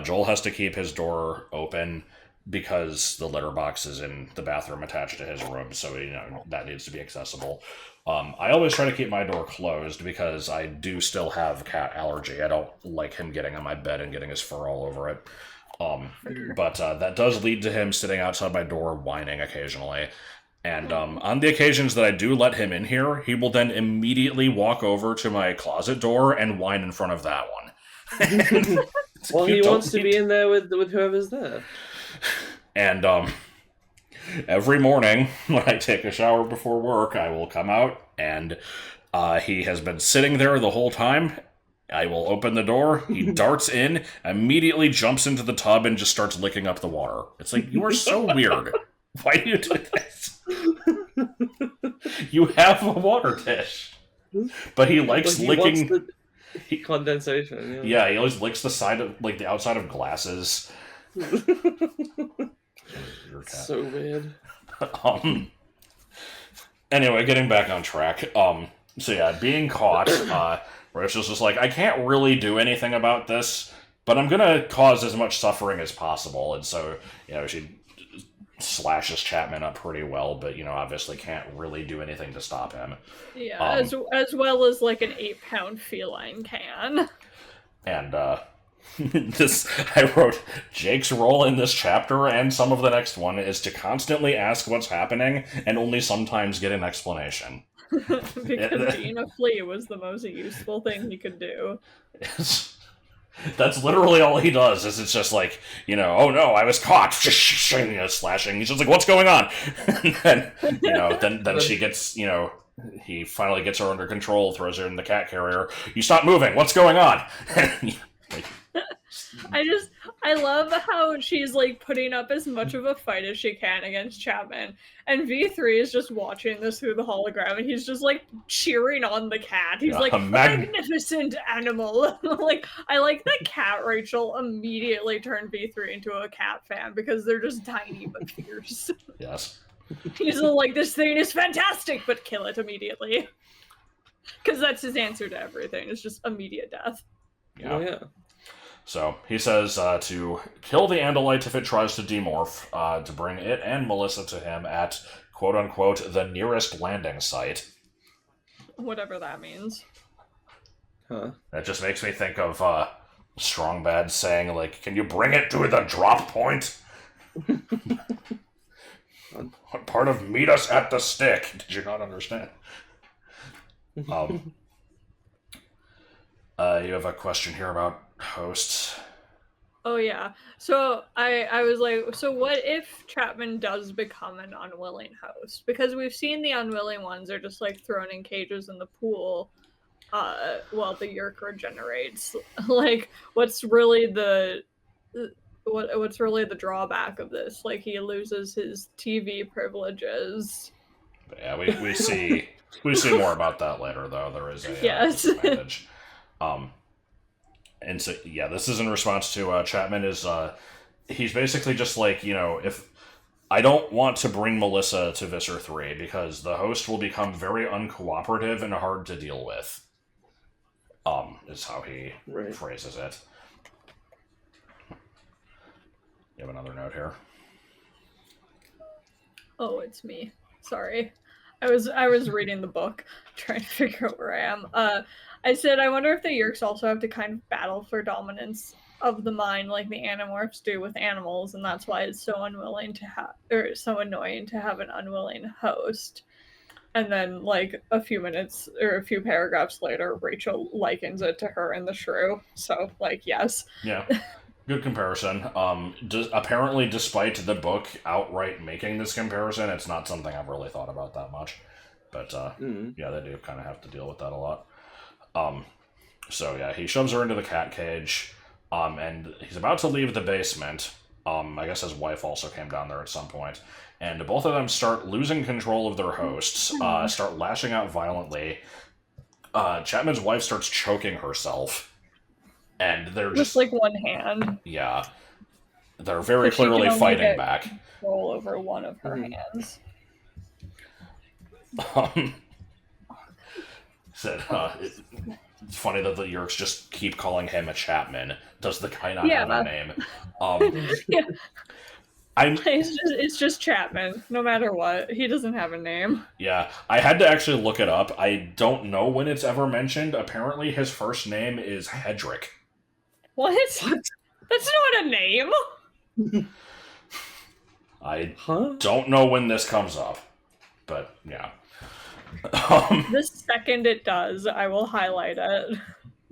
Joel has to keep his door open because the litter box is in the bathroom attached to his room, so that needs to be accessible. I always try to keep my door closed because I do still have cat allergy. I don't like him getting on my bed and getting his fur all over it. But that does lead to him sitting outside my door whining occasionally. And on the occasions that I do let him in here, he will then immediately walk over to my closet door and whine in front of that one. Well, he wants to be in there with whoever's there. And every morning when I take a shower before work, I will come out, and he has been sitting there the whole time. I will open the door, he darts in, immediately jumps into the tub, and just starts licking up the water. It's like, you are so weird. Why do you do this? You have a water dish. But he likes licking... condensation, Yeah, he always licks the side of, like, the outside of glasses. So weird. Anyway, getting back on track. So yeah, being caught, Rachel's just like, I can't really do anything about this, but I'm gonna cause as much suffering as possible. And so, she slashes Chapman up pretty well, but, obviously can't really do anything to stop him. Yeah, as well as, like, an 8-pound feline can. And, I wrote, Jake's role in this chapter and some of the next one is to constantly ask what's happening and only sometimes get an explanation. Because being a flea was the most useful thing he could do. That's literally all he does, is it's just like, oh no, I was caught, slashing. He's just like, what's going on? And then, then she gets, he finally gets her under control, throws her in the cat carrier. You stop moving, what's going on? I love how she's, like, putting up as much of a fight as she can against Chapman, and V3 is just watching this through the hologram, and he's just, like, cheering on the cat. He's like, magnificent animal! Like, I like that cat Rachel immediately turned V3 into a cat fan, because they're just tiny but fierce. Yes. He's like, this thing is fantastic, but kill it immediately. Because that's his answer to everything, it's just immediate death. Yeah. Oh, yeah. So, he says to kill the Andalite if it tries to demorph, to bring it and Melissa to him at, quote-unquote, the nearest landing site. Whatever that means. Huh. That just makes me think of Strongbad saying, like, can you bring it to the drop point? What part of meet us at the stick? Did you not understand? You have a question here about hosts. Oh yeah. So I was like, so what if Chapman does become an unwilling host? Because we've seen the unwilling ones are just, like, thrown in cages in the pool while the Yeerk regenerates. Like, what's really the drawback of this? Like, he loses his TV privileges. But yeah, we see more about that later, though. There is a disadvantage. And so, yeah, this is in response to Chapman is, he's basically just like, if I don't want to bring Melissa to Visser 3 because the host will become very uncooperative and hard to deal with, is how he phrases it. You have another note here? Oh, it's me. Sorry. I was reading the book, trying to figure out where I am. I said, I wonder if the Yeerks also have to kind of battle for dominance of the mind like the Animorphs do with animals, and that's why it's so annoying to have an unwilling host. And then, like, a few minutes or a few paragraphs later, Rachel likens it to her in the shrew. So, like, yes. Yeah. Good comparison. Apparently, despite the book outright making this comparison, it's not something I've really thought about that much. But, yeah, they do kind of have to deal with that a lot. So, yeah, he shoves her into the cat cage, and he's about to leave the basement. I guess his wife also came down there at some point. And both of them start losing control of their hosts, start lashing out violently. Chapman's wife starts choking herself. And they're just like one hand. Yeah. They're very clearly fighting back. Control over one of her hands. Said, it's funny that the Yeerks just keep calling him a Chapman. Does the guy not have a name? Yeah. It's just Chapman, no matter what. He doesn't have a name. Yeah, I had to actually look it up. I don't know when it's ever mentioned. Apparently his first name is Hedrick. What? That's not a name. I don't know when this comes up, but yeah. The second it does, I will highlight it.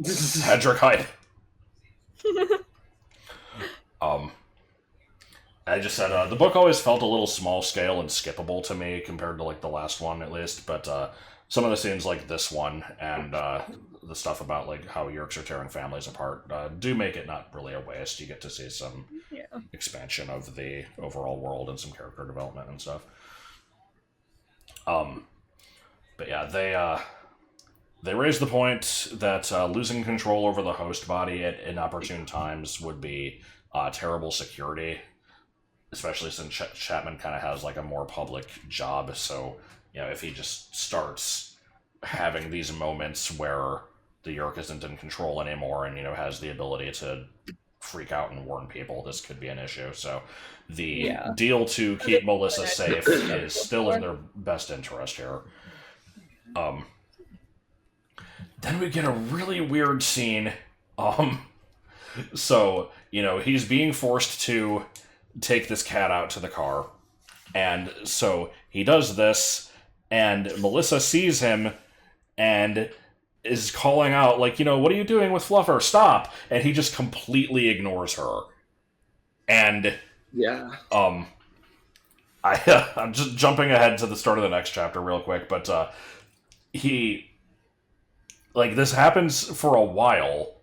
Hedrick hype. I just said the book always felt a little small scale and skippable to me compared to like the last one at least, but some of the scenes like this one and the stuff about like how Yeerks are tearing families apart do make it not really a waste. You get to see some expansion of the overall world and some character development and stuff. But yeah, they raise the point that losing control over the host body at inopportune times would be terrible security, especially since Chapman kind of has like a more public job. So, you know, if he just starts having these moments where the Yeerk isn't in control anymore and, you know, has the ability to freak out and warn people, this could be an issue. So the deal to keep Melissa safe is still in their best interest here. Then we get a really weird scene. So, you know, he's being forced to take this cat out to the car. And so he does this, and Melissa sees him and is calling out, like, you know, what are you doing with Fluffer? Stop! And he just completely ignores her. And I'm just jumping ahead to the start of the next chapter real quick, but he, like, this happens for a while.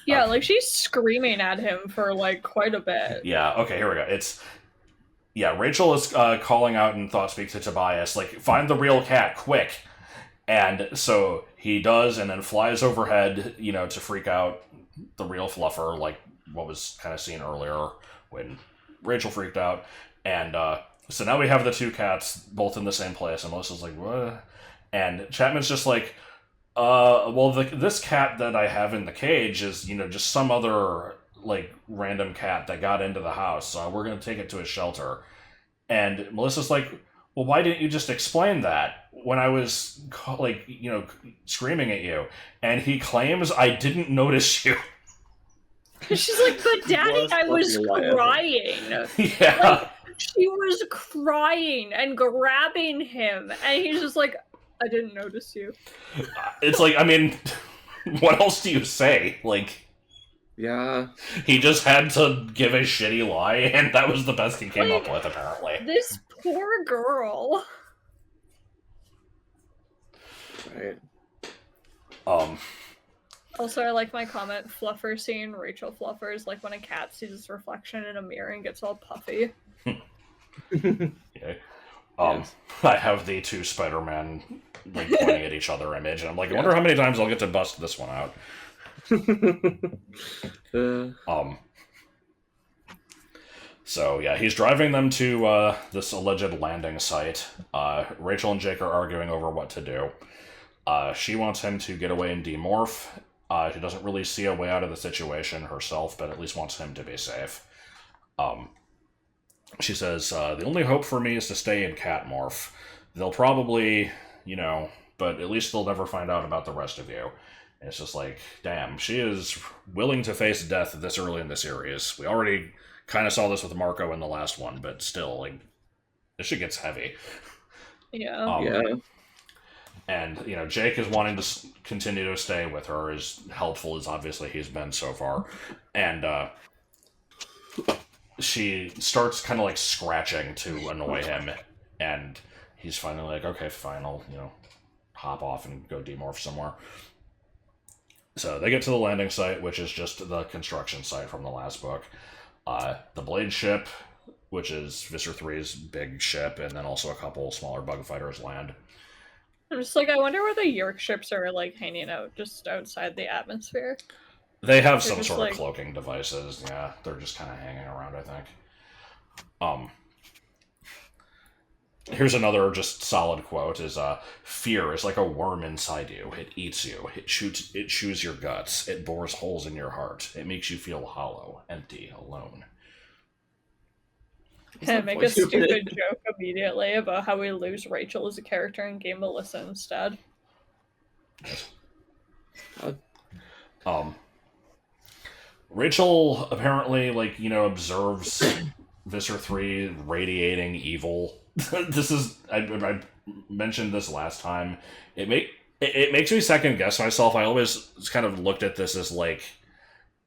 Yeah, like, she's screaming at him for, like, quite a bit. Yeah, okay, here we go. Rachel is calling out in Thought-Speak to Tobias, like, find the real cat, quick! And so he does, and then flies overhead, you know, to freak out the real Fluffer, like what was kind of seen earlier when Rachel freaked out. And so now we have the two cats both in the same place, and Melissa's like, what? And Chapman's just like, this cat that I have in the cage is, you know, just some other, like, random cat that got into the house, so we're going to take it to a shelter. And Melissa's like, well, why didn't you just explain that when I was, like, you know, screaming at you? And he claims I didn't notice you. She's like, but Daddy, I was crying. Yeah. Like, she was crying and grabbing him, and he's just like, I didn't notice you. It's like, I mean, what else do you say? Like, yeah, he just had to give a shitty lie, and that was the best he came up with, apparently. This poor girl. Right. Also, I like my comment, Fluffer seeing Rachel Fluffer is like when a cat sees its reflection in a mirror and gets all puffy. Okay. I have the two Spider-Man, like, pointing at each other image, and I'm like, I wonder how many times I'll get to bust this one out. So, yeah, he's driving them to this alleged landing site. Rachel and Jake are arguing over what to do. She wants him to get away and demorph. She doesn't really see a way out of the situation herself, but at least wants him to be safe. She says, the only hope for me is to stay in cat morph. They'll probably, you know, but at least they'll never find out about the rest of you. And it's just like, damn, she is willing to face death this early in the series. We already kind of saw this with Marco in the last one, but still, like, this shit gets heavy. Yeah. And, you know, Jake is wanting to continue to stay with her, as helpful as obviously he's been so far. And she starts kind of like scratching to annoy him. And he's finally like, okay, fine, I'll, you know, hop off and go demorph somewhere. So they get to the landing site, which is just the construction site from the last book. The Blade ship, which is Visser 3's big ship, and then also a couple smaller bug fighters land. I'm just like, I wonder where the Yeerk ships are, like, hanging out just outside the atmosphere. They have some sort of cloaking devices, yeah. They're just kind of hanging around, I think. Here's another just solid quote, is, fear is like a worm inside you. It eats you. It chews your guts. It bores holes in your heart. It makes you feel hollow, empty, alone. Can I make a stupid joke immediately about how we lose Rachel as a character and gain Melissa instead? Rachel apparently, like, observes Visser 3 radiating evil. This is... I mentioned this last time. It makes me second guess myself. I always kind of looked at this as, like,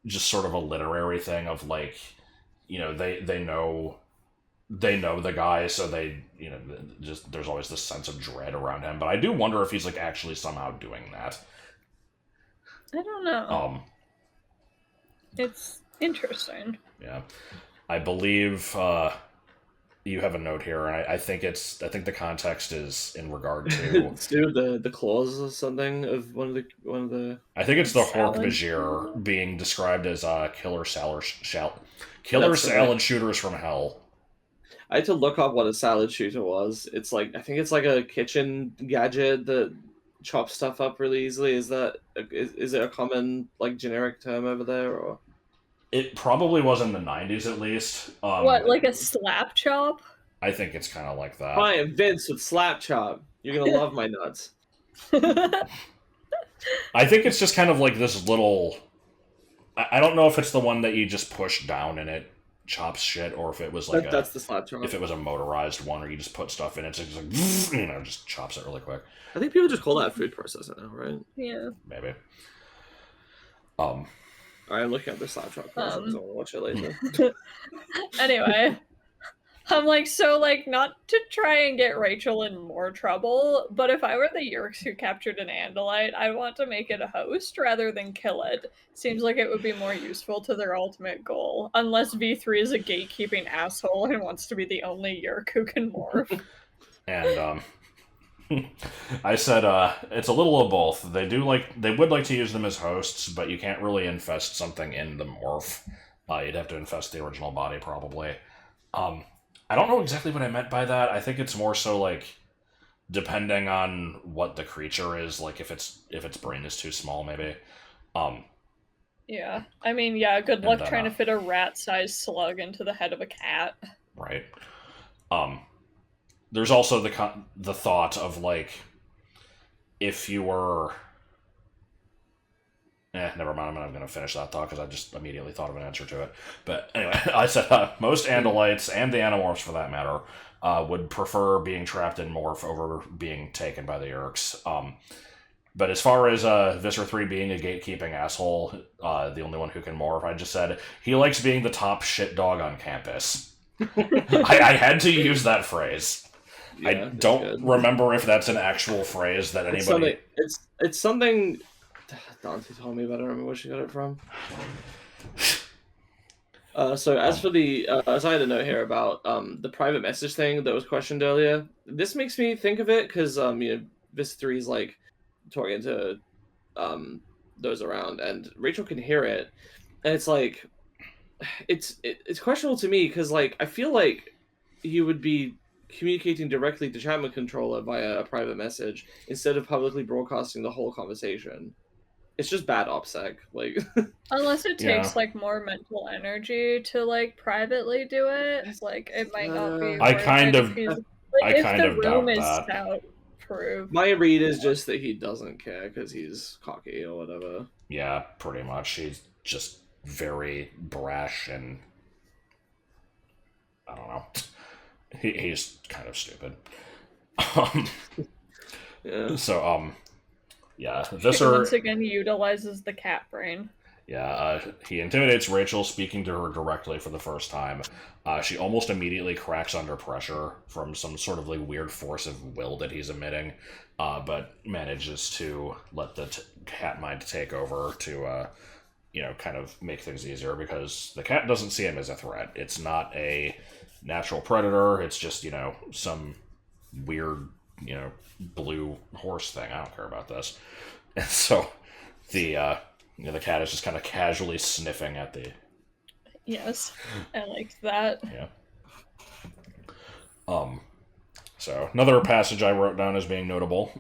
just sort of a literary thing of, like, they know the guy, so they, just there's always this sense of dread around him. But I do wonder if he's, like, actually somehow doing that. I don't know. It's interesting. Yeah. I believe you have a note here, and I think the context is in regard to the claws or something of one of the. I think it's the Hork-Bajir being described as killer salad shooters from hell. I had to look up what a salad shooter was. It's like, I think it's like a kitchen gadget that chops stuff up really easily. Is it a common, like, generic term over there, or? It probably was in the 90s, at least. What, like a slap chop? I think it's kind of like that. I am Vince with slap chop. You're gonna love my nuts. I think it's just kind of like this little... I don't know if it's the one that you just push down and it chops shit, or if it was like that's the slap chop. If it was a motorized one, or you just put stuff in it, it's like, just chops it really quick. I think people just call that food processor now, right? Yeah. Maybe. I'm looking at the slap chop process. I'll watch it later. Anyway. I'm like, so, like, not to try and get Rachel in more trouble, but if I were the Yeerks who captured an Andalite, I'd want to make it a host rather than kill it. Seems like it would be more useful to their ultimate goal. Unless V3 is a gatekeeping asshole and wants to be the only Yeerk who can morph. And, I said, it's a little of both. They would like to use them as hosts, but you can't really infest something in the morph. You'd have to infest the original body, probably. I don't know exactly what I meant by that. I think it's more so, like, depending on what the creature is, like, if its brain is too small, maybe. Yeah. I mean, yeah, good luck trying to fit a rat-sized slug into the head of a cat. Right. There's also the thought of, like, if you were... never mind, I'm not going to finish that thought because I just immediately thought of an answer to it. But anyway, I said most Andalites, and the Animorphs for that matter, would prefer being trapped in Morph over being taken by the Yeerks. But as far as Visser 3 being a gatekeeping asshole, the only one who can morph, I just said, he likes being the top shit dog on campus. I had to use that phrase. Yeah, I don't remember if that's an actual phrase that anybody... It's something... Dante told me, but I don't remember where she got it from. So as for the... as I had a note here about the private message thing that was questioned earlier, this makes me think of it, because Vis 3's like talking to those around, and Rachel can hear it, and it's like... It's questionable to me, because like I feel like you would be communicating directly to Chapman controller via a private message instead of publicly broadcasting the whole conversation. It's just bad OPSEC, like. Unless it takes like more mental energy to like privately do it, like it might not be. I kind of doubt that. My read is just that he doesn't care because he's cocky or whatever. Yeah, pretty much. He's just very brash and I don't know. He's kind of stupid. Yeah. So, yeah. Visser once again utilizes the cat brain. Yeah, he intimidates Rachel, speaking to her directly for the first time. She almost immediately cracks under pressure from some sort of like weird force of will that he's emitting, but manages to let the cat mind take over to, kind of make things easier because the cat doesn't see him as a threat. It's not a natural predator. It's just, some weird, blue horse thing. I don't care about this. And so the cat is just kind of casually sniffing at the... Yes, I liked that. Yeah. So, another passage I wrote down as being notable.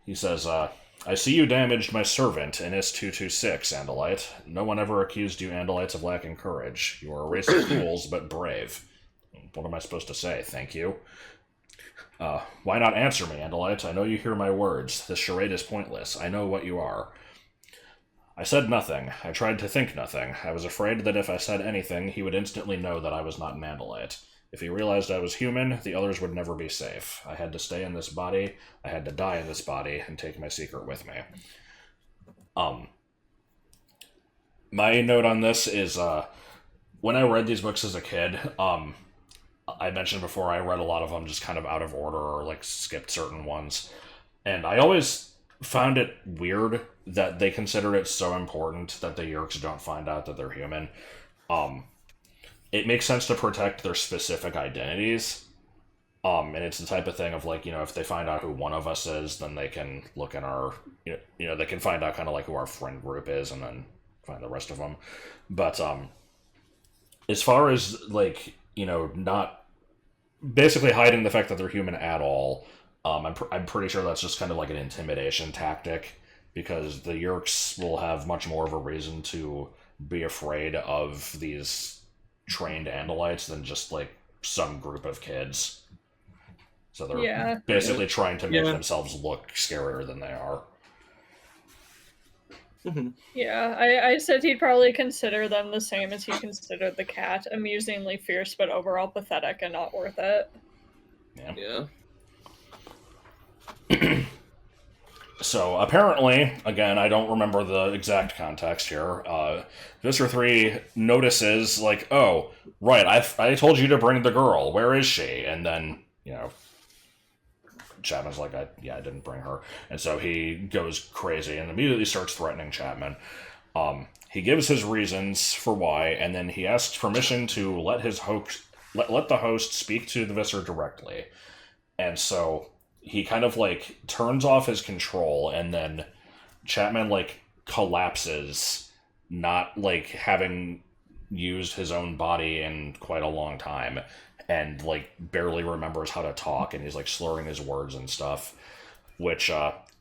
He says, I see you damaged my servant in S226, Andalite. No one ever accused you Andalites of lacking courage. You are a race of fools, but brave. What am I supposed to say? Thank you. Why not answer me, Andalite? I know you hear my words. This charade is pointless. I know what you are. I said nothing. I tried to think nothing. I was afraid that if I said anything, he would instantly know that I was not an Andalite. If he realized I was human, the others would never be safe. I had to stay in this body, I had to die in this body, and take my secret with me. My note on this is, when I read these books as a kid, I mentioned before I read a lot of them just kind of out of order or, like, skipped certain ones. And I always found it weird that they considered it so important that the Yeerks don't find out that they're human. It makes sense to protect their specific identities. And it's the type of thing of, like, if they find out who one of us is, then they can look in our, they can find out kind of like who our friend group is and then find the rest of them. But as far as, like, not basically hiding the fact that they're human at all, I'm pretty sure that's just kind of like an intimidation tactic, because the Yeerks will have much more of a reason to be afraid of these trained Andalites than just, like, some group of kids. So they're basically trying to make themselves look scarier than they are. Yeah, I said he'd probably consider them the same as he considered the cat, amusingly fierce but overall pathetic and not worth it. Yeah. So apparently, again, I don't remember the exact context here, Visser 3 notices, like, oh, right, I told you to bring the girl, where is she? And then, Chapman's like, I didn't bring her. And so he goes crazy and immediately starts threatening Chapman. He gives his reasons for why, and then he asks permission to let the host speak to the Visser directly. And so he kind of, like, turns off his control, and then Chapman, like, collapses, not, like, having used his own body in quite a long time, and, like, barely remembers how to talk, and he's, like, slurring his words and stuff, which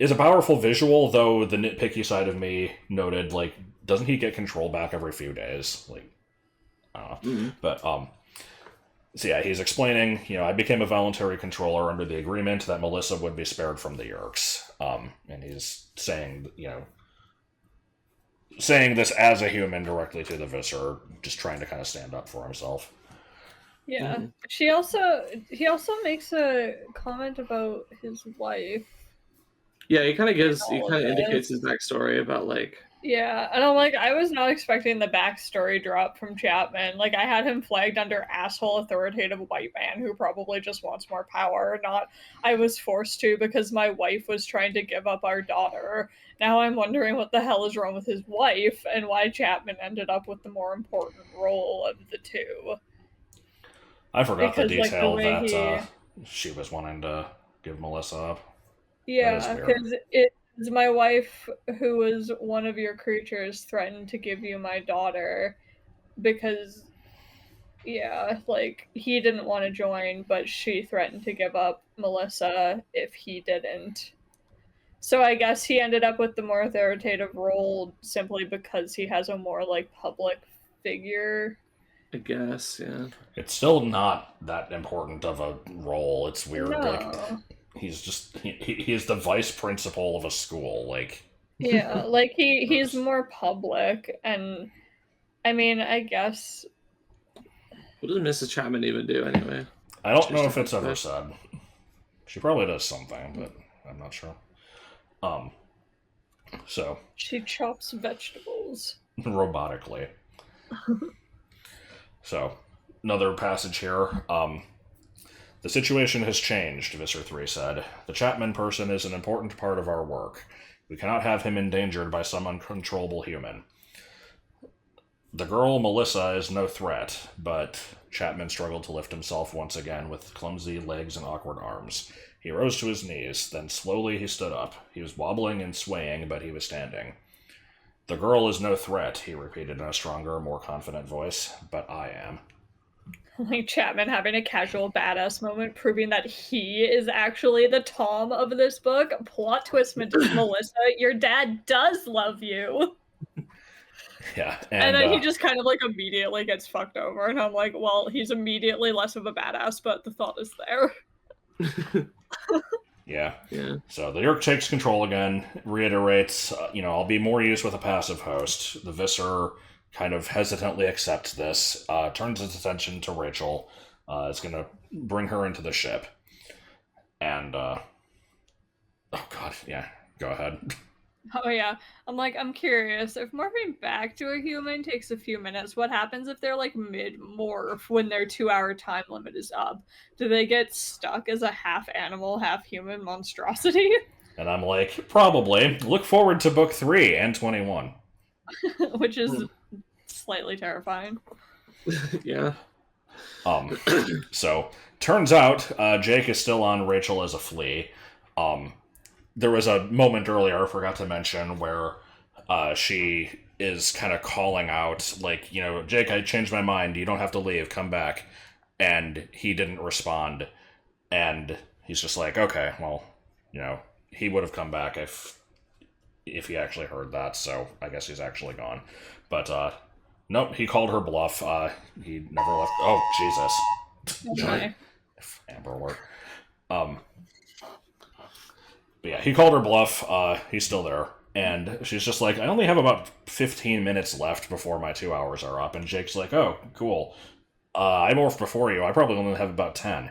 is a powerful visual, though the nitpicky side of me noted, like, doesn't he get control back every few days? Like, I don't know. Mm-hmm. But, so yeah, he's explaining, I became a voluntary controller under the agreement that Melissa would be spared from the Yeerks. And he's saying, saying this as a human directly to the Visser, just trying to kind of stand up for himself. Yeah. He also makes a comment about his wife. Yeah, he kind of indicates his backstory about, like... Yeah, and I'm like, I was not expecting the backstory drop from Chapman. Like, I had him flagged under asshole authoritative white man who probably just wants more power, not I was forced to because my wife was trying to give up our daughter. Now I'm wondering what the hell is wrong with his wife and why Chapman ended up with the more important role of the two. I forgot the detail, like, that she was wanting to give Melissa up. Yeah, because my wife, who was one of your creatures, threatened to give you my daughter because, like, he didn't want to join, but she threatened to give up Melissa if he didn't. So I guess he ended up with the more authoritative role simply because he has a more, like, public figure. I guess, yeah. It's still not that important of a role. It's weird, like... He's just he's the vice principal of a school, like. Yeah, like he's more public, and I mean, I guess. What does Mrs. Chapman even do anyway? I don't know if it's ever said. She probably does something, but I'm not sure. So. She chops vegetables. Robotically. So, another passage here. The situation has changed, Visser 3 said. The Chapman person is an important part of our work. We cannot have him endangered by some uncontrollable human. The girl, Melissa, is no threat, but Chapman struggled to lift himself once again with clumsy legs and awkward arms. He rose to his knees, then slowly he stood up. He was wobbling and swaying, but he was standing. The girl is no threat, he repeated in a stronger, more confident voice, but I am. Like Chapman having a casual badass moment, proving that he is actually the Tom of this book. Plot twist, Melissa, your dad does love you. Yeah. And then he just kind of like immediately gets fucked over. And I'm like, well, he's immediately less of a badass, but the thought is there. Yeah. Yeah. So the Yeerk takes control again, reiterates, I'll be more used with a passive host. The Visser kind of hesitantly accepts this, turns its attention to Rachel, is going to bring her into the ship. And, oh god, yeah, go ahead. Oh yeah, I'm curious. If morphing back to a human takes a few minutes, what happens if they're like mid-morph when their 2-hour time limit is up? Do they get stuck as a half animal, half human monstrosity? And I'm like, probably. Look forward to book 3 and 21. Which is slightly terrifying. Yeah. So, turns out, Jake is still on Rachel as a flea. There was a moment earlier I forgot to mention where she is kind of calling out, like, Jake, I changed my mind. You don't have to leave. Come back. And he didn't respond. And he's just like, okay, well, he would have come back if he actually heard that. So I guess he's actually gone. But nope, he called her bluff. He never left. Oh, Jesus. Okay. Amber Alert. But yeah, he called her bluff. He's still there. And she's just like, I only have about 15 minutes left before my 2 hours are up. And Jake's like, oh, cool. I morphed before you. I probably only have about 10.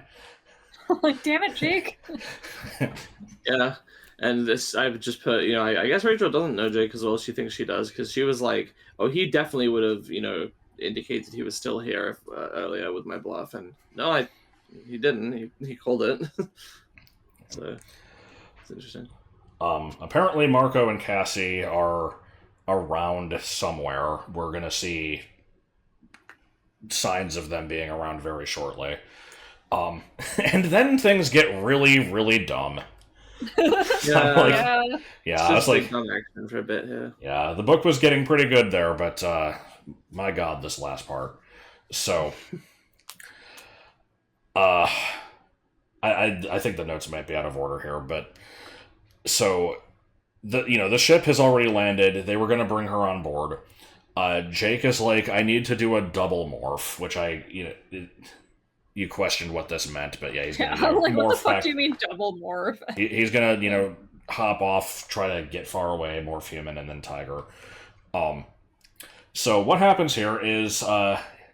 Like, damn it, Jake. Yeah. And this, I've just put, I guess Rachel doesn't know Jake as well as she thinks she does, because she was like, oh, he definitely would have, indicated he was still here earlier with my bluff. And no, he didn't. He called it. So... It's interesting. Apparently Marco and Cassie are around somewhere. We're gonna see signs of them being around very shortly. And then things get really, really dumb. Yeah. I was like, dumb action for a bit here. Yeah, the book was getting pretty good there, but my god, this last part. So, I think the notes might be out of order here, but so the ship has already landed. They were going to bring her on board. Jake is like, I need to do a double morph, which you questioned what this meant, but yeah, he's going to morph what the fuck do you mean double morph? He's going to hop off, try to get far away, morph human, and then tiger. So what happens here is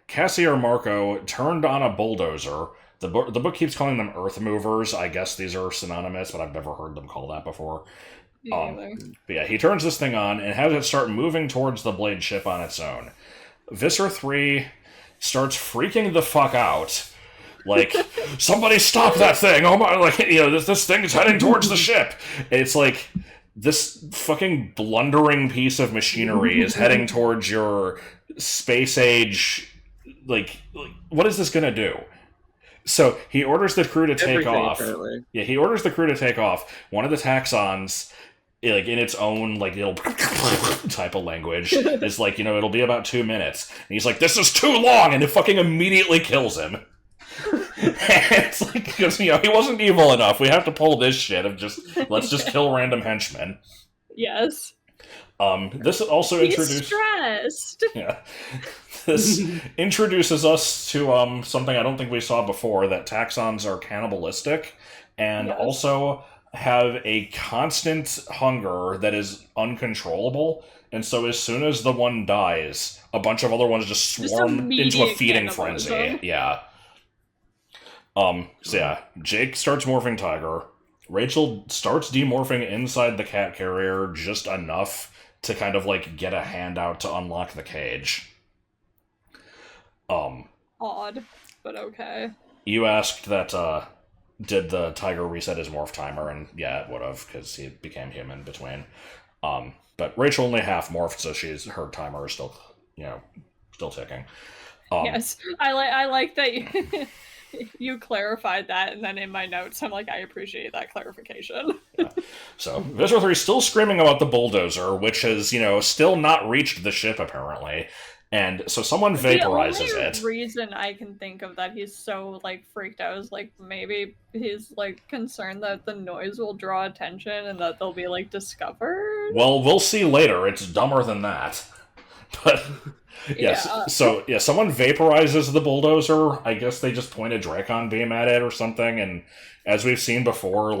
Cassie or Marco turned on a bulldozer. The book keeps calling them earth movers. I guess these are synonymous, but I've never heard them call that before. But yeah, he turns this thing on and has it start moving towards the blade ship on its own. Visser 3 starts freaking the fuck out. Like, somebody stop that thing! Oh my, this thing is heading towards the ship! And it's like, this fucking blundering piece of machinery is heading towards your space age, what is this gonna do? So he orders the crew to take off. Apparently. Yeah, he orders the crew to take off. One of the taxons, in its own, little type of language, is like, it'll be about 2 minutes. And he's like, this is too long! And it fucking immediately kills him. And it's like, because, he wasn't evil enough. We have to pull this shit of let's just kill random henchmen. Yes. This also introduced... stressed! Yeah. This introduces us to something I don't think we saw before, that taxons are cannibalistic and also have a constant hunger that is uncontrollable. And so as soon as the one dies, a bunch of other ones just swarm into a feeding frenzy. Yeah. So yeah, Jake starts morphing tiger. Rachel starts demorphing inside the cat carrier just enough to kind of get a hand out to unlock the cage. Odd, but okay. You asked that, did the tiger reset his morph timer, and yeah, it would have, because he became human between. But Rachel only half morphed, so her timer is still, still ticking. Yes, I like that you clarified that, and then in my notes, I'm like, I appreciate that clarification. Yeah. So, Visser 3 is still screaming about the bulldozer, which has, still not reached the ship, apparently. And so someone vaporizes it. The only reason I can think of that he's so, freaked out is, maybe he's, concerned that the noise will draw attention and that they'll be, discovered? Well, we'll see later. It's dumber than that. But, yes. Yeah. So, yeah, someone vaporizes the bulldozer. I guess they just point a Dracon beam at it or something. And as we've seen before,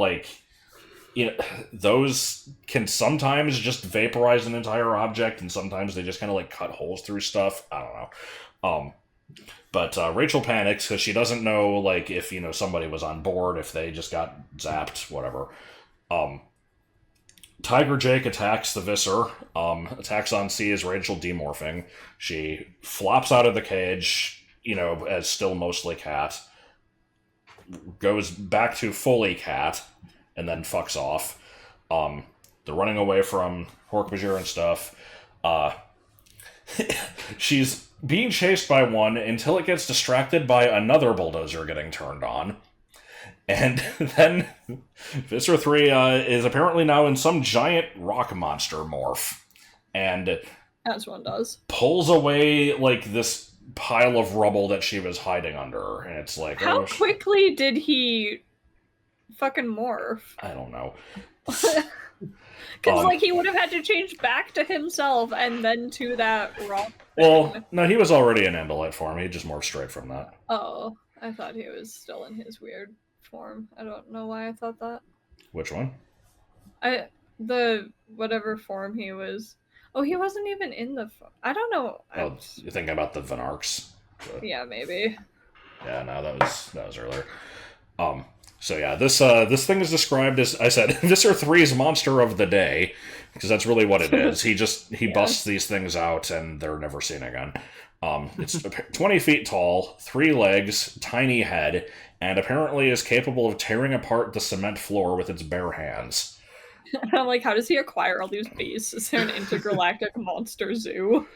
those can sometimes just vaporize an entire object, and sometimes they just kind of like cut holes through stuff. I don't know. But Rachel panics because she doesn't know, like, if, somebody was on board, if they just got zapped, whatever. Tiger Jake attacks the Visser. Attacks on C as Rachel demorphing. She flops out of the cage, as still mostly cat. Goes back to fully cat, and then fucks off. They're running away from Hork-Bajir and stuff. She's being chased by one until it gets distracted by another bulldozer getting turned on. And then Visser 3 is apparently now in some giant rock monster morph. And as one does. Pulls away, like, this pile of rubble that she was hiding under. And it's like... How quickly did he fucking morph? I don't know. Because, he would have had to change back to himself and then to that rock thing. Well, no, he was already in Andalite form. He just morphed straight from that. Oh, I thought he was still in his weird form. I don't know why I thought that. Which one? The whatever form he was. Oh, he wasn't even in the... I don't know. Oh, you're thinking about the Venarchs? Yeah, maybe. Yeah, no, that was earlier. So yeah, this thing is described as, I said, Visser 3's monster of the day, because that's really what it is. He busts these things out, and they're never seen again. It's 20 feet tall, 3 legs, tiny head, and apparently is capable of tearing apart the cement floor with its bare hands. I'm like, how does he acquire all these beasts? Is there an intergalactic monster zoo?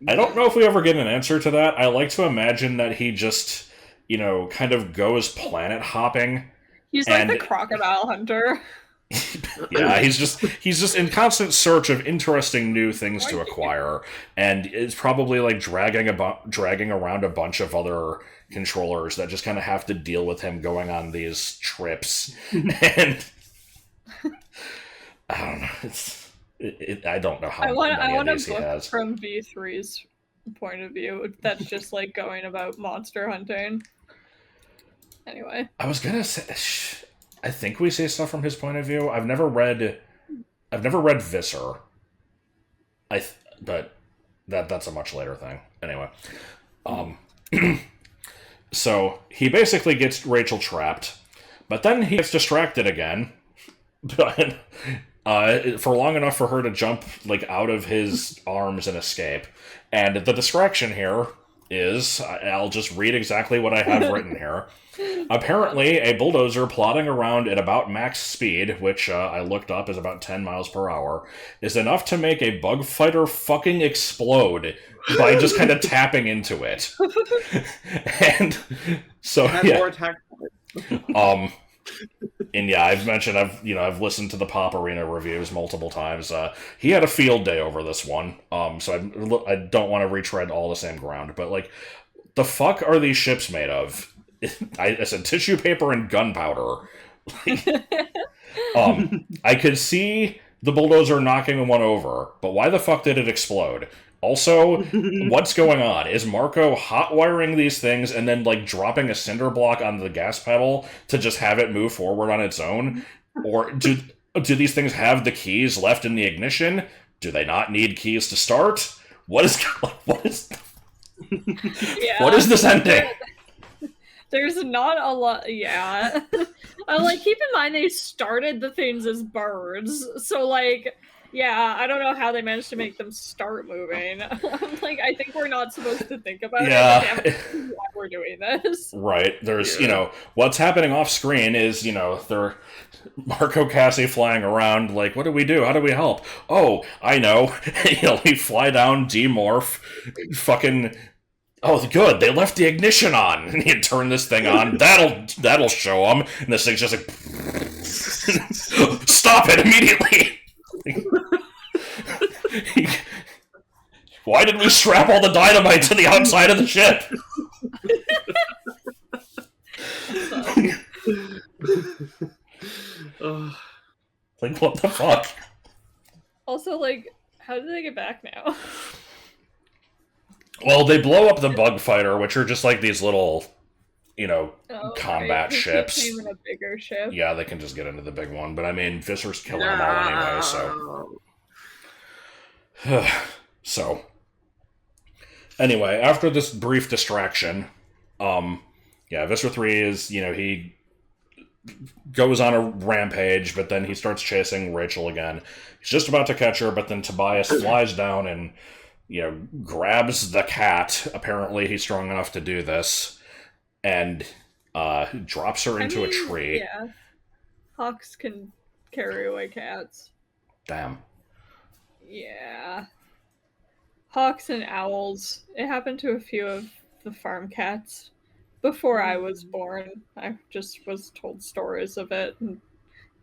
I don't know if we ever get an answer to that. I like to imagine that he just, kind of goes planet hopping. He's like the crocodile hunter. Yeah, he's just in constant search of interesting new things to acquire, and it's probably like dragging around a bunch of other controllers that just kind of have to deal with him going on these trips. And I don't know. I don't know how many of these he has. From V3's point of view, that's just like going about monster hunting. Anyway, I was gonna say, I think we see stuff from his point of view. I've never read Visser. But that's a much later thing. Anyway, so he basically gets Rachel trapped, but then he gets distracted again, but for long enough for her to jump like out of his arms and escape. And the distraction here is, I'll just read exactly what I have written here. Apparently, a bulldozer plodding around at about max speed, which I looked up is about 10 miles per hour, is enough to make a bug fighter fucking explode by just kind of tapping into it. And so, yeah. And yeah, I've mentioned I've listened to the Pop Arena reviews multiple times. He had a field day over this one, so I don't want to retread all the same ground. But like, the fuck are these ships made of? I said tissue paper and gunpowder. I could see the bulldozer knocking one over, but why the fuck did it explode? Also, what's going on? Is Marco hot-wiring these things and then, like, dropping a cinder block on the gas pedal to just have it move forward on its own? Or do these things have the keys left in the ignition? Do they not need keys to start? What is this ending? There's not a lot, yeah. I'm like, keep in mind they started the things as birds, so like... Yeah, I don't know how they managed to make them start moving. I'm like, I think we're not supposed to think about it. Why we're doing this. Right. There's, what's happening off screen is, they're Marco Cassie flying around, like, what do we do? How do we help? Oh, I know. We fly down, demorph, fucking... Oh, good, they left the ignition on. And you turn this thing on. That'll show them. And this thing's just like... Stop it immediately! Why did we strap all the dynamite to the outside of the ship? Like, what the fuck? Also, like, how did they get back now? Well, they blow up the bug fighter, which are just like these little combat ships. He came in a bigger ship. Yeah, they can just get into the big one. But I mean, Visser's killing them all anyway, so. So. Anyway, after this brief distraction, Visser 3 is, he goes on a rampage, but then he starts chasing Rachel again. He's just about to catch her, but then Tobias flies down and, grabs the cat. Apparently he's strong enough to do this. And drops her into a tree. Yeah. Hawks can carry away cats. Damn. Yeah. Hawks and owls. It happened to a few of the farm cats. Before I was born, I just was told stories of it, and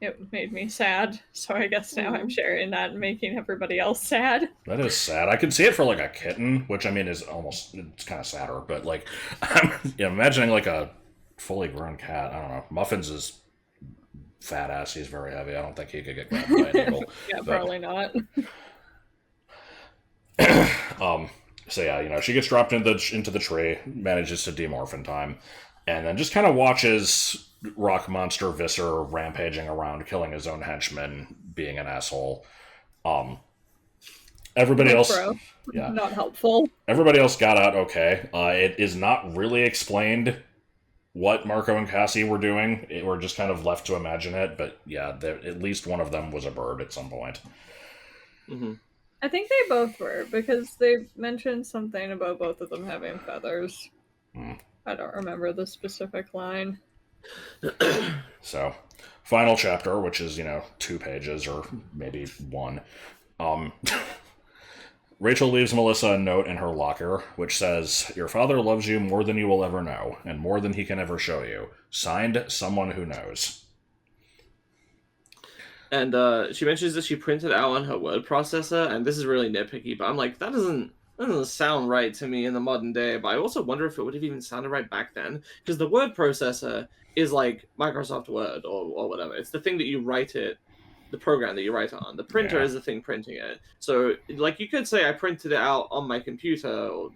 it made me sad. So I guess now I'm sharing that and making everybody else sad. That is sad. I can see it for like a kitten, which I mean is it's kind of sadder, but like I'm imagining like a fully grown cat. I don't know. Muffins is fat ass. He's very heavy. I don't think he could get grabbed by an eagle. Yeah, probably not. So yeah, she gets dropped into the tree, manages to demorph in time, and then just kind of watches rock monster Visser rampaging around, killing his own henchmen, being an asshole. Everybody else, not helpful. Everybody else got out okay. It is not really explained what Marco and Cassie were doing. We're just kind of left to imagine it, but yeah, at least one of them was a bird at some point. Mm-hmm. I think they both were, because they mentioned something about both of them having feathers. I don't remember the specific line. So, final chapter, which is, 2 pages, or maybe 1. Rachel leaves Melissa a note in her locker, which says, "Your father loves you more than you will ever know, and more than he can ever show you. Signed, someone who knows." And she mentions that she printed out on her word processor, and this is really nitpicky, but I'm like, that doesn't sound right to me in the modern day, but I also wonder if it would have even sounded right back then, because the word processor is like Microsoft Word or whatever. It's the thing that you write it, the program that you write it on. The printer is the thing printing it. So, like, you could say I printed it out on my computer, or,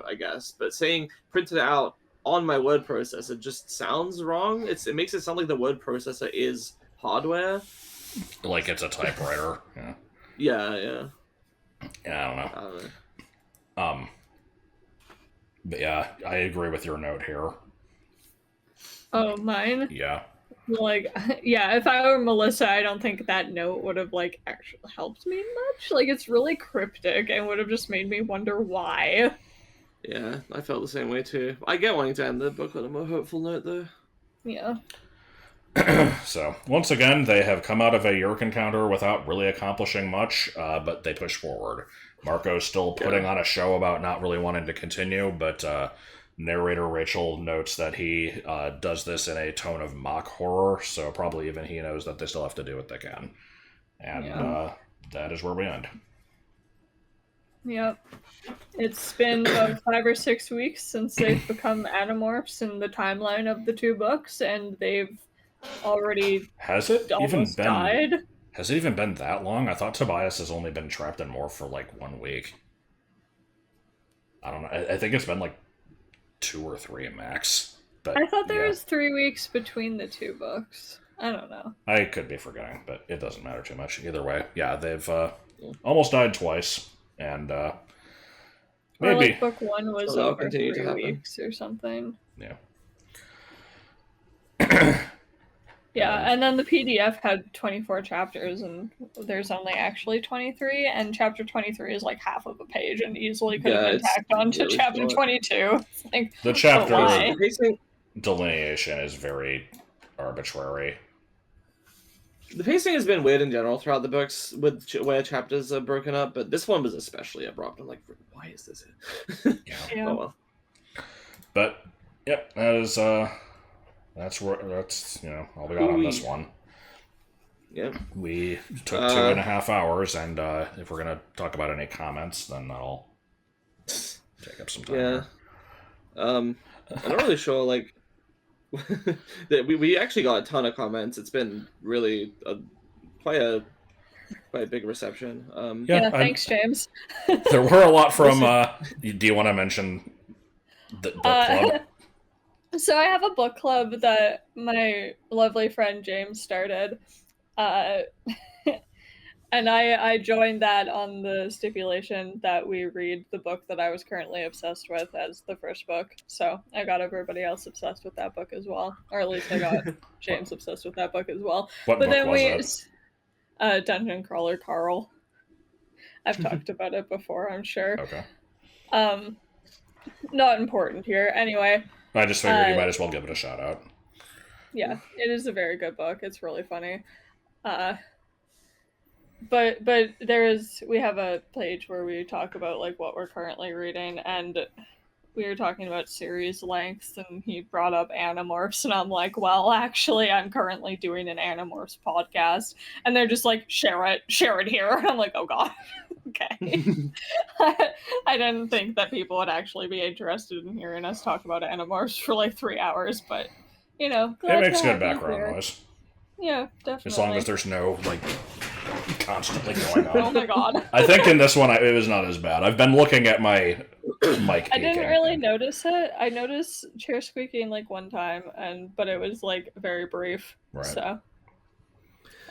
I guess, but saying printed it out on my word processor just sounds wrong. It makes it sound like the word processor is hardware. Like it's a typewriter. Yeah. Yeah, I don't know. But yeah, I agree with your note here. Oh, mine? Yeah. Like, yeah, if I were Melissa, I don't think that note would have, like, actually helped me much. Like, it's really cryptic and would have just made me wonder why. Yeah, I felt the same way too. I get wanting to end the book on a more hopeful note, though. Yeah. So, once again, they have come out of a Yeerk encounter without really accomplishing much, but they push forward. Marco's still putting on a show about not really wanting to continue, but narrator Rachel notes that he does this in a tone of mock horror, so probably even he knows that they still have to do what they can. And that is where we end. Yep. It's been about 5 or 6 weeks since they've become Animorphs in the timeline of the 2 books, and they've already Has it died. Has it even been that long? I thought Tobias has only been trapped in Morph for like 1 week. I don't know. I think it's been like 2 or 3 max. But I thought there was 3 weeks between the 2 books. I don't know. I could be forgetting, but it doesn't matter too much. Either way, yeah, they've almost died twice, and maybe like book 1 was over 3 weeks or something. Yeah. Yeah, and then the PDF had 24 chapters, and there's only actually 23, and chapter 23 is like half of a page, and easily could have been tacked on to chapter 22. It's like, the chapter delineation is very arbitrary. The pacing has been weird in general throughout the books, with where chapters are broken up, but this one was especially abrupt. I'm like, why is this it? Yeah. Oh well. But, yep, that is... That's all we got on this one. Yep. We took 2.5 hours, and if we're gonna talk about any comments, then that'll take up some time. Yeah. I'm not really sure. Like, that we actually got a ton of comments. It's been really quite a big reception. Yeah. Thanks, James. There were a lot from. Do you want to mention the book club? So I have a book club that my lovely friend James started. And I joined that on the stipulation that we read the book that I was currently obsessed with as the first book. So I got everybody else obsessed with that book as well. Or at least I got James obsessed with that book as well. What but book then was it? Dungeon Crawler Carl. I've talked about it before, I'm sure. Okay. Not important here. Anyway. I just figured you might as well give it a shout out. Yeah, it is a very good book. It's really funny. But we have a page where we talk about like what we're currently reading, and we were talking about series lengths, and he brought up Animorphs, and I'm like, well, actually, I'm currently doing an Animorphs podcast, and they're just like, share it here, and I'm like, oh god, okay. I didn't think that people would actually be interested in hearing us talk about Animorphs for like 3 hours, but you know, it makes good background noise. Yeah, definitely. As long as there's no like constantly going on. Oh my god. I think in this one it was not as bad. I've been looking at my mic. I didn't really notice it. I noticed chair squeaking like one time, but it was like very brief. Right. So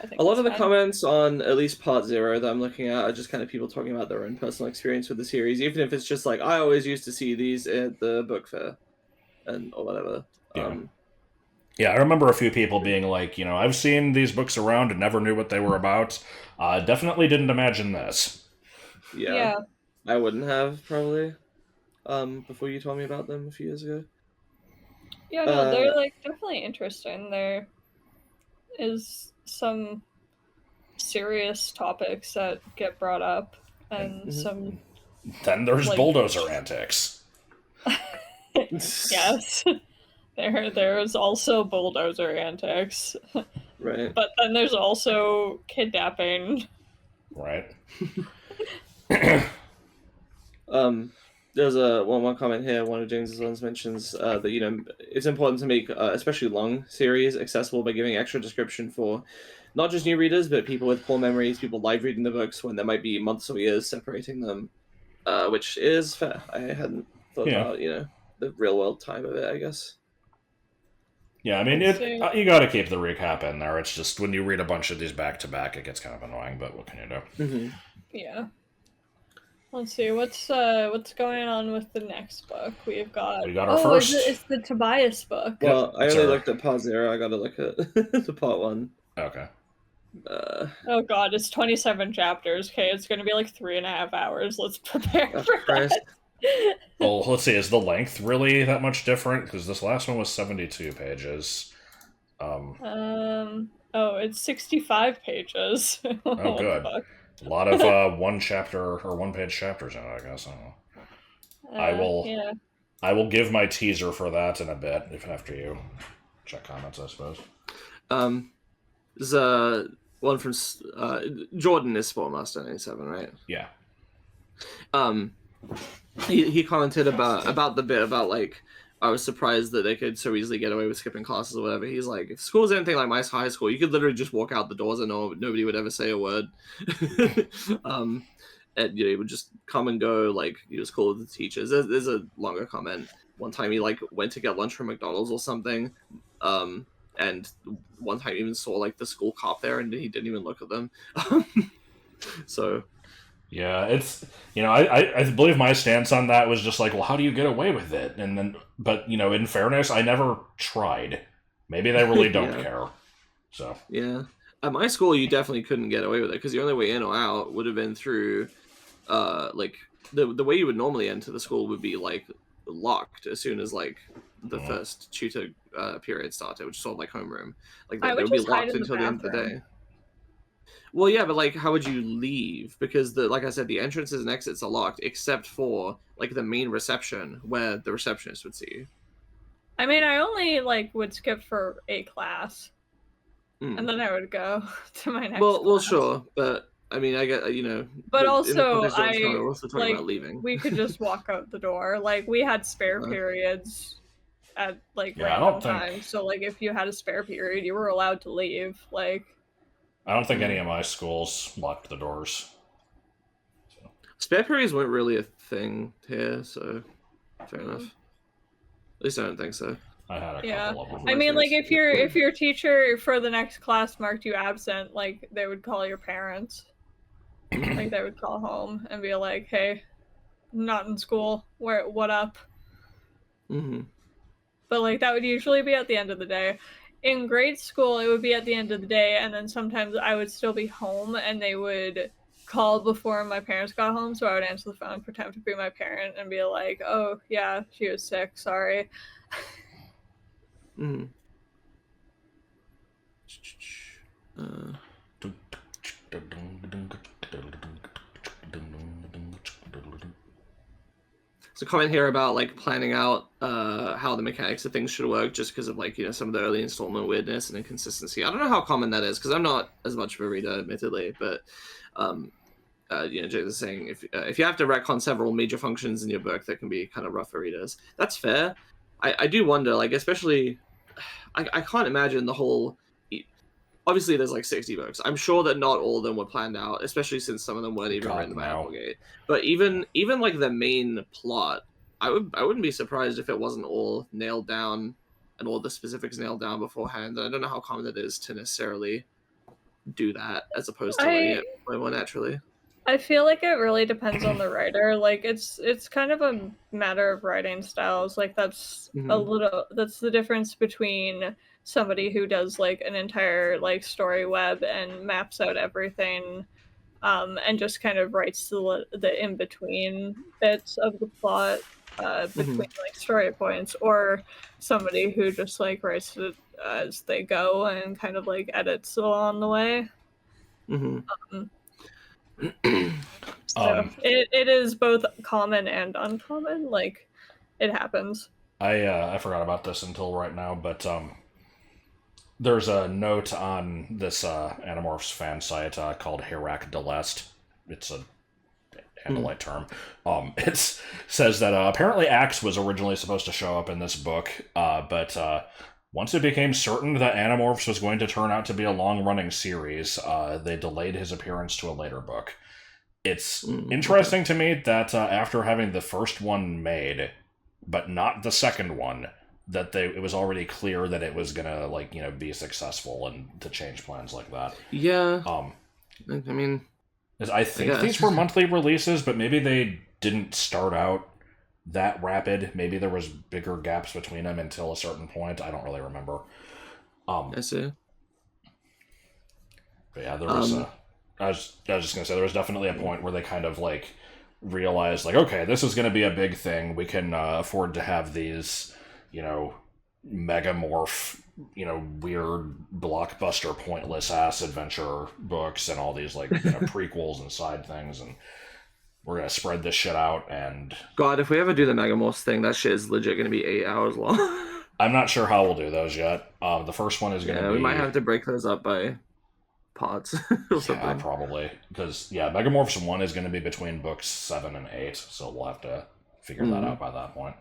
I think a lot of the comments on at least part 0 that I'm looking at are just kind of people talking about their own personal experience with the series, even if it's just like, I always used to see these at the book fair or whatever. Yeah. Yeah, I remember a few people being like, you know, I've seen these books around and never knew what they were about. Definitely didn't imagine this. Yeah. I wouldn't have, probably, before you told me about them a few years ago. Yeah, no, they're like definitely interesting. There is some serious topics that get brought up, and some... Then there's like... bulldozer antics. Yes. There's also bulldozer antics. Right. But then there's also kidnapping. Right. There's one comment here. One of James's ones mentions that, you know, it's important to make especially long series accessible by giving extra description for not just new readers, but people with poor memories, people live reading the books when there might be months or years separating them, which is fair. I hadn't thought about, you know, the real world time of it, I guess. Yeah, I mean, you got to keep the recap in there. It's just when you read a bunch of these back to back, it gets kind of annoying. But what can you do? Mm-hmm. Yeah. Let's see what's going on with the next book. We got our first. It's the Tobias book. Well, I only looked at part 0. I got to look at the part 1. Okay. Oh god, it's 27 chapters. Okay, it's going to be like 3.5 hours. Let's prepare for that. Well, let's see. Is the length really that much different? Because this last one was 72 pages. It's 65 pages. Oh, good. A lot of one chapter or one page chapters in it, I guess. I don't know. I will give my teaser for that in a bit after you check comments, I suppose. There's one from Jordan is Sportmaster 97, right? Yeah. He commented about the bit about like, I was surprised that they could so easily get away with skipping classes or whatever. He's like, if school's anything like my high school, you could literally just walk out the doors and nobody would ever say a word. And you know, he would just come and go, like he was cool with the teachers. There's a longer comment. One time he like went to get lunch from McDonald's or something, and one time he even saw like the school cop there, and he didn't even look at them. So. Yeah, it's, you know, I believe my stance on that was just like, well, how do you get away with it? And then, but, you know, in fairness, I never tried. Maybe they really don't care. So. Yeah. At my school, you definitely couldn't get away with it, because the only way in or out would have been through, like, the way you would normally enter the school would be, like, locked as soon as, like, the first tutor period started, which is sort of like homeroom. Like, they would be locked until the end of the day. Well, yeah, but like, how would you leave? Because like I said, the entrances and exits are locked, except for like the main reception where the receptionist would see you. I mean, I only like would skip for a class, and then I would go to my next. Well, sure, but I mean, I get, you know. But also, we're also talking about leaving. We could just walk out the door. Like we had spare periods at like random times. So like, if you had a spare period, you were allowed to leave. Like. I don't think any of my schools locked the doors. So. Spare periods weren't really a thing here, so fair enough. At least I don't think so. I had a couple of them. I mean, like if your teacher for the next class marked you absent, like they would call your parents. Like they would call home and be like, "Hey, not in school. What up?" Mm-hmm. But like that would usually be at the end of the day. In grade school, it would be at the end of the day, and then sometimes I would still be home, and they would call before my parents got home, so I would answer the phone, pretend to be my parent, and be like, "Oh yeah, she was sick. Sorry." Mm-hmm. So comment here about like planning out how the mechanics of things should work, just because of like some of the early installment weirdness and inconsistency. I don't know how common that is because I'm not as much of a reader, admittedly, but Jake is saying if you have to retcon several major functions in your book, that can be kind of rough for readers. That's fair. I do wonder, like especially, I can't imagine the whole. Obviously, there's like 60 books. I'm sure that not all of them were planned out, especially since some of them weren't even written by Applegate. But even like the main plot, I wouldn't be surprised if it wasn't all nailed down and all the specifics nailed down beforehand. I don't know how common it is to necessarily do that as opposed to letting it play more naturally. I feel like it really depends on the writer. Like it's kind of a matter of writing styles. Like that's that's the difference between somebody who does like an entire like story web and maps out everything and just kind of writes the in-between bits of the plot between like story points, or somebody who just like writes it as they go and kind of like edits along the way. So it is both common and uncommon. Like it happens. I forgot about this until right now, but there's a note on this Animorphs fan site called Yeerk-controlled. It's a Andalite term. It says that apparently Axe was originally supposed to show up in this book, but once it became certain that Animorphs was going to turn out to be a long-running series, they delayed his appearance to a later book. It's interesting to me that after having the first one made, but not the second one, that it was already clear that it was gonna be successful, and to change plans like that. Yeah. I mean, I think these were monthly releases, but maybe they didn't start out that rapid. Maybe there was bigger gaps between them until a certain point. I don't really remember. I see. But yeah, there was I was just gonna say there was definitely a point where they kind of like realized like, okay, this is gonna be a big thing. We can afford to have these, megamorph, weird blockbuster pointless ass adventure books and all these like prequels and side things, and we're gonna spread this shit out. And God, if we ever do the megamorphs thing, that shit is legit gonna be 8 hours long. I'm not sure how we'll do those yet. The first one is gonna be. We might have to break those up by pods or something. Yeah, probably, because Megamorphs 1 is going to be between books 7 and 8, so we'll have to figure that out by that point.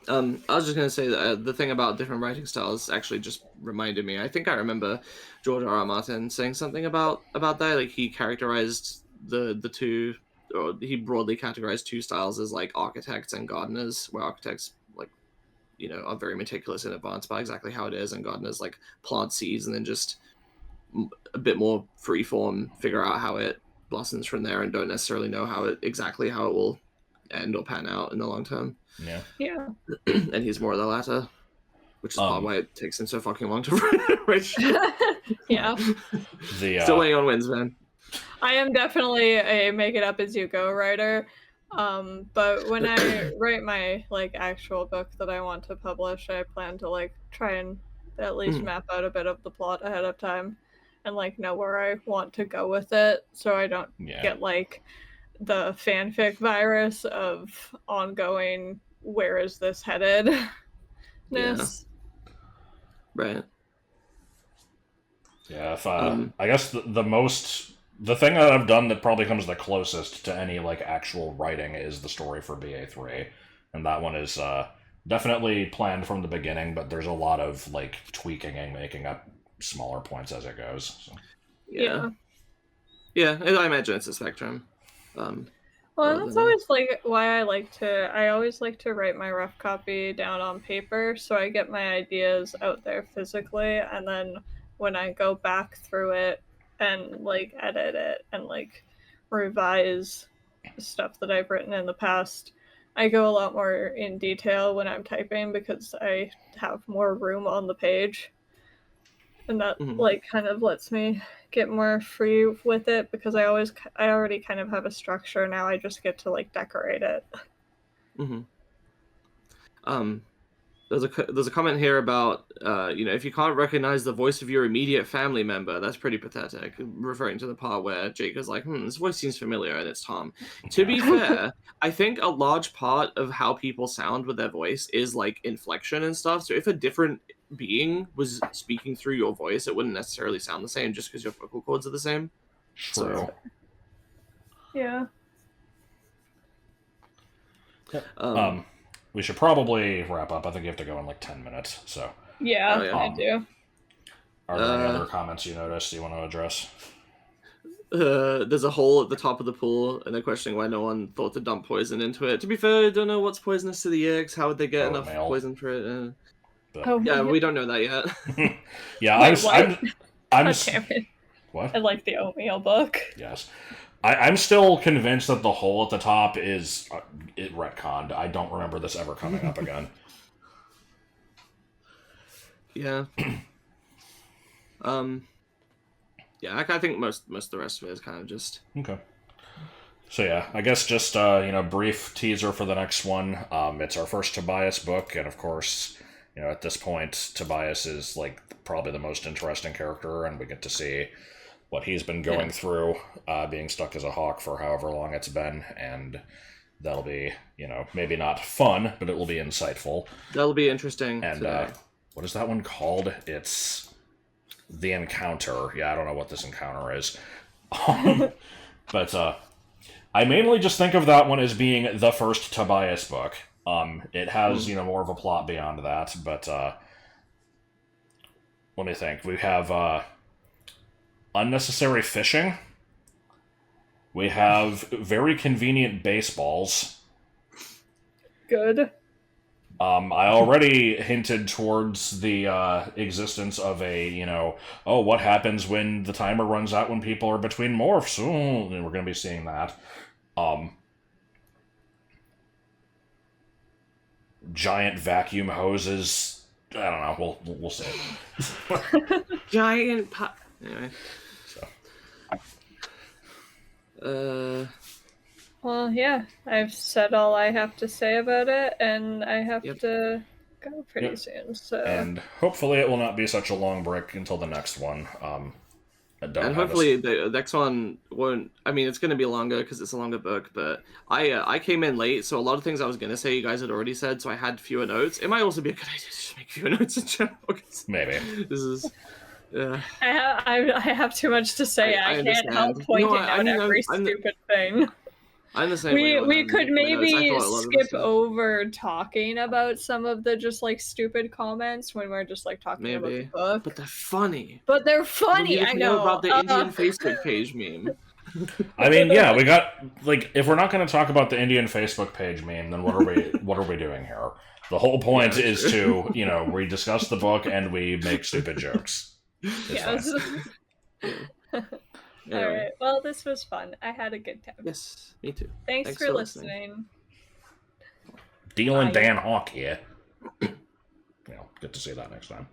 I was just going to say that the thing about different writing styles actually just reminded me. I think I remember George R.R. Martin saying something about that. Like he characterized the two, or he broadly categorized two styles as like architects and gardeners, where architects are very meticulous in advance about exactly how it is, and gardeners like plant seeds and then just a bit more freeform, figure out how it blossoms from there, and don't necessarily know how it will end or pan out in the long term. Yeah. And he's more of the latter, which is probably why it takes him so fucking long to write. Yeah. Still waiting on wins, man. I am definitely a make it up as you go writer. But when I write my like actual book that I want to publish, I plan to like try and at least map out a bit of the plot ahead of time and like know where I want to go with it, so I don't get like the fanfic virus of ongoing where is this headed ness. Right. Yeah, if I guess the thing that I've done that probably comes the closest to any like actual writing is the story for BA3, and that one is definitely planned from the beginning, but there's a lot of like tweaking and making up smaller points as it goes. So. Yeah, I imagine it's a spectrum. Well, that's always like why I always like to write my rough copy down on paper so I get my ideas out there physically, and then when I go back through it and like edit it and like revise the stuff that I've written in the past, I go a lot more in detail when I'm typing because I have more room on the page. And that like kind of lets me get more free with it because I already kind of have a structure. Now I just get to like decorate it. There's a comment here about if you can't recognize the voice of your immediate family member, that's pretty pathetic, referring to the part where Jake is like, this voice seems familiar, and it's Tom. To be fair, I think a large part of how people sound with their voice is like inflection and stuff. So if a different being was speaking through your voice, it wouldn't necessarily sound the same just because your vocal cords are the same. True. So, yeah. We should probably wrap up. I think you have to go in like 10 minutes. So yeah, I do. Are there any other comments you noticed you want to address? There's a hole at the top of the pool, and they're questioning why no one thought to dump poison into it. To be fair, I don't know what's poisonous to the Yeerks. How would they get enough poison for it? We don't know that yet. Yeah, Wait, I'm God damn it. What? I like the oatmeal book. Yes. I'm still convinced that the hole at the top is it retconned. I don't remember this ever coming up again. Yeah. Yeah, I think most of the rest of it is kind of just... Okay. So yeah, I guess just, brief teaser for the next one. It's our first Tobias book, and of course, at this point, Tobias is, like, probably the most interesting character, and we get to see what he's been going through, being stuck as a hawk for however long it's been, and that'll be, maybe not fun, but it will be insightful. That'll be interesting. And what is that one called? It's The Encounter. Yeah, I don't know what this encounter is. But I mainly just think of that one as being the first Tobias book. It has, more of a plot beyond that, but let me think. We have unnecessary fishing. We have very convenient baseballs. Good. I already hinted towards the existence of a, what happens when the timer runs out when people are between morphs? Ooh, and we're going to be seeing that. Giant vacuum hoses. I don't know. We'll see. Giant anyway. So. Well, yeah, I've said all I have to say about it, and I have to go pretty soon. So. And hopefully it will not be such a long break until the next one. And hopefully the next one won't... I mean, it's going to be longer because it's a longer book, but I came in late, so a lot of things I was going to say you guys had already said, so I had fewer notes. It might also be a good idea to just make fewer notes in general. Maybe. This is... I have too much to say. I can't help pointing out every stupid thing. I'm the same we could maybe skip over talking about some of the just like stupid comments when we're just like talking about the book. But they're funny. I know about the Indian Facebook page meme. I mean, yeah, we got like if we're not going to talk about the Indian Facebook page meme, then what are we doing here? The whole point is to we discuss the book and we make stupid jokes. Yes. Alright, well, this was fun. I had a good time. Yes, me too. Thanks for listening. Deal and Dan Hawk here. Good to see that next time.